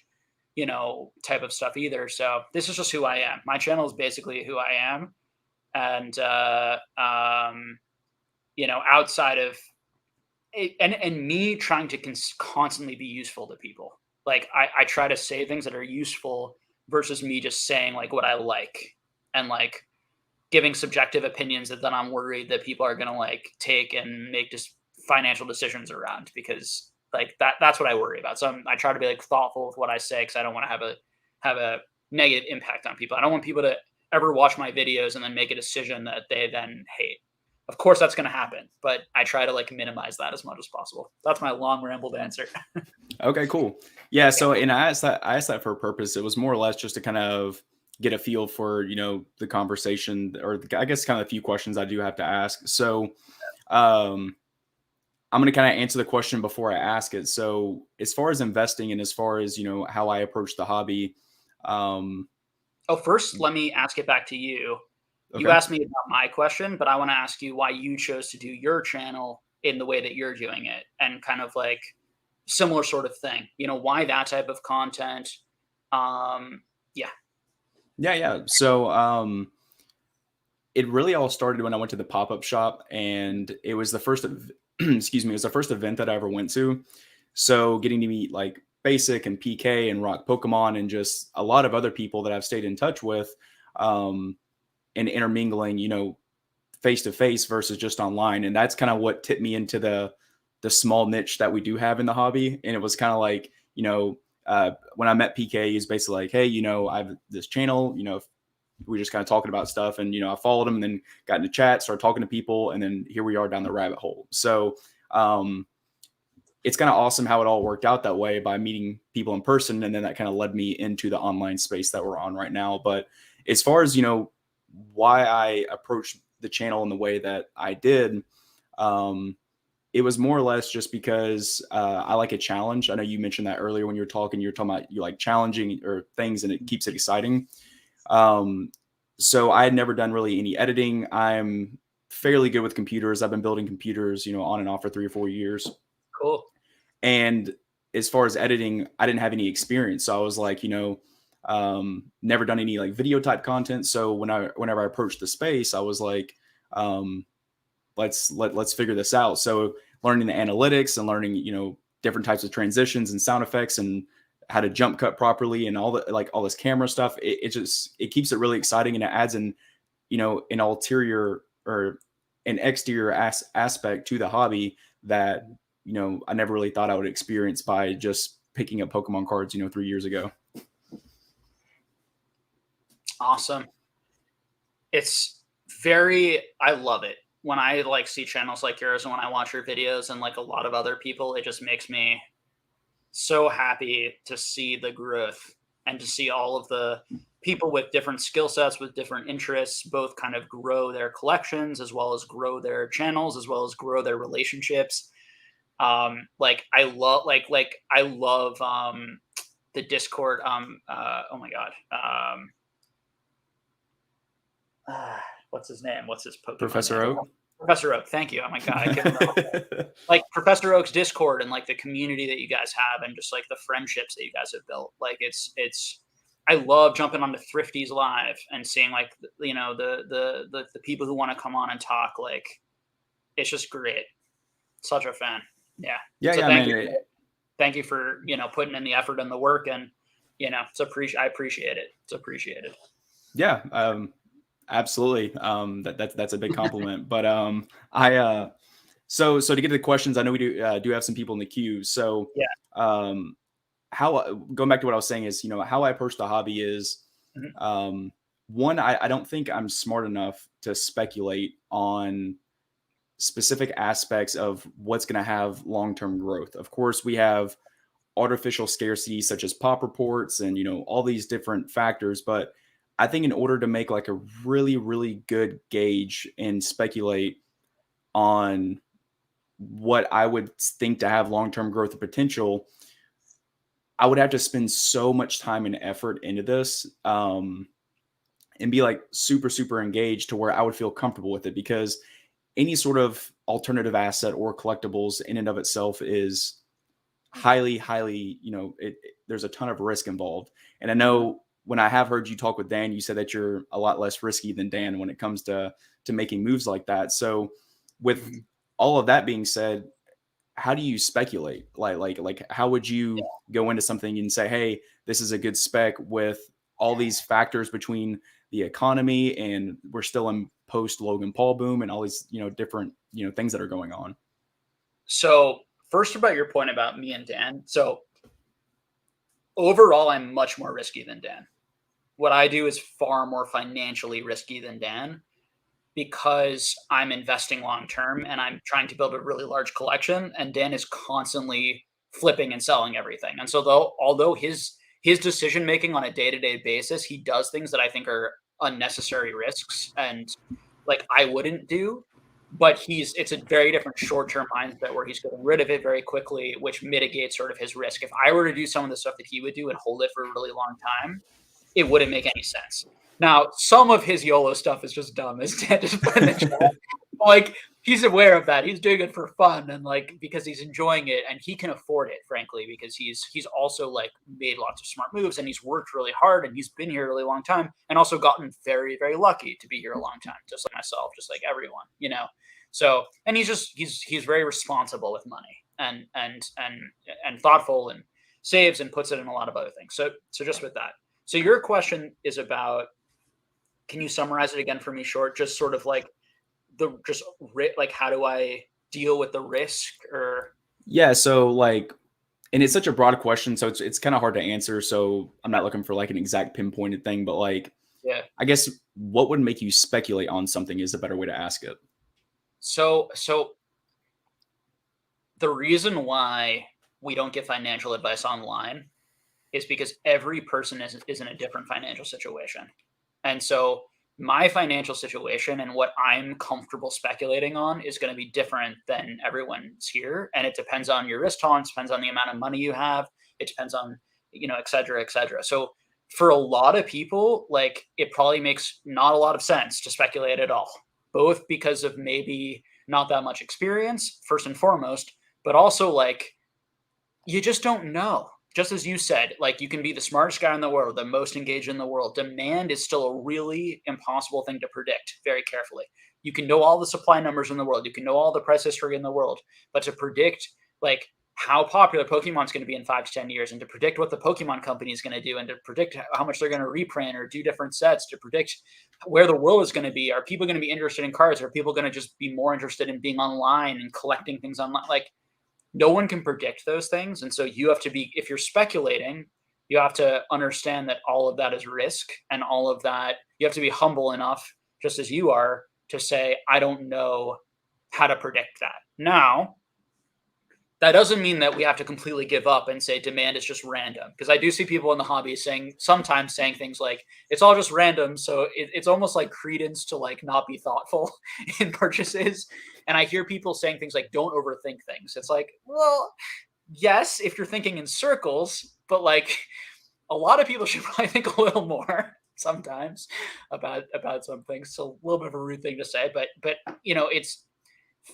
type of stuff either. So this is just who I am. My channel is basically who I am. And, outside of it, and me trying to constantly be useful to people. Like I try to say things that are useful versus me just saying like what I like and like giving subjective opinions that then I'm worried that people are going to like take and make just financial decisions around, because like that's what I worry about. So I try to be like thoughtful with what I say, because I don't want to have a negative impact on people. I don't want people to ever watch my videos and then make a decision that they then hate. Of course that's going to happen, but I try to like minimize that as much as possible. That's my long rambled answer. Okay, cool. Yeah. So, and I asked that for a purpose. It was more or less just to kind of get a feel for, the conversation, or I guess kind of a few questions I do have to ask. So, I'm going to kind of answer the question before I ask it. So as far as investing and as far as, how I approach the hobby. First, let me ask it back to you. Okay. You asked me about my question, but I want to ask you why you chose to do your channel in the way that you're doing it, and kind of like similar sort of thing, why that type of content. Yeah. So, it really all started when I went to the pop-up shop, and it was the first, excuse me, it was the first event that I ever went to. So getting to meet like Basic and PK and Rock Pokemon and just a lot of other people that I've stayed in touch with, and intermingling, face to face versus just online. And that's kind of what tipped me into the small niche that we do have in the hobby. And it was kind of like, when I met PK, he's basically like, hey, I have this channel, we just kind of talking about stuff, and, I followed him and then got into chat, started talking to people. And then here we are down the rabbit hole. So, it's kind of awesome how it all worked out that way by meeting people in person. And then that kind of led me into the online space that we're on right now. But as far as, why I approached the channel in the way that I did, it was more or less just because I like a challenge. I know you mentioned that earlier when you were talking about you like challenging or things, and it keeps it exciting. So I had never done really any editing. I'm fairly good with computers. I've been building computers, on and off for 3 or 4 years. Cool. And as far as editing, I didn't have any experience. So I was like, never done any like video type content. So whenever I approached the space, I was like, let's figure this out. So learning the analytics and learning, different types of transitions and sound effects and how to jump cut properly and all this camera stuff. It keeps it really exciting, and it adds an ulterior or an exterior aspect to the hobby that, I never really thought I would experience by just picking up Pokemon cards, 3 years ago. Awesome. I love it when I like see channels like yours, and when I watch your videos and like a lot of other people, it just makes me so happy to see the growth and to see all of the people with different skill sets, with different interests, both kind of grow their collections as well as grow their channels, as well as grow their relationships. I love the Discord. Oh my God. What's his name? What's his Pokemon Professor name? Oak? Professor Oak. Thank you. Oh my God. I can't remember. Like Professor Oak's Discord and like the community that you guys have, and just like the friendships that you guys have built. Like it's I love jumping onto Thrifty's live and seeing like the people who want to come on and talk. Like it's just great. Such a fan. Yeah. Yeah, So yeah, thank man. you. Thank you for putting in the effort and the work, and I appreciate it. It's appreciated. Yeah, absolutely. That's a big compliment. But so to get to the questions, I know we do have some people in the queue. So Yeah. How going back to what I was saying is, how I approach the hobby is, one, I don't think I'm smart enough to speculate on specific aspects of what's going to have long-term growth. Of course, we have artificial scarcity such as pop reports and all these different factors, but I think in order to make like a really, really good gauge and speculate on what I would think to have long-term growth and potential, I would have to spend so much time and effort into this, and be like super, super engaged to where I would feel comfortable with it, because any sort of alternative asset or collectibles in and of itself is highly, highly, there's a ton of risk involved. And I know when I have heard you talk with Dan, you said that you're a lot less risky than Dan when it comes to making moves like that. So with all of that being said, how do you speculate? Like how would you go into something and say, hey, this is a good spec with all these factors between the economy and we're still in post Logan Paul boom and all these, different, things that are going on? So first, about your point about me and Dan. So overall, I'm much more risky than Dan. What I do is far more financially risky than Dan, because I'm investing long term and I'm trying to build a really large collection, and Dan is constantly flipping and selling everything. And so although his decision making on a day-to-day basis, he does things that I think are unnecessary risks and like I wouldn't do, but it's a very different short-term mindset where he's getting rid of it very quickly, which mitigates sort of his risk. If I were to do some of the stuff that he would do and hold it for a really long time, it wouldn't make any sense. Now, some of his YOLO stuff is just dumb, as Dan just put in the chat. Like, he's aware of that. He's doing it for fun and like because he's enjoying it, and he can afford it, frankly, because he's also like made lots of smart moves and he's worked really hard and he's been here a really long time and also gotten very, very lucky to be here a long time, just like myself, just like everyone, So, and he's very responsible with money and thoughtful and saves and puts it in a lot of other things. So just with that. So your question is about, can you summarize it again for me short? Just sort of like how do I deal with the risk or? Yeah. So like, and it's such a broad question, so it's kind of hard to answer. So I'm not looking for like an exact pinpointed thing, but like, yeah, I guess what would make you speculate on something is a better way to ask it. So the reason why we don't get financial advice online is because every person is in a different financial situation. And so my financial situation and what I'm comfortable speculating on is going to be different than everyone's here. And it depends on your risk tolerance, depends on the amount of money you have. It depends on, et cetera, et cetera. So for a lot of people, like it probably makes not a lot of sense to speculate at all, both because of maybe not that much experience, first and foremost, but also like, you just don't know. Just as you said, like you can be the smartest guy in the world, the most engaged in the world. Demand is still a really impossible thing to predict very carefully. You can know all the supply numbers in the world. You can know all the price history in the world. But to predict like how popular Pokemon's going to be in 5 to 10 years, and to predict what the Pokemon company is going to do, and to predict how much they're going to reprint or do different sets, to predict where the world is going to be. Are people going to be interested in cards? Are people going to just be more interested in being online and collecting things online? Like, no one can predict those things. And so you have to be, if you're speculating, you have to understand that all of that is risk, and all of that, you have to be humble enough, just as you are, to say, I don't know how to predict that. Now, that doesn't mean that we have to completely give up and say demand is just random. Because I do see people in the hobby sometimes saying things like, it's all just random. So it's almost like credence to like not be thoughtful in purchases. And I hear people saying things like, don't overthink things. It's like, well, yes, if you're thinking in circles, but like a lot of people should probably think a little more sometimes about some things. So a little bit of a rude thing to say, but it's,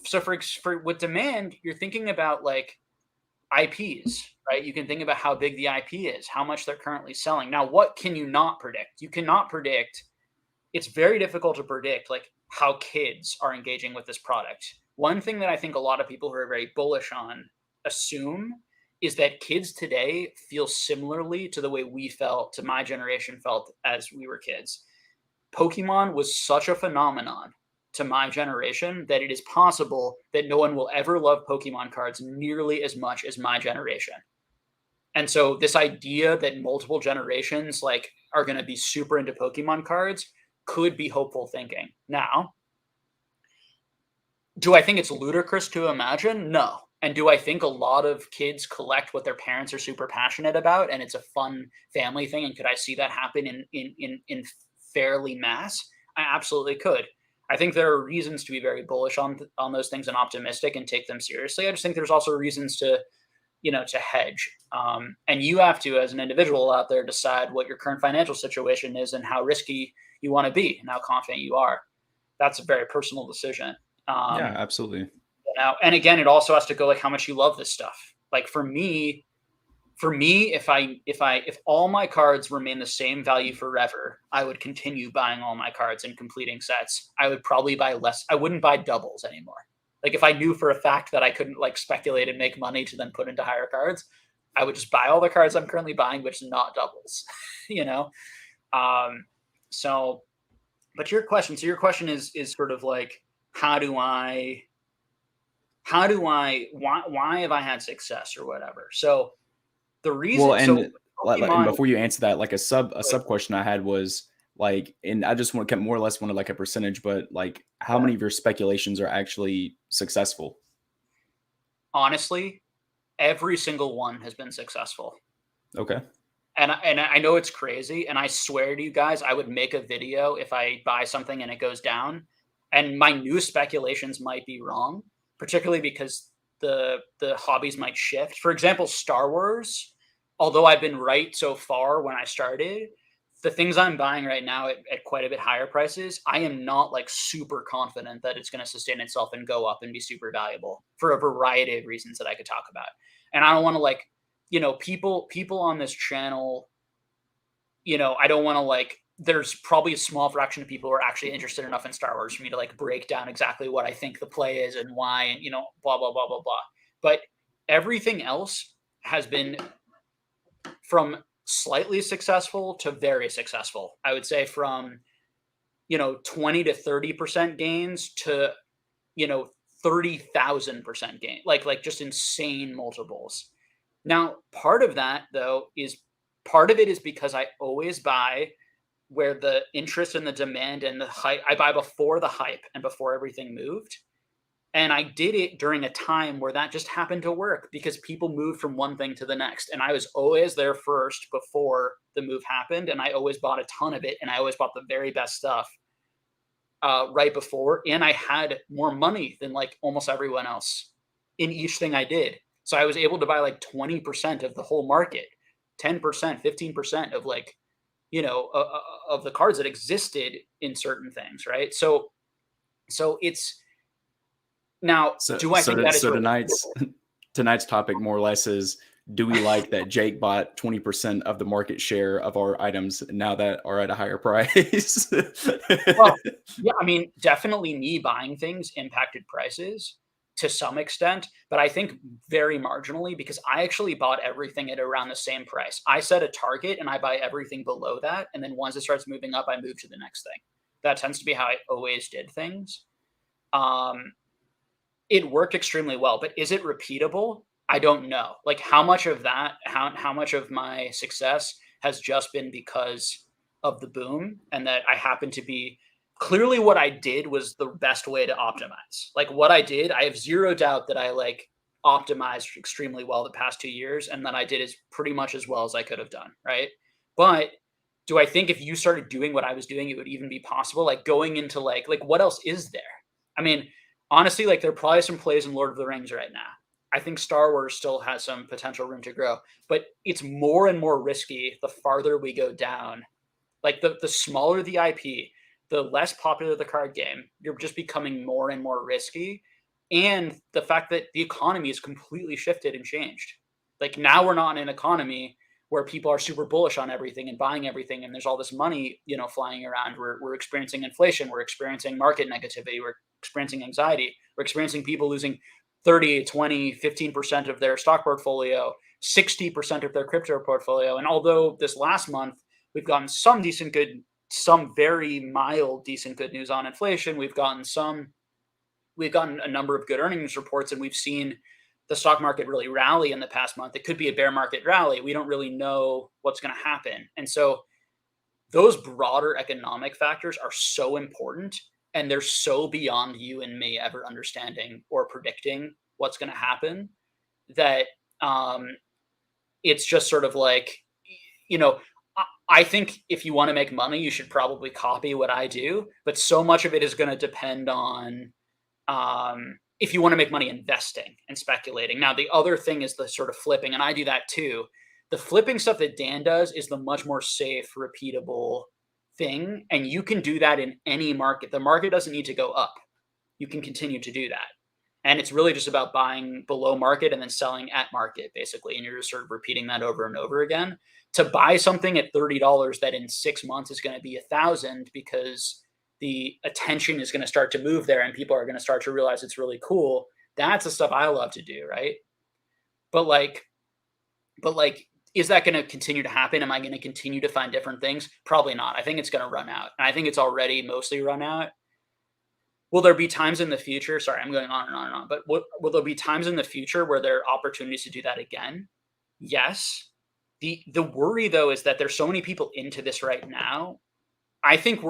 so for with demand, you're thinking about like, IPs, right? You can think about how big the IP is, how much they're currently selling. Now, what can you not predict? You cannot predict. It's very difficult to predict like how kids are engaging with this product. One thing that I think a lot of people who are very bullish on assume is that kids today feel similarly to the way we felt, to my generation felt as we were kids. Pokemon was such a phenomenon to my generation that it is possible that no one will ever love Pokemon cards nearly as much as my generation. And so this idea that multiple generations like are going to be super into Pokemon cards could be hopeful thinking. Now, do I think it's ludicrous to imagine? No. And do I think a lot of kids collect what their parents are super passionate about and it's a fun family thing? And could I see that happen in fairly mass? I absolutely could. I think there are reasons to be very bullish on those things and optimistic and take them seriously. I just think there's also reasons to, to hedge. And you have to, as an individual out there, decide what your current financial situation is and how risky you want to be and how confident you are. That's a very personal decision. Yeah, absolutely. And again, it also has to go like how much you love this stuff. Like for me, if all my cards remain the same value forever, I would continue buying all my cards and completing sets. I would probably buy less. I wouldn't buy doubles anymore. Like if I knew for a fact that I couldn't like speculate and make money to then put into higher cards, I would just buy all the cards I'm currently buying, which is not doubles, but your question is sort of like, why have I had success or whatever? So the reason, well, and, Pokemon, and before you answer that, like a sub question I had was like, and I just more or less wanted like a percentage, but like how many of your speculations are actually successful? Honestly, every single one has been successful. Okay. And I know it's crazy, and I swear to you guys, I would make a video if I buy something and it goes down, and my new speculations might be wrong, particularly because the hobbies might shift. For example, Star Wars, although I've been right so far when I started, the things I'm buying right now at quite a bit higher prices, I am not like super confident that it's going to sustain itself and go up and be super valuable for a variety of reasons that I could talk about. And I don't want to like, people on this channel, I don't want to like, there's probably a small fraction of people who are actually interested enough in Star Wars for me to like break down exactly what I think the play is and why, and blah, blah, blah, blah, blah. But everything else has been from slightly successful to very successful. I would say from, 20 to 30% gains to, 30,000% gain, like just insane multiples. Now, part of it is because I always buy where the interest and the demand and the hype, I buy before the hype and before everything moved. And I did it during a time where that just happened to work because people moved from one thing to the next. And I was always there first before the move happened. And I always bought a ton of it. And I always bought the very best stuff right before. And I had more money than like almost everyone else in each thing I did. So I was able to buy like 20% of the whole market, 10%, 15% of like, of the cards that existed in certain things. Right. So it's now, do I think that is tonight's topic more or less is, do we like that Jake bought 20% of the market share of our items now that are at a higher price? Well, yeah, I mean, definitely me buying things impacted prices to some extent, but I think very marginally because I actually bought everything at around the same price. I set a target and I buy everything below that. And then once it starts moving up, I move to the next thing. That tends to be how I always did things. It worked extremely well, but is it repeatable? I don't know. Like how much of that, how much of my success has just been because of the boom and that I happen to be clearly what I did was the best way to optimize. Like what I did, I have zero doubt that I like optimized extremely well the past 2 years and that I did as pretty much as well as I could have done. Right. But do I think if you started doing what I was doing, it would even be possible? Like going into like what else is there? I mean, honestly, like there are probably some plays in Lord of the Rings right now. I think Star Wars still has some potential room to grow, but it's more and more risky the farther we go down. Like the smaller the IP, the less popular the card game, you're just becoming more and more risky. And the fact that the economy is completely shifted and changed. Like now we're not in an economy where people are super bullish on everything and buying everything, and there's all this money, flying around. We're experiencing inflation, we're experiencing market negativity, we're experiencing anxiety, we're experiencing people losing 30, 20, 15% of their stock portfolio, 60% of their crypto portfolio. And although this last month we've gotten some very mild, decent good news on inflation, we've gotten a number of good earnings reports, and we've seen the stock market really rally in the past month. It could be a bear market rally. We don't really know what's going to happen. And so those broader economic factors are so important, and they're so beyond you and me ever understanding or predicting what's going to happen, that it's just sort of like, I think if you want to make money, you should probably copy what I do, but so much of it is going to depend on if you want to make money investing and speculating. Now, the other thing is the sort of flipping, and I do that too. The flipping stuff that Dan does is the much more safe, repeatable thing, and you can do that in any market. The market doesn't need to go up. You can continue to do that. And it's really just about buying below market and then selling at market, basically. And you're just sort of repeating that over and over again. To buy something at $30 that in 6 months is going to be $1,000 because the attention is going to start to move there and people are going to start to realize it's really cool. That's the stuff I love to do, right? But like, is that going to continue to happen? Am I going to continue to find different things? Probably not. I think it's going to run out. And I think it's already mostly run out. Will there be times in the future? Sorry, I'm going on and on and on. But will there be times in the future where there are opportunities to do that again? Yes. The worry though is that there's so many people into this right now. I think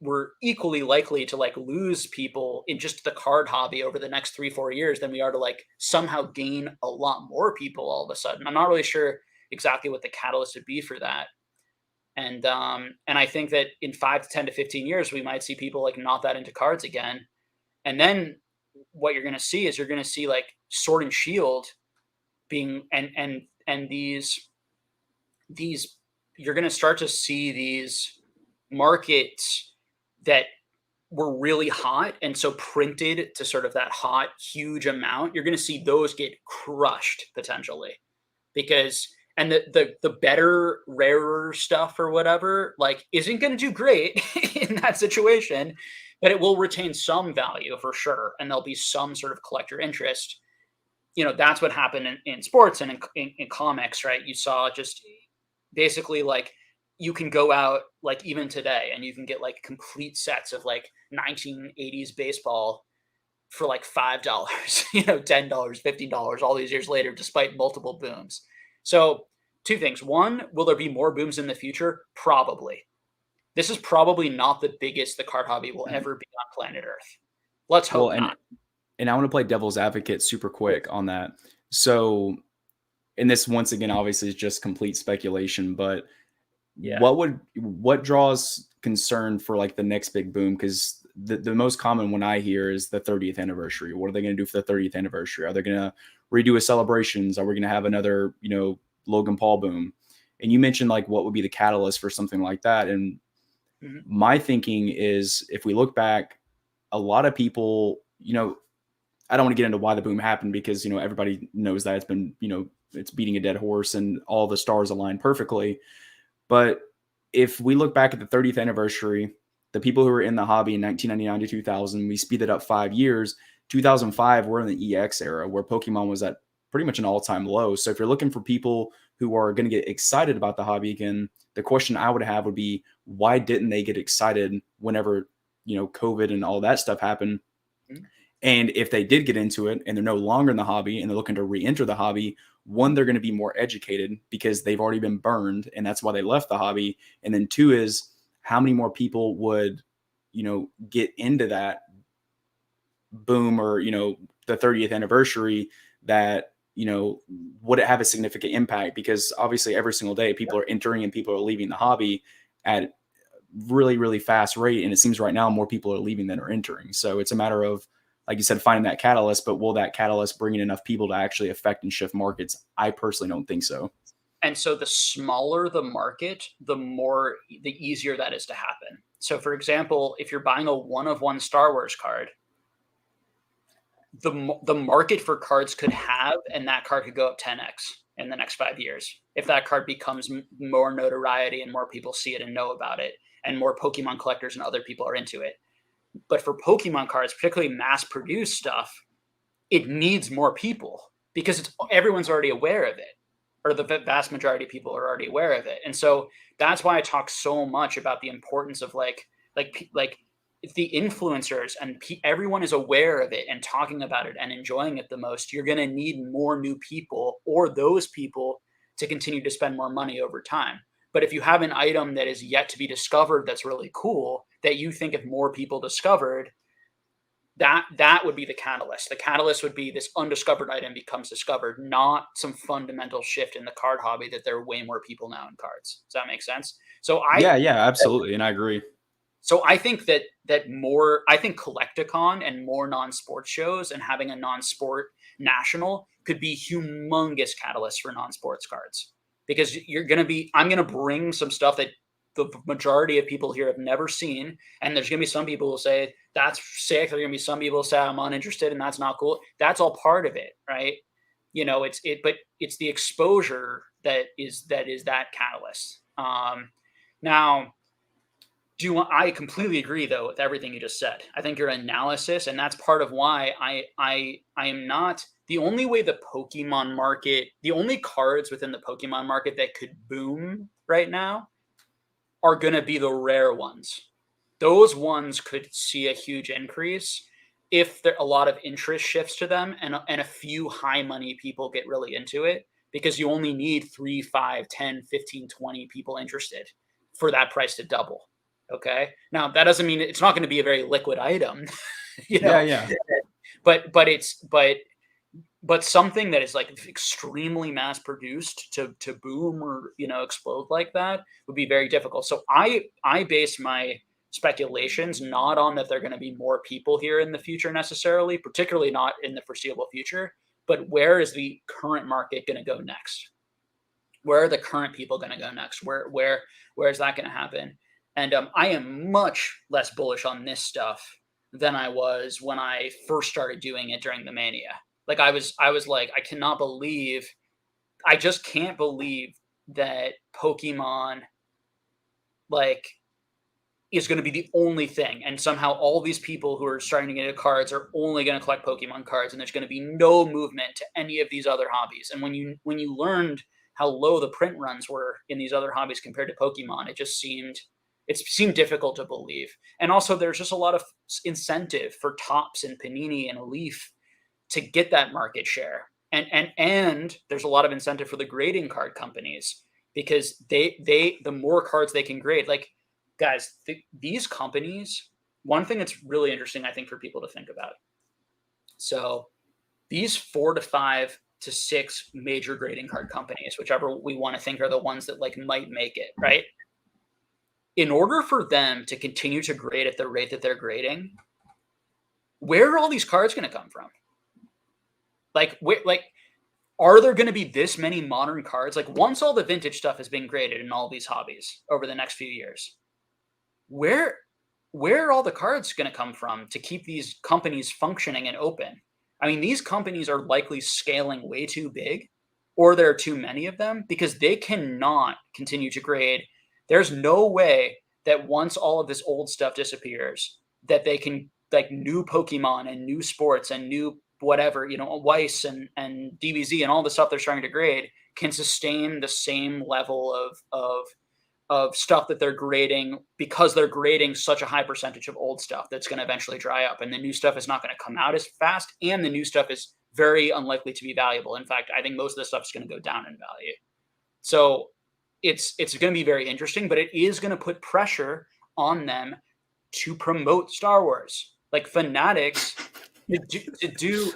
we're equally likely to like lose people in just the card hobby over the next 3-4 years than we are to like somehow gain a lot more people all of a sudden. I'm not really sure exactly what the catalyst would be for that. And I think that in 5 to 10 to 15 years, we might see people like not that into cards again. And then what you're going to see is you're going to see like Sword and Shield being, and these, you're going to start to see these markets that were really hot and so printed to sort of that hot, huge amount. You're going to see those get crushed potentially because, and the better, rarer stuff or whatever, like isn't going to do great in that situation, but it will retain some value for sure. And there'll be some sort of collector interest. That's what happened in sports and in comics, right? You saw just basically like, you can go out like even today and you can get like complete sets of like 1980s baseball for like $5, $10, $15, all these years later, despite multiple booms. So 2 things. One, will there be more booms in the future? Probably. This is probably not the biggest the card hobby will ever be on planet Earth. Let's hope not. And I want to play devil's advocate super quick on that. So, and this once again, obviously is just complete speculation, but yeah. What draws concern for like the next big boom? Because the most common one I hear is the 30th anniversary. What are they going to do for the 30th anniversary? Are they going to redo a celebrations? Are we going to have another, Logan Paul boom? And you mentioned like what would be the catalyst for something like that. And my thinking is if we look back, a lot of people, I don't want to get into why the boom happened because, everybody knows that it's been, it's beating a dead horse and all the stars align perfectly. But if we look back at the 30th anniversary, the people who were in the hobby in 1999 to 2000, we speed it up 5 years. 2005, we're in the EX era where Pokemon was at pretty much an all-time low. So if you're looking for people who are going to get excited about the hobby again, the question I would have would be, why didn't they get excited whenever, COVID and all that stuff happened? And if they did get into it and they're no longer in the hobby and they're looking to re-enter the hobby, one, they're going to be more educated because they've already been burned and that's why they left the hobby. And then 2 is how many more people would, get into that boom or, the 30th anniversary that, would it have a significant impact? Because obviously every single day people are entering and people are leaving the hobby at really, really fast rate. And it seems right now more people are leaving than are entering. So it's a matter of, like you said, finding that catalyst, but will that catalyst bring in enough people to actually affect and shift markets? I personally don't think so. And so the smaller the market, the easier that is to happen. So for example, if you're buying a 1-of-1 Star Wars card, the market for cards could have, and that card could go up 10x in the next 5 years if that card becomes more notoriety and more people see it and know about it, and more Pokemon collectors and other people are into it. But for Pokemon cards, particularly mass-produced stuff, it needs more people because everyone's already aware of it, or the vast majority of people are already aware of it. And so that's why I talk so much about the importance of like the influencers and everyone is aware of it and talking about it and enjoying it the most. You're going to need more new people or those people to continue to spend more money over time. But if you have an item that is yet to be discovered that's really cool, that you think if more people discovered, that would be the catalyst. The catalyst would be this undiscovered item becomes discovered, not some fundamental shift in the card hobby that there are way more people now in cards. Does that make sense? So yeah, absolutely, and I agree. So I think that I think Collecticon and more non-sports shows and having a non-sport national could be humongous catalysts for non-sports cards, because I'm going to bring some stuff that the majority of people here have never seen. And there's going to be some people who will say, that's sick. There's going to be some people who say, I'm uninterested and that's not cool. That's all part of it, right? But it's the exposure that is that catalyst. Now, I completely agree, though, with everything you just said. I think your analysis, and that's part of why I am not the only way the Pokemon market, the only cards within the Pokemon market that could boom right now are going to be the rare ones. Those ones could see a huge increase if a lot of interest shifts to them and a few high money people get really into it, because you only need 3, 5, 10, 15, 20 people interested for that price to double. Okay. Now that doesn't mean it's not going to be a very liquid item, Yeah. But something that is like extremely mass produced to boom or, explode like that would be very difficult. So I base my speculations not on that there are going to be more people here in the future necessarily, particularly not in the foreseeable future, but where is the current market going to go next? Where are the current people going to go next? Where is that going to happen? And I am much less bullish on this stuff than I was when I first started doing it during the Mania. Like I was like, I just can't believe that Pokemon is going to be the only thing. And somehow all these people who are starting to get into cards are only going to collect Pokemon cards. And there's going to be no movement to any of these other hobbies. And when you learned how low the print runs were in these other hobbies compared to Pokemon, it seemed difficult to believe. And also there's just a lot of incentive for Topps and Panini and Leaf to get that market share. And there's a lot of incentive for the grading card companies, because the more cards they can grade, like guys, these companies, one thing that's really interesting, I think, for people to think about. So these 4 to 5 to 6 major grading card companies, whichever we want to think are the ones that might make it, right? In order for them to continue to grade at the rate that they're grading, where are all these cards going to come from? Are there going to be this many modern cards? Once all the vintage stuff has been graded in all these hobbies over the next few years, where are all the cards going to come from to keep these companies functioning and open? I mean, these companies are likely scaling way too big, or there are too many of them, because they cannot continue to grade. There's no way that once all of this old stuff disappears, that they can, new Pokemon and new sports and new whatever, Weiss and DBZ and all the stuff they're starting to grade can sustain the same level of stuff that they're grading, because they're grading such a high percentage of old stuff that's going to eventually dry up, and the new stuff is not going to come out as fast, and the new stuff is very unlikely to be valuable. In fact, I think most of the stuff is going to go down in value. So it's going to be very interesting, but it is going to put pressure on them to promote Star Wars. Like Fanatics, to do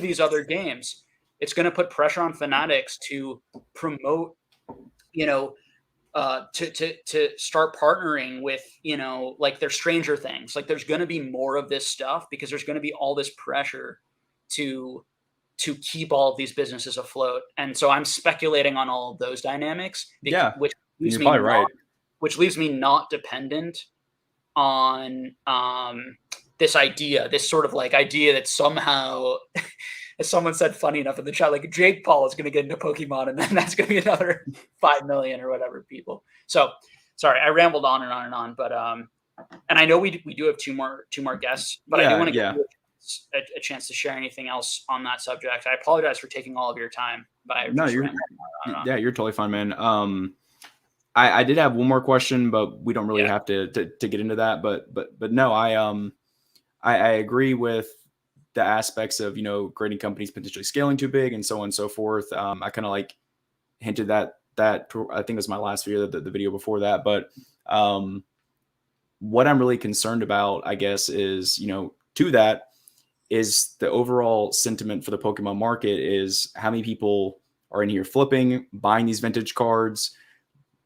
these other games, it's going to put pressure on Fanatics to promote, to start partnering with, their Stranger Things. There's going to be more of this stuff, because there's going to be all this pressure to keep all of these businesses afloat. And so I'm speculating on all of those dynamics. Which leaves me not dependent on this idea, this sort of like idea that somehow, as someone said funny enough in the chat, like Jake Paul is going to get into Pokemon, and then that's going to be another 5 million or whatever people. So sorry, I rambled on and on and on, but and I know we do have two more guests, but I do want to give you a chance to share anything else on that subject. I apologize for taking all of your time, but you're totally fine, man. I did have one more question, but we don't really have to get into that. But no, I agree with the aspects of, you know, grading companies potentially scaling too big and so on and so forth. I kind of like hinted that I think it was my last video, the video before that. But what I'm really concerned about, I guess, is, you know, to that is the overall sentiment for the Pokemon market is how many people are in here flipping, buying these vintage cards,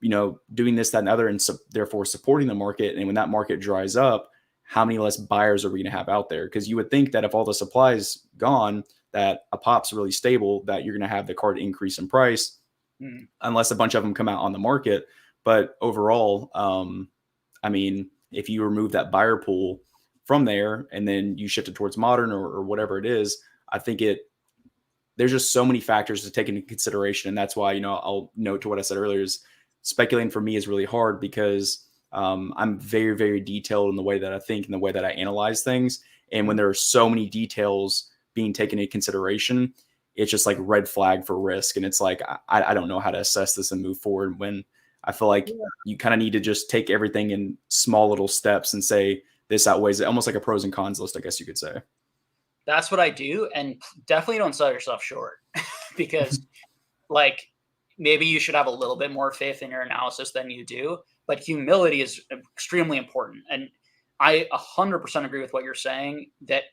you know, doing this, that, and other, and therefore supporting the market. And when that market dries up, how many less buyers are we going to have out there? Because you would think that if all the supply is gone, that a pop's really stable, that you're going to have the card increase in price, unless a bunch of them come out on the market. But overall, I mean, if you remove that buyer pool from there and then you shift it towards modern or whatever it is, I think there's just so many factors to take into consideration. And that's why, you know, I'll note to what I said earlier is speculating for me is really hard because I'm very, very detailed in the way that I think and the way that I analyze things. And when there are so many details being taken into consideration, it's just like red flag for risk. And it's like, I don't know how to assess this and move forward when I feel like you kind of need to just take everything in small little steps and say, this outweighs it, almost like a pros and cons list, I guess you could say. That's what I do. And definitely don't sell yourself short because like maybe you should have a little bit more faith in your analysis than you do, but humility is extremely important. And I 100% agree with what you're saying that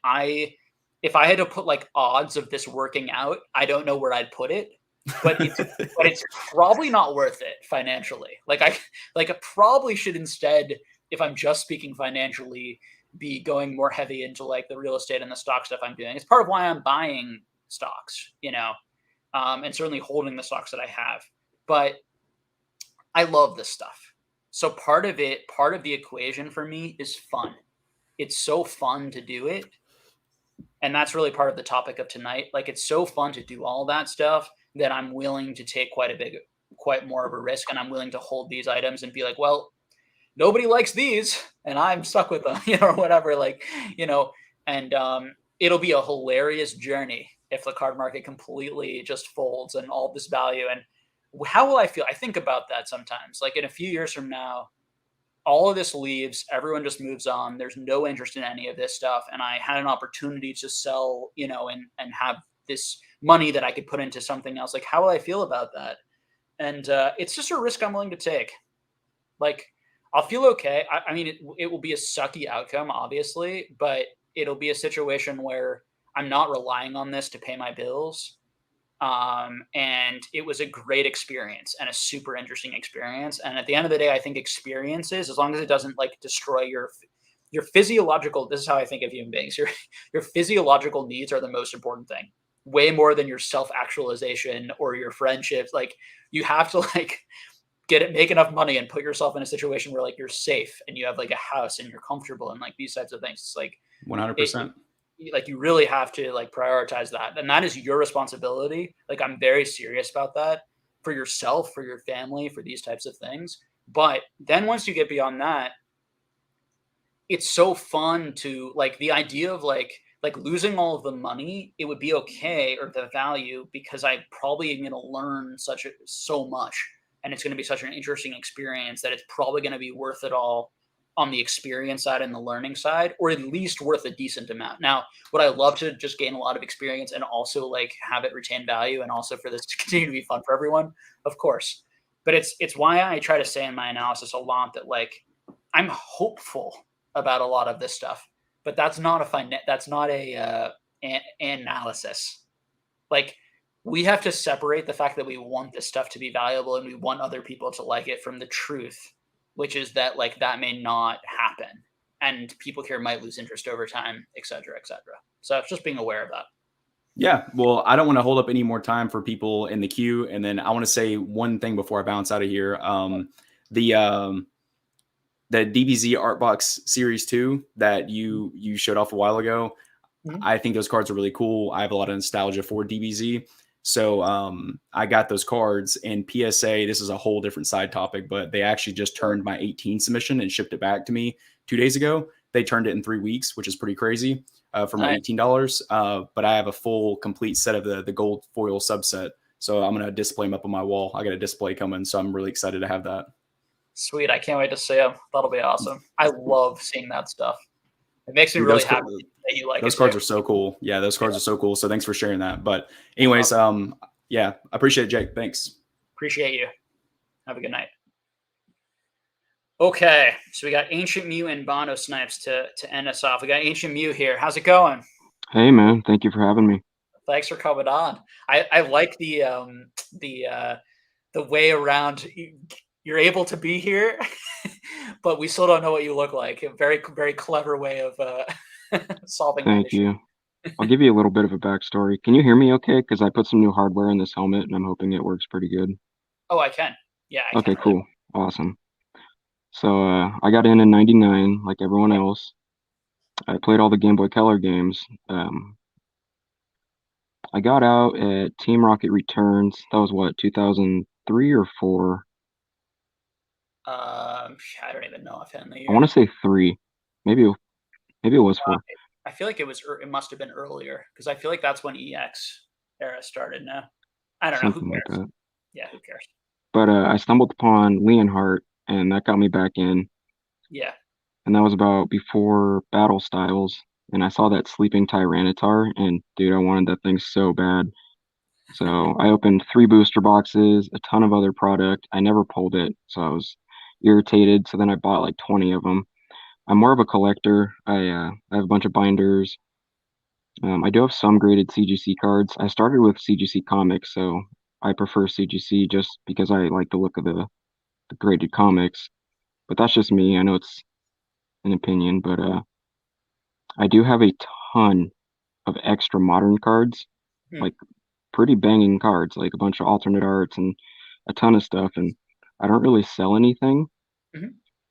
if I had to put like odds of this working out, I don't know where I'd put it, but it's probably not worth it financially. I probably should instead, if I'm just speaking financially, be going more heavy into like the real estate and the stock stuff I'm doing. It's part of why I'm buying stocks, you know, and certainly holding the stocks that I have. But I love this stuff. So part of the equation for me is fun. It's so fun to do it. And that's really part of the topic of tonight. Like, it's so fun to do all that stuff that I'm willing to take quite more of a risk. And I'm willing to hold these items and be like, well, nobody likes these and I'm stuck with them, you know, or whatever, like, you know, and it'll be a hilarious journey if the card market completely just folds and all this value. And how will I feel? I think about that sometimes, like in a few years from now, all of this leaves, everyone just moves on. There's no interest in any of this stuff. And I had an opportunity to sell, you know, and have this money that I could put into something else. Like, how will I feel about that? And it's just a risk I'm willing to take. Like, I'll feel okay. I mean, it will be a sucky outcome, obviously, but it'll be a situation where I'm not relying on this to pay my bills. And it was a great experience and a super interesting experience. And at the end of the day, I think experiences, as long as it doesn't like destroy your physiological, this is how I think of human beings, your physiological needs are the most important thing, way more than your self-actualization or your friendships. Like, you have to like make enough money and put yourself in a situation where like you're safe and you have like a house and you're comfortable and like these types of things. It's like 100%. Like, you really have to like prioritize that. And that is your responsibility. Like, I'm very serious about that for yourself, for your family, for these types of things. But then once you get beyond that, it's so fun to like the idea of like losing all of the money, it would be okay, or the value, because I probably am going to learn so much. And it's going to be such an interesting experience that it's probably going to be worth it all on the experience side and the learning side, or at least worth a decent amount. Now, would I love to just gain a lot of experience and also like have it retain value and also for this to continue to be fun for everyone? Of course. But it's why I try to say in my analysis a lot that like, I'm hopeful about a lot of this stuff, but that's not a analysis. Like, we have to separate the fact that we want this stuff to be valuable and we want other people to like it from the truth, which is that like that may not happen and people here might lose interest over time, et cetera, et cetera. So it's just being aware of that. Yeah. Well, I don't want to hold up any more time for people in the queue. And then I want to say one thing before I bounce out of here. the DBZ Art Box Series 2 that you showed off a while ago. Mhm. I think those cards are really cool. I have a lot of nostalgia for DBZ. So I got those cards, and PSA, this is a whole different side topic, but they actually just turned my 18 submission and shipped it back to me 2 days ago. They turned it in 3 weeks, which is pretty crazy for my $18. But I have a full complete set of the gold foil subset. So I'm going to display them up on my wall. I got a display coming, so I'm really excited to have that. Sweet. I can't wait to see them. That'll be awesome. I love seeing that stuff. It makes me really happy that you like it. Those cards are so cool. Yeah, those cards are so cool. So thanks for sharing that. But anyways, yeah, I appreciate it, Jake. Thanks. Appreciate you. Have a good night. Okay, so we got Ancient Mew and Bono Snipes to end us off. We got Ancient Mew here. How's it going? Hey man, thank you for having me. Thanks for coming on. I like the way around. You're able to be here, but we still don't know what you look like. A very, very clever way of solving that Thank issue. you. I'll give you a little bit of a backstory. Can you hear me okay? Because I put some new hardware in this helmet, and I'm hoping it works pretty good. Oh, I can. Yeah. I Okay, can. cool. Awesome. So I got in '99, like everyone else. I played all the Game Boy Color games. I got out at Team Rocket Returns. That was what, 2003 or 4? I don't even know offhand the I year. want to say 3. Maybe it was 4. I feel like it must have been earlier because I feel like that's when EX era started. Now I don't know. Something Who like cares? that. Yeah, who cares? But I stumbled upon Leonhardt, and that got me back in. Yeah. And that was about before Battle Styles. And I saw that sleeping Tyranitar, and dude, I wanted that thing so bad. So I opened 3 booster boxes, a ton of other product. I never pulled it, so I was irritated. So then I bought like 20 of them. I'm more of a collector. I have a bunch of binders. I do have some graded CGC cards. I started with CGC comics, so I prefer CGC just because I like the look of the graded comics. But that's just me. I know it's an opinion, but I do have a ton of extra modern cards, like pretty banging cards, like a bunch of alternate arts and a ton of stuff. And I don't really sell anything,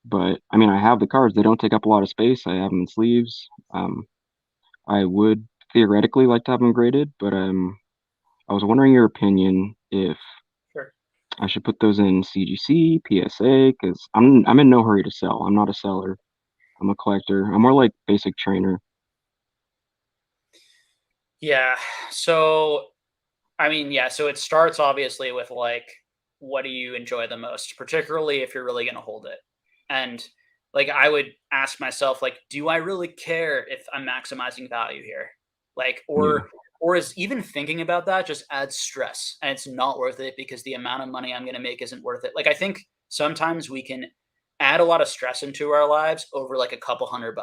but I mean, I have the cards. They don't take up a lot of space. I have them in sleeves. I would theoretically like to have them graded, but I was wondering your opinion if I should put those in CGC, PSA, because I'm in no hurry to sell. I'm not a seller. I'm a collector. I'm more like basic trainer. Yeah. So, I mean, yeah. So it starts obviously with like, what do you enjoy the most, particularly if you're really going to hold it? And like, I would ask myself, like, do I really care if I'm maximizing value here? Like, or is even thinking about that just adds stress and it's not worth it because the amount of money I'm going to make isn't worth it. Like, I think sometimes we can add a lot of stress into our lives over like a couple $100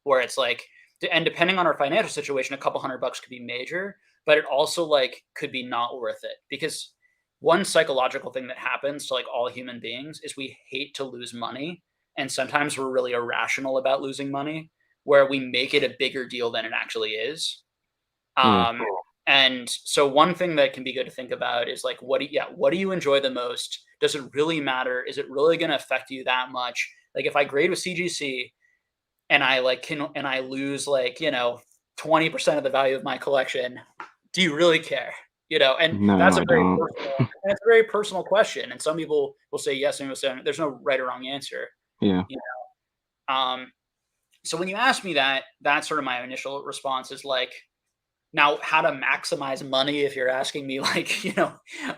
where it's like, and depending on our financial situation, a couple $100 could be major, but it also like could be not worth it because one psychological thing that happens to like all human beings is we hate to lose money. And sometimes we're really irrational about losing money where we make it a bigger deal than it actually is. And so one thing that can be good to think about is like, what do you enjoy the most? Does it really matter? Is it really going to affect you that much? Like if I grade with CGC and I like and I lose like, 20% of the value of my collection, do you really care? And No, that's I don't. that's a very personal question. And some people will say yes, and people say there's no right or wrong answer. Yeah. So when you ask me that, that's sort of my initial response is like, now how to maximize money. If you're asking me like,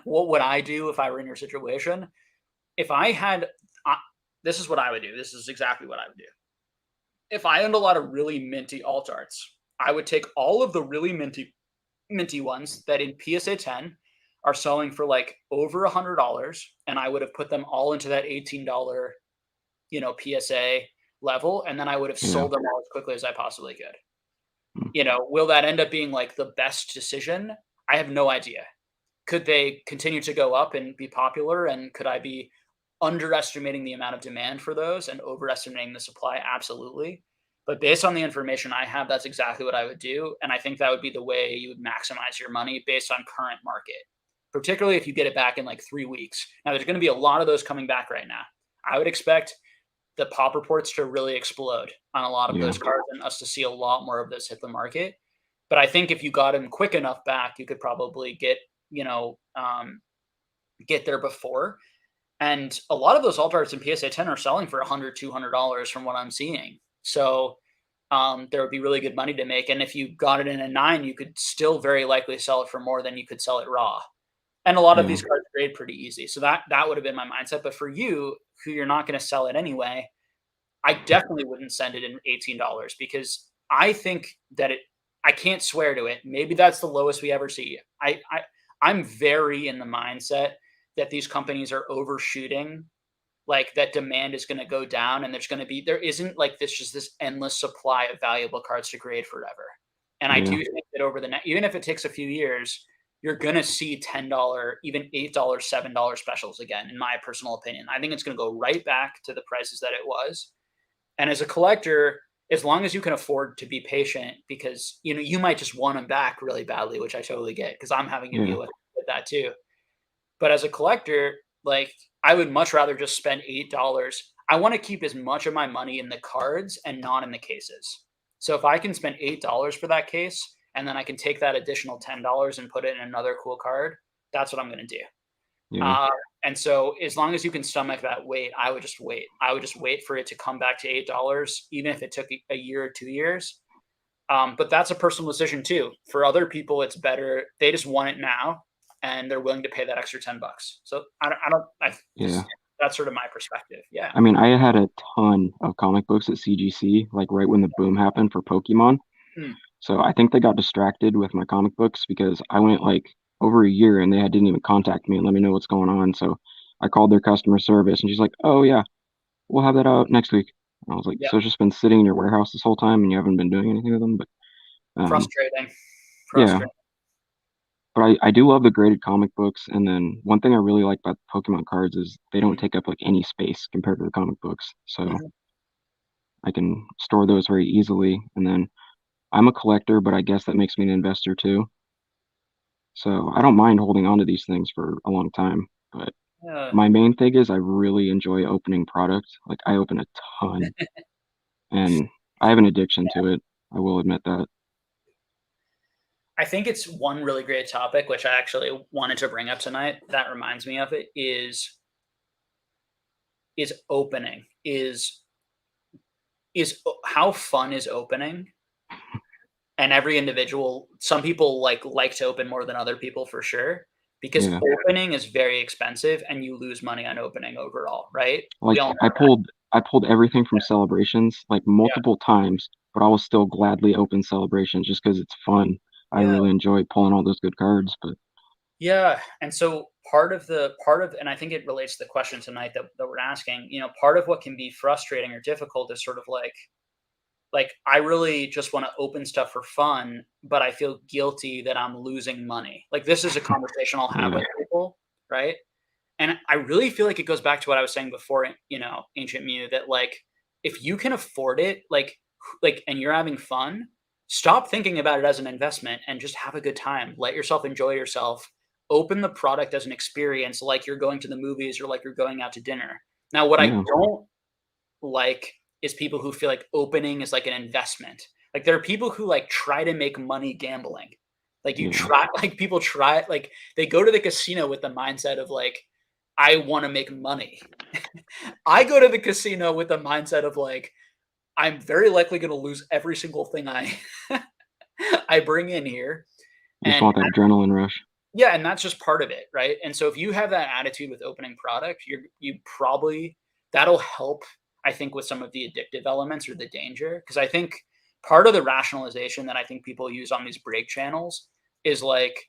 what would I do if I were in your situation? If I had, this is what I would do. This is exactly what I would do. If I owned a lot of really minty alt arts, I would take all of the really minty ones that in PSA 10 are selling for like over $100, and I would have put them all into that $18, PSA level, and then I would have sold them all as quickly as I possibly could. Will that end up being like the best decision? I have no idea. Could they continue to go up and be popular, and could I be underestimating the amount of demand for those and overestimating the supply? Absolutely. But based on the information I have, that's exactly what I would do. And I think that would be the way you would maximize your money based on current market, particularly if you get it back in like 3 weeks. Now, there's going to be a lot of those coming back right now. I would expect the pop reports to really explode on a lot of those cards and us to see a lot more of this hit the market. But I think if you got them quick enough back, you could probably get, get there before. And a lot of those alt arts in PSA 10 are selling for $100, $200 from what I'm seeing. So there would be really good money to make. And if you got it in a 9, you could still very likely sell it for more than you could sell it raw. And a lot of these cards grade pretty easy. So that would have been my mindset. But for you, who you're not going to sell it anyway, I definitely wouldn't send it in $18 because I think that I can't swear to it. Maybe that's the lowest we ever see. I'm very in the mindset that these companies are overshooting, like that demand is going to go down and there isn't like this endless supply of valuable cards to grade forever. And I do think that over the next, even if it takes a few years, you're going to see $10, even $8, $7 specials again, in my personal opinion. I think it's going to go right back to the prices that it was. And as a collector, as long as you can afford to be patient, because, you might just want them back really badly, which I totally get because I'm having to deal with that too. But as a collector, like, I would much rather just spend $8. I want to keep as much of my money in the cards and not in the cases. So if I can spend $8 for that case, and then I can take that additional $10 and put it in another cool card, that's what I'm going to do. Yeah. And so as long as you can stomach that wait, I would just wait. I would just wait for it to come back to $8, even if it took a year or 2 years. But that's a personal decision too. For other people, it's better. They just want it now, and they're willing to pay that extra $10. So that's sort of my perspective. Yeah. I mean, I had a ton of comic books at CGC, like right when the boom happened for Pokemon. So I think they got distracted with my comic books because I went like over a year and they didn't even contact me and let me know what's going on. So I called their customer service and she's like, "Oh yeah, we'll have that out next week." And I was like, "So it's just been sitting in your warehouse this whole time and you haven't been doing anything with them?" But frustrating. Yeah. But I do love the graded comic books. And then one thing I really like about Pokemon cards is they don't take up like any space compared to the comic books. So I can store those very easily. And then I'm a collector, but I guess that makes me an investor too. So I don't mind holding on to these things for a long time. But my main thing is I really enjoy opening product. Like I open a ton and I have an addiction to it. I will admit that. I think it's one really great topic, which I actually wanted to bring up tonight. That reminds me of it is opening, is how fun is opening. And every individual, some people like to open more than other people for sure, because opening is very expensive and you lose money on opening overall, right? Like I pulled everything from Celebrations like multiple times, but I will still gladly open Celebrations just because it's fun. I really enjoy pulling all those good cards. But and so part of, and I think it relates to the question tonight that we're asking, part of what can be frustrating or difficult is sort of like I really just want to open stuff for fun, but I feel guilty that I'm losing money. Like this is a conversation I'll have with people, right? And I really feel like it goes back to what I was saying before, Ancient Mew, that like if you can afford it, like and you're having fun, stop thinking about it as an investment and just have a good time. Let yourself enjoy yourself. Open the product as an experience, like you're going to the movies or like you're going out to dinner. Now, what I don't like is people who feel like opening is like an investment. Like there are people who like try to make money gambling. Like people try, like they go to the casino with the mindset of like, I want to make money. I go to the casino with the mindset of like, I'm very likely going to lose every single thing I bring in here. You just want that adrenaline rush. Yeah, and that's just part of it, right? And so if you have that attitude with opening product, you probably, that'll help, I think, with some of the addictive elements or the danger. Because I think part of the rationalization that I think people use on these break channels is like,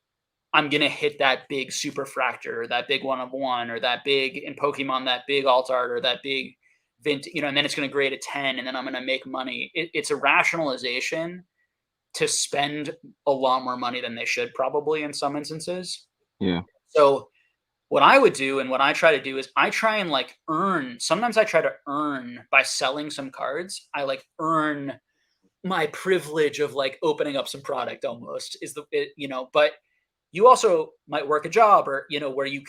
I'm going to hit that big super fractor or that big 1/1 or that big in Pokemon, that big alt art or that big and then it's going to grade a 10 and then I'm going to make money. It's a rationalization to spend a lot more money than they should probably in some instances. Yeah. So what I would do and what I try to do is I try and like earn, sometimes I try to earn by selling some cards. I like earn my privilege of like opening up some product almost but you also might work a job or, where you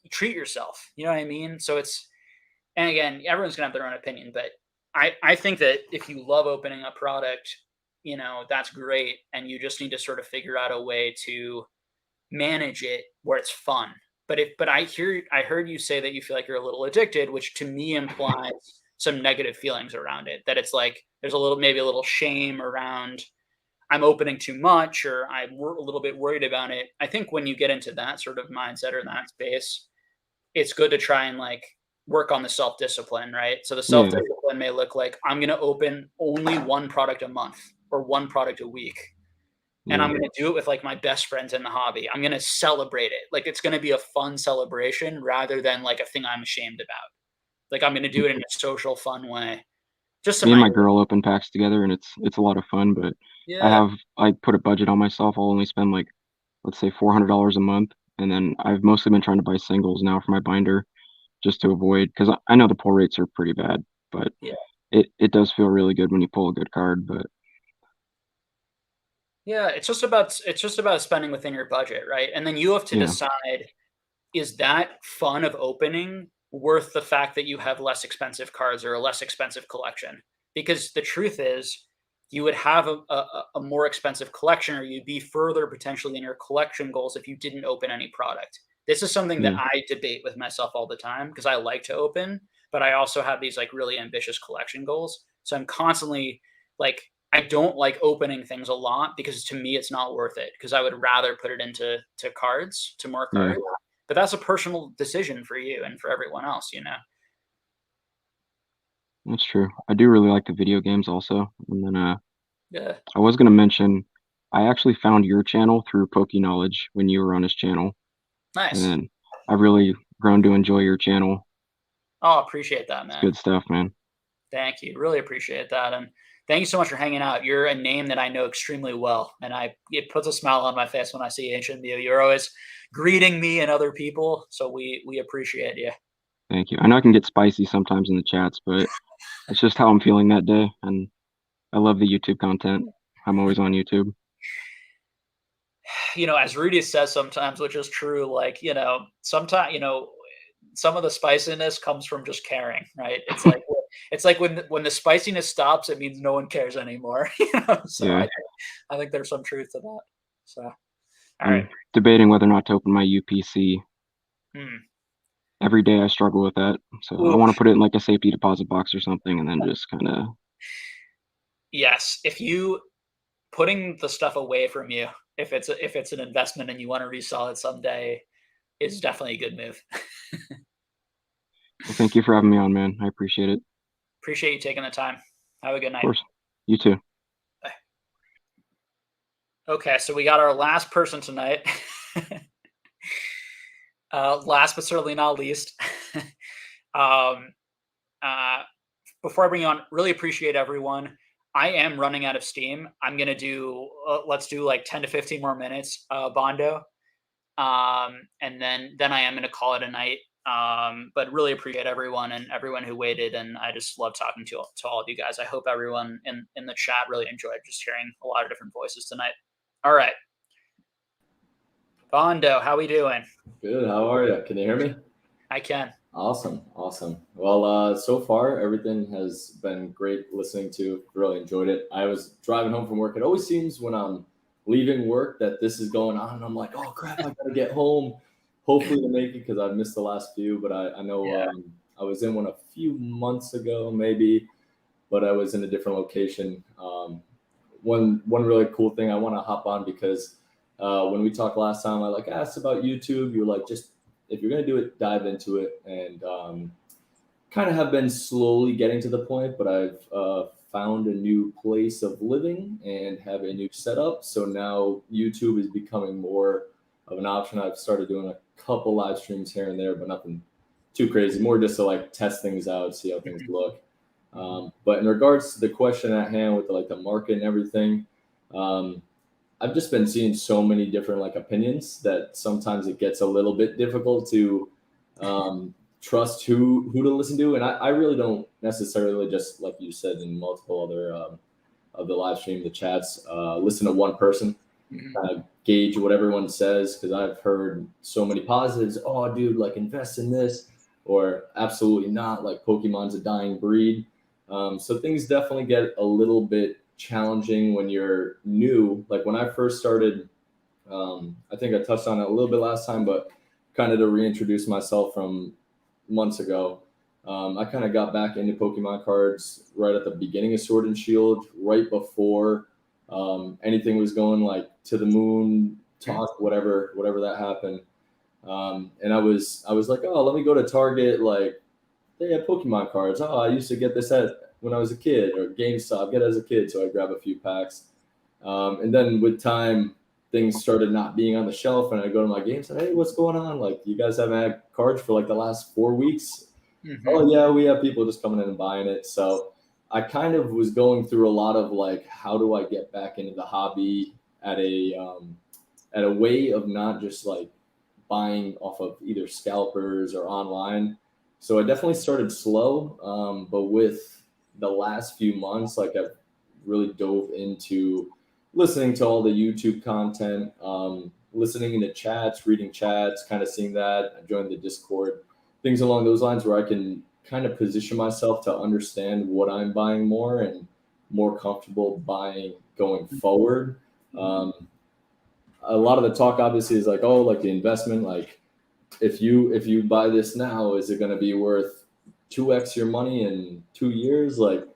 treat yourself, you know what I mean? So and again, everyone's gonna have their own opinion, but I think that if you love opening a product, you know, that's great, and you just need to sort of figure out a way to manage it where it's fun. But I heard you say that you feel like you're a little addicted, which to me implies some negative feelings around it. That it's like there's maybe a little shame around I'm opening too much, or I'm a little bit worried about it. I think when you get into that sort of mindset or that space, it's good to try and like work on the self discipline, right? So the self discipline may look like I'm going to open only one product a month or one product a week. And I'm going to do it with like my best friends in the hobby. I'm going to celebrate it. Like it's going to be a fun celebration rather than like a thing I'm ashamed about. Like I'm going to do it in a social, fun way. Just Me and my girl open packs together, and it's a lot of fun. But I put a budget on myself. I'll only spend like, let's say, $400 a month, and then I've mostly been trying to buy singles now for my binder, just to avoid, because I know the pull rates are pretty bad, but it does feel really good when you pull a good card. But yeah, it's just about spending within your budget, right? And then you have to decide, is that fun of opening worth the fact that you have less expensive cards or a less expensive collection? Because the truth is, you would have a more expensive collection, or you'd be further potentially in your collection goals if you didn't open any product. This is something that I debate with myself all the time because I like to open, but I also have these like really ambitious collection goals. So I'm constantly like, I don't like opening things a lot because to me it's not worth it, because I would rather put it into cards, to more cards. But that's a personal decision for you and for everyone else, you know. That's true. I do really like the video games also. And then I was gonna mention, I actually found your channel through Poke Knowledge when you were on his channel. Nice. And then I've really grown to enjoy your channel. Oh, appreciate that, man. It's good stuff, man. Thank you. Really appreciate that. And thank you so much for hanging out. You're a name that I know extremely well, and it puts a smile on my face when I see Ancient Mew. You're always greeting me and other people, so we appreciate you. Thank you. I know I can get spicy sometimes in the chats, but it's just how I'm feeling that day, and I love the YouTube content. I'm always on YouTube. You know, as Rudy says sometimes, which is true, like, you know, sometimes, you know, some of the spiciness comes from just caring, right? It's like when the spiciness stops, it means no one cares anymore. You know? So I think there's some truth to that. So, all right. Debating whether or not to open my UPC. Every day I struggle with that. So I want to put it in like a safety deposit box or something, and then just kind of. Yes, if you putting the stuff away from you, if it's an investment and you want to resell it someday, is definitely a good move. Well, thank you for having me on, man. I appreciate it. Appreciate you taking the time. Have a good night. Of course. You too. Bye. Okay, so we got our last person tonight. Last but certainly not least. Before I bring you on, really appreciate everyone. I am running out of steam. I'm going to do, let's do like 10 to 15 more minutes, Bondo. And then I am going to call it a night. But really appreciate everyone and everyone who waited. And I just love talking to all of you guys. I hope everyone in the chat really enjoyed just hearing a lot of different voices tonight. All right. Bondo, how we doing? Good. How are you? Can you hear me? I can. Awesome. Well, so far everything has been great listening to. Really enjoyed it. I was driving home from work. It always seems when I'm leaving work that this is going on, and I'm like, oh crap, I gotta get home. Hopefully to make it, because I've missed the last few. But I know I was in one a few months ago, maybe, but I was in a different location. One really cool thing I want to hop on, because when we talked last time, I asked about YouTube. You're like, just if you're gonna do it, dive into it, and kind of have been slowly getting to the point. But I've found a new place of living and have a new setup. So now YouTube is becoming more of an option. I've started doing a couple live streams here and there, but nothing too crazy. More just to test things out, see how things look. But in regards to the question at hand with the market and everything, I've just been seeing so many different opinions that sometimes it gets a little bit difficult to trust who to listen to. And I really don't necessarily, just like you said in multiple other of the live stream, the chats, listen to one person, kind of gauge what everyone says, because I've heard so many positives. Oh, dude, invest in this. or absolutely not, like Pokemon's a dying breed. So things definitely get a little bit challenging when you're new. Like when I first started, I think I touched on it a little bit last time, but kind of to reintroduce myself from months ago. I kind of got back into Pokemon cards right at the beginning of Sword and Shield, right before anything was going like to the moon talk, whatever that happened. And I was like, oh, let me go to Target. Like they have Pokemon cards. Oh, I used to get this when I was a kid, or GameStop, get it as a kid. So I grab a few packs. And then with time, things started not being on the shelf, and I go to my games and hey, what's going on? Like, you guys haven't had cards for like the last 4 weeks. Oh yeah, we have people just coming in and buying it. So I kind of was going through a lot of like, how do I get back into the hobby at a way of not just like buying off of either scalpers or online. So I definitely started slow, but with the last few months, like I've really dove into listening to all the YouTube content, listening into chats, reading chats, kind of seeing that. I joined the Discord, things along those lines where I can kind of position myself to understand what I'm buying more and more comfortable buying going forward. A lot of the talk obviously is like, oh, like the investment, like if you buy this now, is it going to be worth 2x your money in 2 years? Like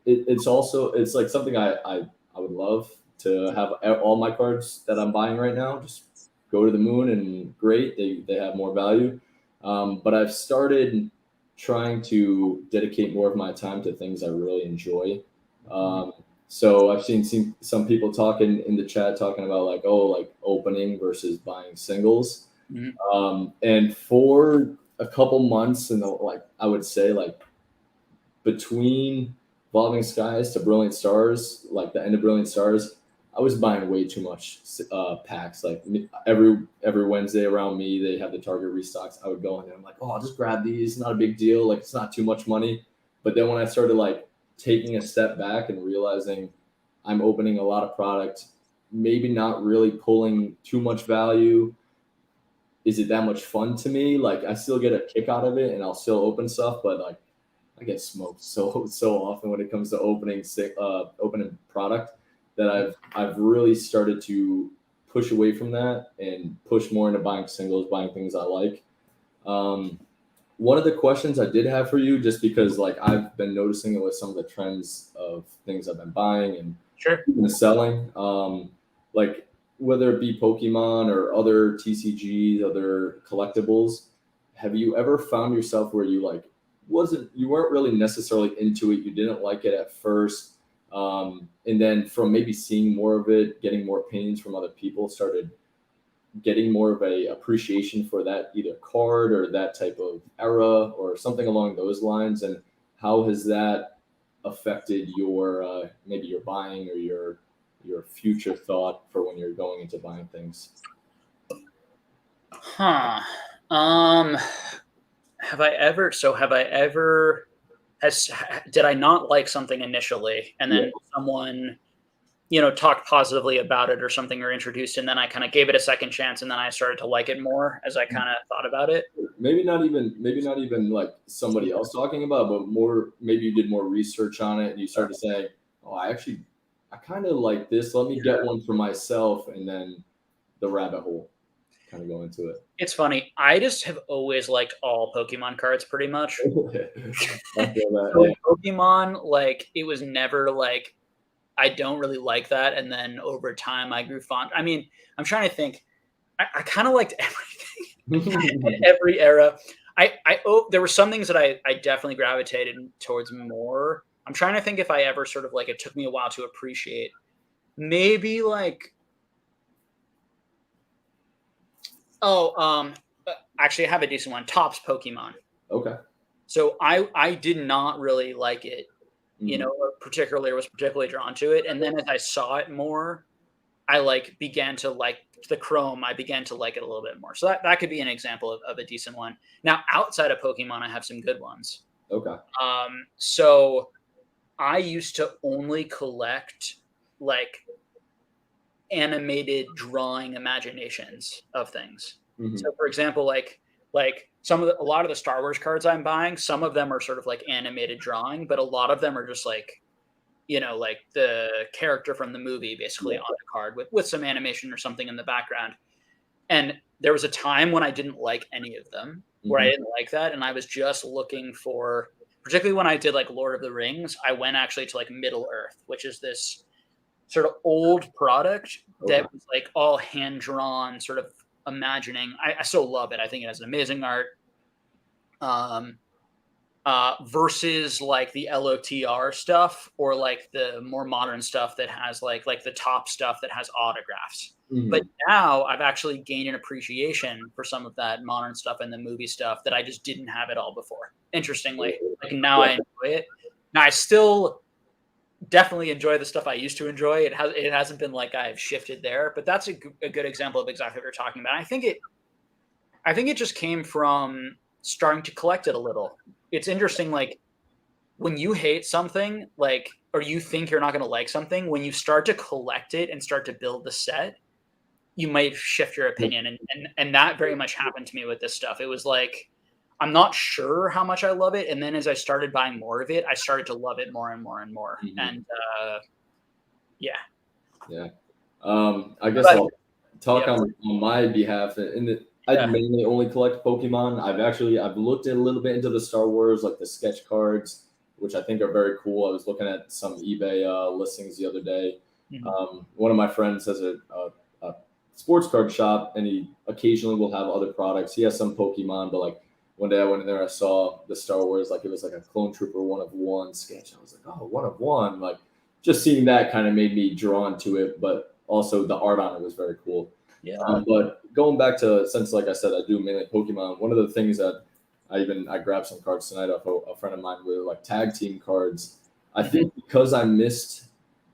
it's also, it's like something I would love to have all my cards that I'm buying right now just go to the moon, and great, they have more value. But I've started trying to dedicate more of my time to things I really enjoy. So I've seen some people talking in the chat talking about like, oh, like opening versus buying singles. And for a couple months, and like I would say like between Evolving Skies to Brilliant Stars, like the end of Brilliant Stars, I was buying way too much packs. Like every Wednesday around me, they have the Target restocks. I would go in there. I'm like, oh, I'll just grab these. Not a big deal. Like it's not too much money. But then when I started like taking a step back and realizing I'm opening a lot of product, maybe not really pulling too much value. Is it that much fun to me? Like I still get a kick out of it, and I'll still open stuff, but like I get smoked so often when it comes to opening product that I've really started to push away from that and push more into buying singles, buying things I like. One of the questions I did have for you, just because like I've been noticing it with some of the trends of things I've been buying and even selling, like whether it be Pokemon or other TCGs, other collectibles, have you ever found yourself where you like you weren't really necessarily into it, you didn't like it at first, and then from maybe seeing more of it, getting more opinions from other people, started getting more of a appreciation for that either card or that type of era or something along those lines? And how has that affected your maybe your buying or your future thought for when you're going into buying things? Did I not like something initially, and then someone talked positively about it or something, or introduced, and then I kind of gave it a second chance, and then I started to like it more as I kind of thought about it? Maybe not even like somebody else talking about it, but more maybe you did more research on it and you started saying, oh, I kind of like this, let me get one for myself, and then the rabbit hole kind of go into it. It's funny, I just have always liked all Pokemon cards pretty much. Pokemon, like it was never like I don't really like that, and then over time I grew fond. I mean, I'm trying to think. I kind of liked everything, every era. There were some things that I definitely gravitated towards more. I'm trying to think if I ever sort of like, it took me a while to appreciate. Maybe like, actually I have a decent one. Topps Pokemon. Okay. So I did not really like it. Was particularly drawn to it. And then as I saw it more, I like began to like the Chrome. I began to like it a little bit more. So that could be an example of a decent one. Now, outside of Pokemon, I have some good ones. Okay. So I used to only collect like animated drawing imaginations of things. So for example, like a lot of the Star Wars cards I'm buying, some of them are sort of like animated drawing, but a lot of them are just like, like the character from the movie basically on the card with some animation or something in the background. And there was a time when I didn't like any of them, where I didn't like that, and I was just looking for, particularly when I did like Lord of the Rings, I went actually to like Middle Earth, which is this sort of old product that was like all hand drawn, sort of imagining. I still love it. I think it has amazing art. Versus like the LOTR stuff or like the more modern stuff that has like the top stuff that has autographs. But now I've actually gained an appreciation for some of that modern stuff and the movie stuff that I just didn't have at all before. Interestingly, like now I enjoy it. Now I still definitely enjoy the stuff I used to enjoy. It hasn't been like I've shifted there, but that's a good example of exactly what you're talking about. I think it just came from starting to collect it a little. It's interesting, like when you hate something, like, or you think you're not going to like something, when you start to collect it and start to build the set, you might shift your opinion. And that very much happened to me with this stuff. It was like, I'm not sure how much I love it. And then as I started buying more of it, I started to love it more and more and more. And yeah. Yeah. I guess I'll talk on my behalf. I mainly only collect Pokemon. I've looked a little bit into the Star Wars, like the sketch cards, which I think are very cool. I was looking at some eBay listings the other day. One of my friends has a sports card shop, and he occasionally will have other products. He has some Pokemon, but like one day I went in there, I saw the Star Wars, like it was like a Clone Trooper 1/1 sketch. I was like, oh, 1/1. Like just seeing that kind of made me drawn to it, but also the art on it was very cool. Yeah. But going back to, since like I said, I do mainly Pokemon. One of the things that I grabbed some cards tonight off a friend of mine with like tag team cards. I think because I missed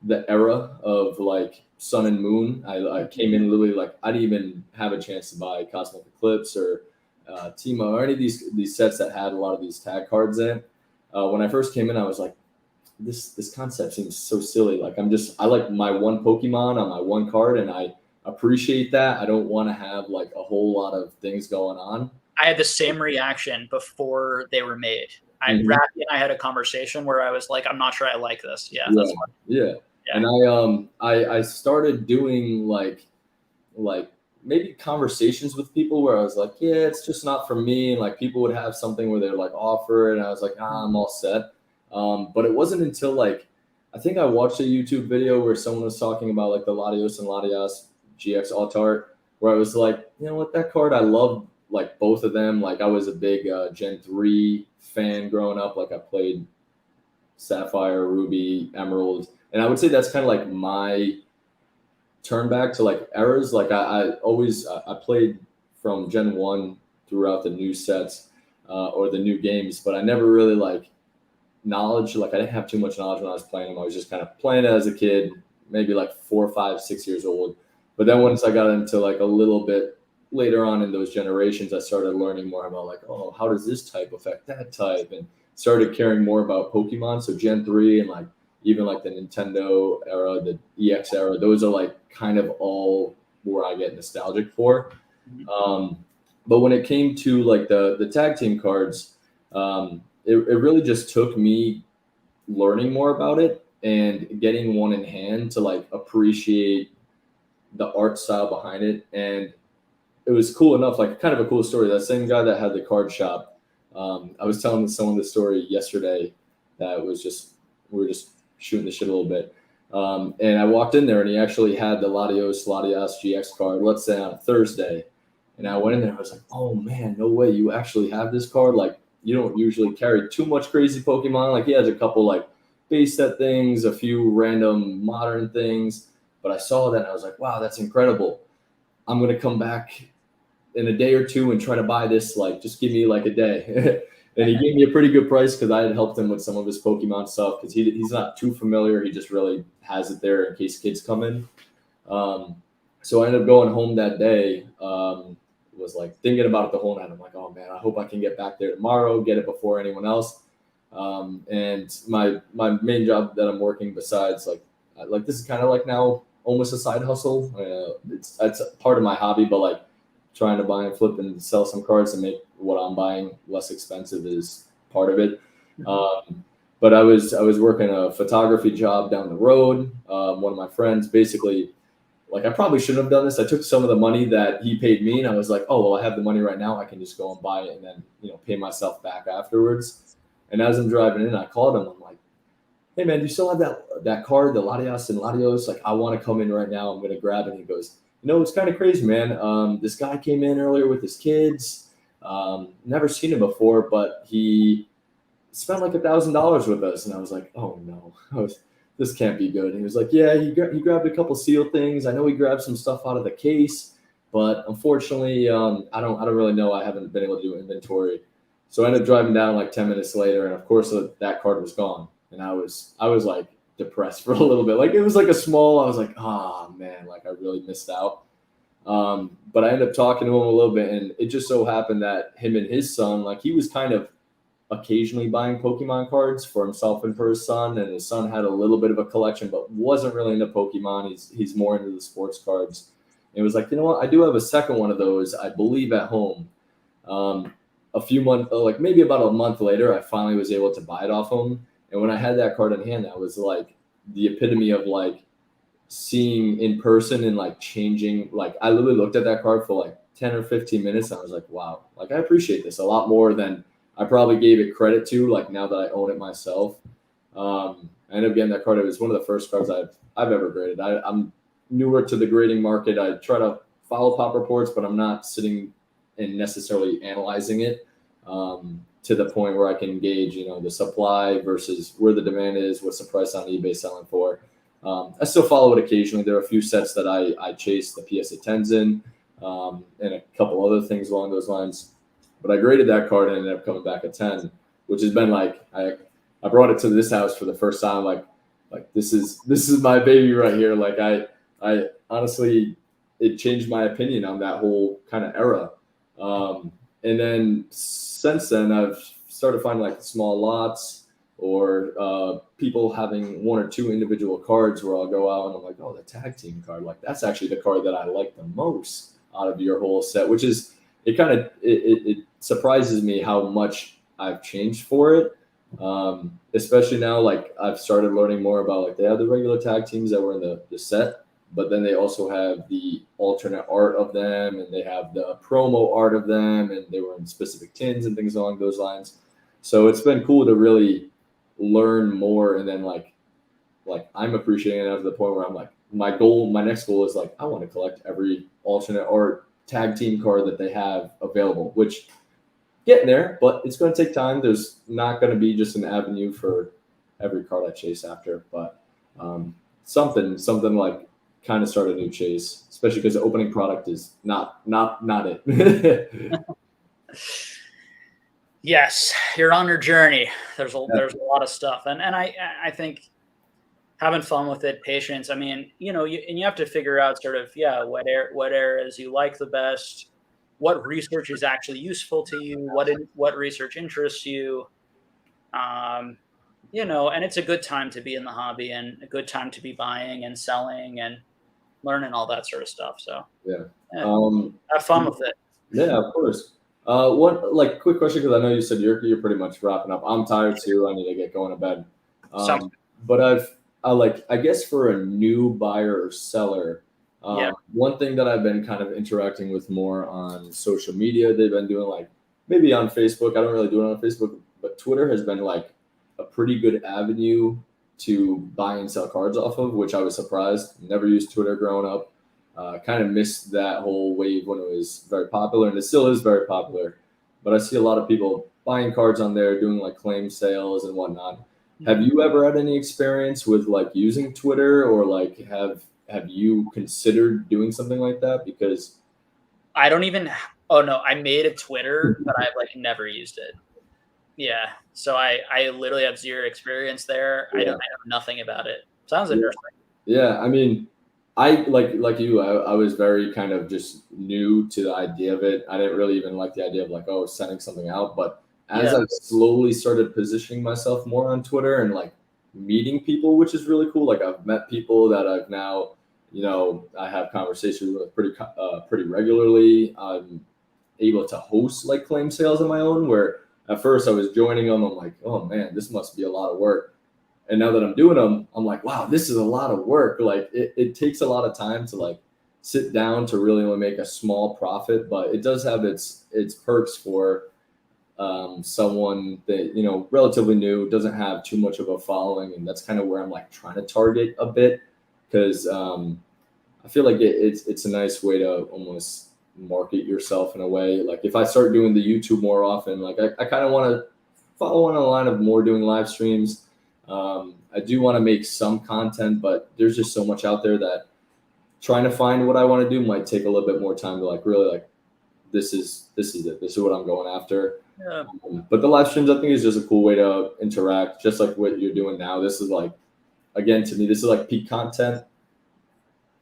the era of like Sun and Moon, I came in literally like I didn't even have a chance to buy Cosmic Eclipse or Timo or any of these sets that had a lot of these tag cards in it. When I first came in, I was like, this concept seems so silly. Like I like my one Pokemon on my one card, and I appreciate that. I don't want to have like a whole lot of things going on. I had the same reaction before they were made. Rafi and I had a conversation where I was like, I'm not sure I like this. Yeah. That's fine. Yeah. And I started doing like maybe conversations with people where I was like, yeah, it's just not for me. And like people would have something where they're like offer, and I was like, I'm all set. But it wasn't until like, I think I watched a YouTube video where someone was talking about like the Latios and Latias GX alt art, where I was like, you know what, that card, I love like both of them. Like I was a big Gen 3 fan growing up. Like I played Sapphire, Ruby, Emerald. And I would say that's kind of like my turn back to like eras. Like I played from Gen 1 throughout the new sets or the new games, but I never really like knowledge. Like I didn't have too much knowledge when I was playing them. I was just kind of playing it as a kid, maybe like 4, 5, 6 years old. But then once I got into like a little bit later on in those generations, I started learning more about like, oh, how does this type affect that type? And started caring more about Pokemon. So Gen 3 and like even like the Nintendo era, the EX era, those are like kind of all where I get nostalgic for. But when it came to like the tag team cards, it really just took me learning more about it and getting one in hand to like appreciate the art style behind it. And it was cool enough, like kind of a cool story. That same guy that had the card shop, I was telling someone the story yesterday that was just, we were just shooting the shit a little bit. And I walked in there and he actually had the Latias GX card, let's say on a Thursday. And I went in there, I was like, oh man, no way, you actually have this card? Like you don't usually carry too much crazy Pokemon. Like he has a couple like base set things, a few random modern things. But I saw that and I was like, wow, that's incredible. I'm going to come back in a day or two and try to buy this. Like, just give me like a day. And he gave me a pretty good price because I had helped him with some of his Pokemon stuff because he's not too familiar. He just really has it there in case kids come in. So I ended up going home that day, was like thinking about it the whole night. I'm like, oh man, I hope I can get back there tomorrow, get it before anyone else. And my main job that I'm working besides like this is kind of like now almost a side hustle. It's part of my hobby, but like trying to buy and flip and sell some cards and make what I'm buying less expensive is part of it. But I was working a photography job down the road. One of my friends basically, like, I probably shouldn't have done this. I took some of the money that he paid me and I was like, oh, well, I have the money right now. I can just go and buy it and then, pay myself back afterwards. And as I'm driving in, I called him. I'm like, hey man, do you still have that card, the Latias and Latios? Like, I want to come in right now. I'm going to grab it. And he goes, it's kind of crazy, man. This guy came in earlier with his kids. Never seen him before, but he spent like $1,000 with us. And I was like, oh no, this can't be good. And he was like, yeah, he grabbed a couple seal things. I know he grabbed some stuff out of the case, but unfortunately, I don't really know. I haven't been able to do inventory. So I ended up driving down like 10 minutes later. And of course that card was gone. And I was like depressed for a little bit. Like, it was like I was like, oh man, like I really missed out. But I ended up talking to him a little bit, and it just so happened that him and his son, like, he was kind of occasionally buying Pokemon cards for himself and for his son, and his son had a little bit of a collection, but wasn't really into Pokemon. He's more into the sports cards. And it was like, you know what? I do have a second one of those, I believe, at home. A few months, like maybe about a month later, I finally was able to buy it off him. And when I had that card in hand, that was like the epitome of like seeing in person and like changing. Like, I literally looked at that card for like 10 or 15 minutes. And I was like, wow, like I appreciate this a lot more than I probably gave it credit to, like now that I own it myself. I ended up getting that card. It was one of the first cards I've ever graded. I'm newer to the grading market. I try to follow pop reports, but I'm not sitting and necessarily analyzing it to the point where I can gauge, the supply versus where the demand is, what's the price on eBay selling for. I still follow it occasionally. There are a few sets that I chase the PSA 10s in, and a couple other things along those lines. But I graded that card and ended up coming back a 10, which has been like, I brought it to this house for the first time. Like this is my baby right here. Like I honestly, it changed my opinion on that whole kind of era. And then since then, I've started finding like small lots or people having one or two individual cards where I'll go out and I'm like, oh, the tag team card. Like, that's actually the card that I like the most out of your whole set, which is, it surprises me how much I've changed for it. Especially now, like I've started learning more about, like, they have the regular tag teams that were in the set, but then they also have the alternate art of them, and they have the promo art of them, and they were in specific tins and things along those lines. So it's been cool to really learn more, and then like I'm appreciating it to the point where I'm like, my next goal is like, I want to collect every alternate art tag team card that they have available, which getting there, but it's going to take time. There's not going to be just an avenue for every card I chase after, but something like kind of start a new chase, especially because the opening product is not it. Yes, you're on your journey. There's a lot of stuff, and I think having fun with it, patience. I mean, you have to figure out sort of what areas you like the best, what research is actually useful to you, what research interests you. And it's a good time to be in the hobby and a good time to be buying and selling and learning all that sort of stuff. So have fun with it. Yeah, of course. One like quick question, because I know you said you're pretty much wrapping up. I'm tired too. I need to get going to bed. But I guess for a new buyer or seller, one thing that I've been kind of interacting with more on social media, they've been doing, like, maybe on Facebook. I don't really do it on Facebook, but Twitter has been like a pretty good avenue to buy and sell cards off of, which I was surprised. Never used Twitter growing up. Kind of missed that whole wave when it was very popular, and it still is very popular. But I see a lot of people buying cards on there, doing like claim sales and whatnot. Mm-hmm. Have you ever had any experience with like using Twitter, or like have you considered doing something like that? Because I don't even. Oh no, I made a Twitter, but I've like never used it. Yeah, so I literally have zero experience there. Yeah. I know nothing about it. Sounds interesting. Yeah, I mean, I like you. I was very kind of just new to the idea of it. I didn't really even like the idea of like, sending something out. But as I've slowly started positioning myself more on Twitter and like meeting people, which is really cool. Like, I've met people that I've now I have conversations with pretty regularly. I'm able to host like claim sales on my own, where at first I was joining them. I'm like, oh man, this must be a lot of work. And now that I'm doing them, I'm like, wow, this is a lot of work. Like it takes a lot of time to like sit down to really only make a small profit, but it does have its perks for someone that, relatively new, doesn't have too much of a following. And that's kind of where I'm like trying to target a bit, because I feel like it's a nice way to almost market yourself in a way. Like if I start doing the YouTube more often, like I kind of want to follow on a line of more doing live streams. I do want to make some content, but there's just so much out there that trying to find what I want to do might take a little bit more time to like really like, this is it. This is what I'm going after. Yeah. But the live streams, I think, is just a cool way to interact, just like what you're doing now. This is like, again, to me, this is like peak content.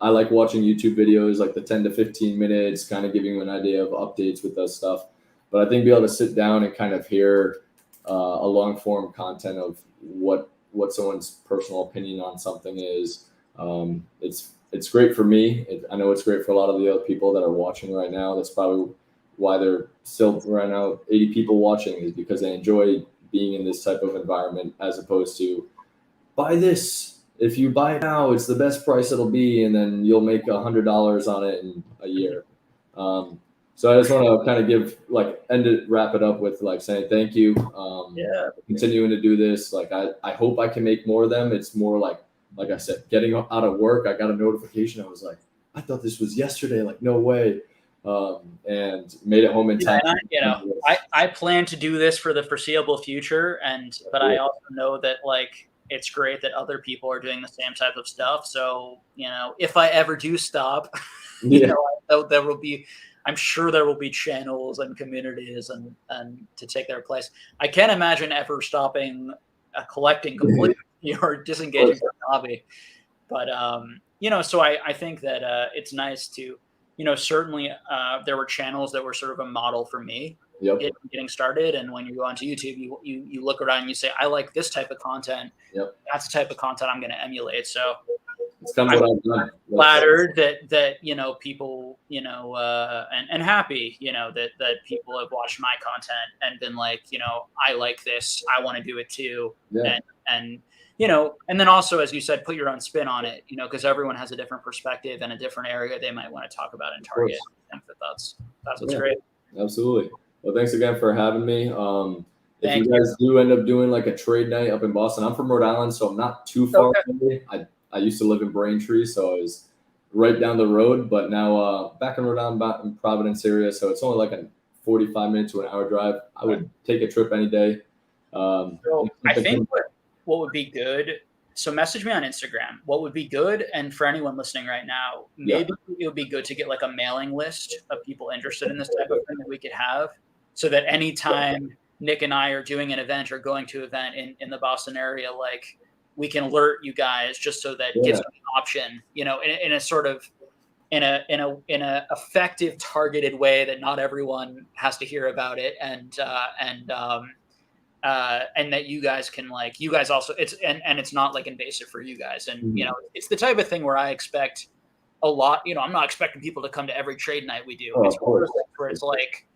I like watching YouTube videos, like the 10 to 15 minutes, kind of giving you an idea of updates with that stuff. But I think be able to sit down and kind of hear a long form content of what someone's personal opinion on something is, it's great for me. I know it's great for a lot of the other people that are watching right now. That's probably why they're still right now 80 people watching, is because they enjoy being in this type of environment, as opposed to buy this. If you buy it now, it's the best price it'll be, and then you'll make $100 on it in a year. So I just want to kind of wrap it up with like saying thank you. Continuing to do this. Like I hope I can make more of them. It's more like I said, getting out of work, I got a notification. I was like, I thought this was yesterday. Like, no way. And made it home in time. I plan to do this for the foreseeable future, but I also know that like it's great that other people are doing the same type of stuff. So if I ever do stop, there will be. I'm sure there will be channels and communities and to take their place. I can't imagine ever stopping collecting completely or disengaging from the hobby. But so I think that it's nice to. Certainly there were channels that were sort of a model for me getting started. And when you go onto YouTube, you look around and you say, I like this type of content. That's the type of content I'm going to emulate. So I'm flattered that people, and happy, that people have watched my content and been like, I like this. I want to do it too. And then also, as you said, put your own spin on it, because everyone has a different perspective and a different area they might want to talk about and target. I think that's what's great. Absolutely. Well, thanks again for having me. If you guys do end up doing like a trade night up in Boston, I'm from Rhode Island, so I'm not too far away. I used to live in Braintree, so I was right down the road, but now back in Rhode Island, in Providence area, so it's only like a 45-minute to an hour drive. I would take a trip any day. So I think what would be good, so message me on Instagram. What would be good, and for anyone listening right now, maybe it would be good to get like a mailing list of people interested in this type of thing that we could have, so that anytime Nick and I are doing an event or going to an event in the Boston area, like we can alert you guys, just so that it gives them an option, in a sort of in a effective, targeted way that not everyone has to hear about it, and that you guys can you guys also it's not like invasive for you guys, and it's the type of thing where I expect a lot. I'm not expecting people to come to every trade night we do. It's one of those things where it's like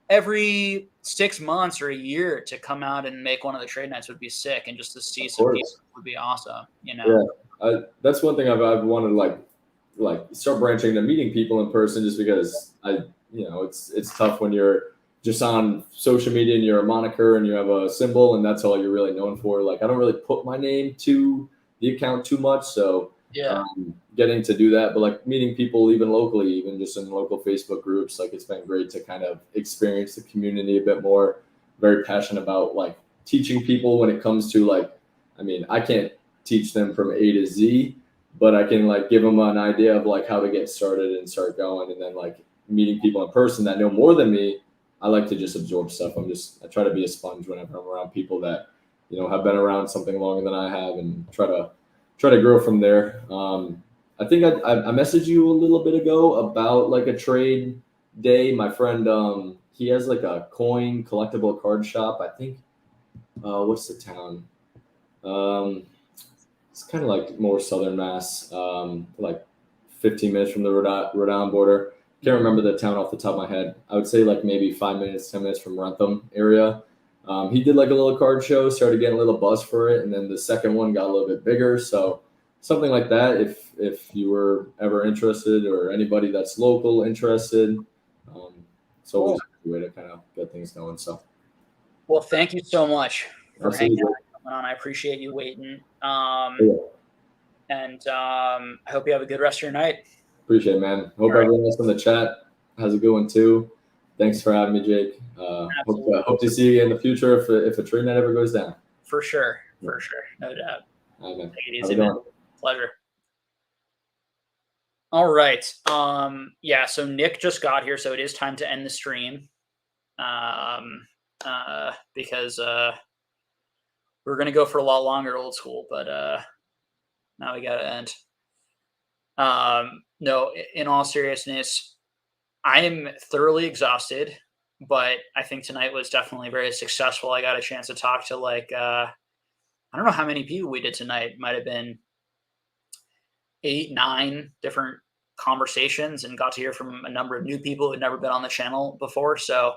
every 6 months or a year to come out and make one of the trade nights would be sick, and just to see some people would be awesome. That's one thing I've wanted to like start branching into meeting people in person, just because it's tough when you're just on social media and you're a moniker and you have a symbol and that's all you're really known for. Like I don't really put my name to the account too much, so getting to do that, but like meeting people even locally, even just in local Facebook groups, like it's been great to kind of experience the community a bit more. Very passionate about like teaching people when it comes to I can't teach them from A to Z, but I can like give them an idea of like how to get started and start going. And then like meeting people in person that know more than me, I like to just absorb stuff. I try to be a sponge whenever I'm around people that, have been around something longer than I have, and try to grow from there. I think I messaged you a little bit ago about like a trade day. My friend, he has like a coin collectible card shop. I think, what's the town? It's kind of like more Southern Mass, like 15 minutes from the Rhode Island border. Can't remember the town off the top of my head. I would say like maybe 5 minutes, 10 minutes from Rentham area. He did like a little card show, started getting a little buzz for it, and then the second one got a little bit bigger. So something like that, if you were ever interested, or anybody that's local interested, it's always a way to kind of get things going. So, well, thank you so much for absolutely. hanging out and coming on. I appreciate you waiting. And I hope you have a good rest of your night. Appreciate it, man. Hope everyone else in the chat has a good one too. Thanks for having me, Jake. Hope to see you in the future if a trade net ever goes down. For sure. For sure. No doubt. All right, man. Take it easy, man. Pleasure. All right. Yeah, so Nick just got here, so it is time to end the stream. Because we're gonna go for a lot longer old school, but now we gotta end. No, in all seriousness, I am thoroughly exhausted, but I think tonight was definitely very successful. I got a chance to talk to like I don't know how many people we did tonight. It might have been 8, 9 different conversations, and got to hear from a number of new people who had never been on the channel before. So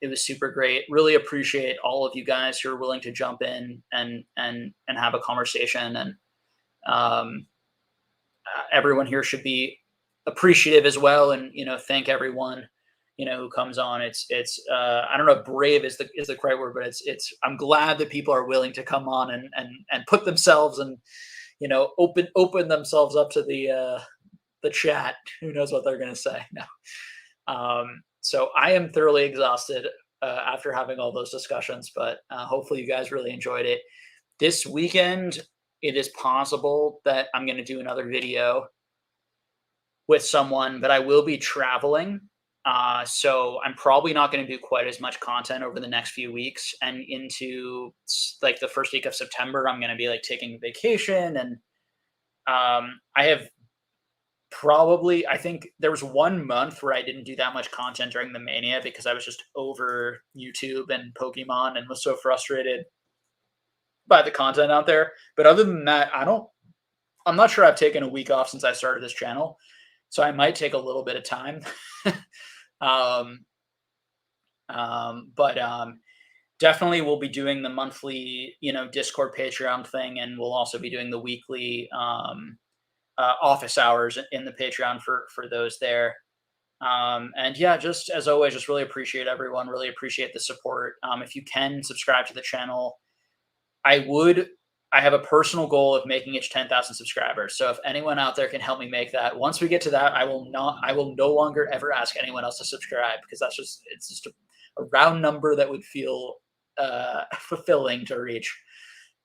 it was super great. Really appreciate all of you guys who are willing to jump in and have a conversation. And everyone here should be appreciative as well. And, thank everyone, who comes on. It's I don't know if brave is the correct word, but I'm glad that people are willing to come on and put themselves and, open themselves up to the chat. Who knows what they're going to say? No. So I am thoroughly exhausted after having all those discussions, but hopefully you guys really enjoyed it. This weekend, it is possible that I'm going to do another video with someone, but I will be traveling. So I'm probably not going to do quite as much content over the next few weeks, and into like the first week of September, I'm going to be like taking vacation. And I think there was 1 month where I didn't do that much content during the Mania because I was just over YouTube and Pokemon and was so frustrated by the content out there. But other than that, I'm not sure I've taken a week off since I started this channel. So I might take a little bit of time. But definitely we'll be doing the monthly, Discord Patreon thing, and we'll also be doing the weekly office hours in the Patreon for those there. And yeah, just as always, just really appreciate everyone, really appreciate the support. If you can subscribe to the channel, I have a personal goal of making it to 10,000 subscribers. So if anyone out there can help me make that, once we get to that, I will no longer ever ask anyone else to subscribe, because it's just a round number that would feel fulfilling to reach.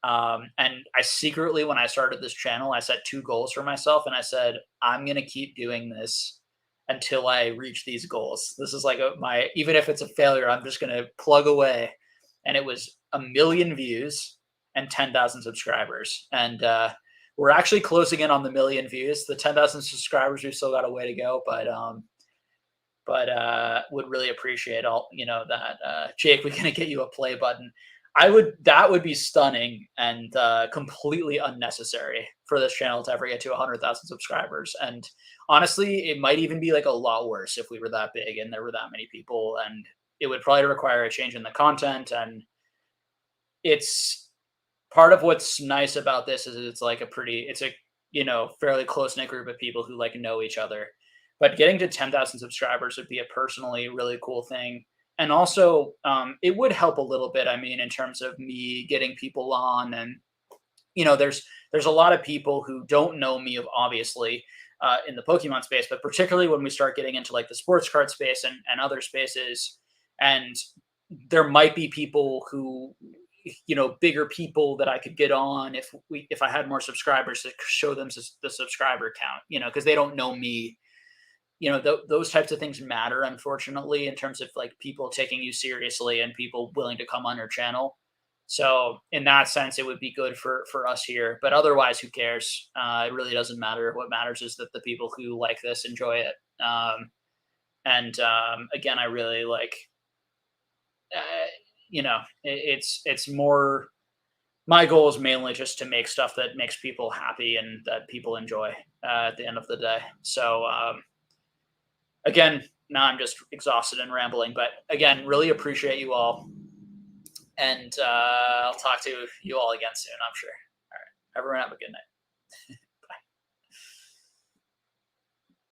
And I secretly, when I started this channel, I set 2 goals for myself, and I said, I'm going to keep doing this until I reach these goals. This is like even if it's a failure, I'm just going to plug away. And it was 1 million views and 10,000 subscribers. And we're actually closing in on the 1 million views. The 10,000 subscribers, we've still got a way to go, but would really appreciate all, that. Jake, we're going to get you a play button. That would be stunning and completely unnecessary for this channel to ever get to 100,000 subscribers. And honestly, it might even be like a lot worse if we were that big and there were that many people, and it would probably require a change in the content. And it's part of what's nice about this is it's a fairly close-knit group of people who like know each other. But getting to 10,000 subscribers would be a personally really cool thing. And also, it would help a little bit, in terms of me getting people on. And, there's a lot of people who don't know me, obviously, in the Pokemon space, but particularly when we start getting into like the sports card space and other spaces. And there might be people who, bigger people that I could get on if I had more subscribers to show them the subscriber count, because they don't know me. Those types of things matter, unfortunately, in terms of like people taking you seriously and people willing to come on your channel. So in that sense, it would be good for us here, but otherwise, who cares? It really doesn't matter. What matters is that the people who like this enjoy it. Again, I really like, it's more my goal is mainly just to make stuff that makes people happy and that people enjoy at the end of the day. So again, now I'm just exhausted and rambling, but again, really appreciate you all. And I'll talk to you all again soon, I'm sure. All right. Everyone have a good night.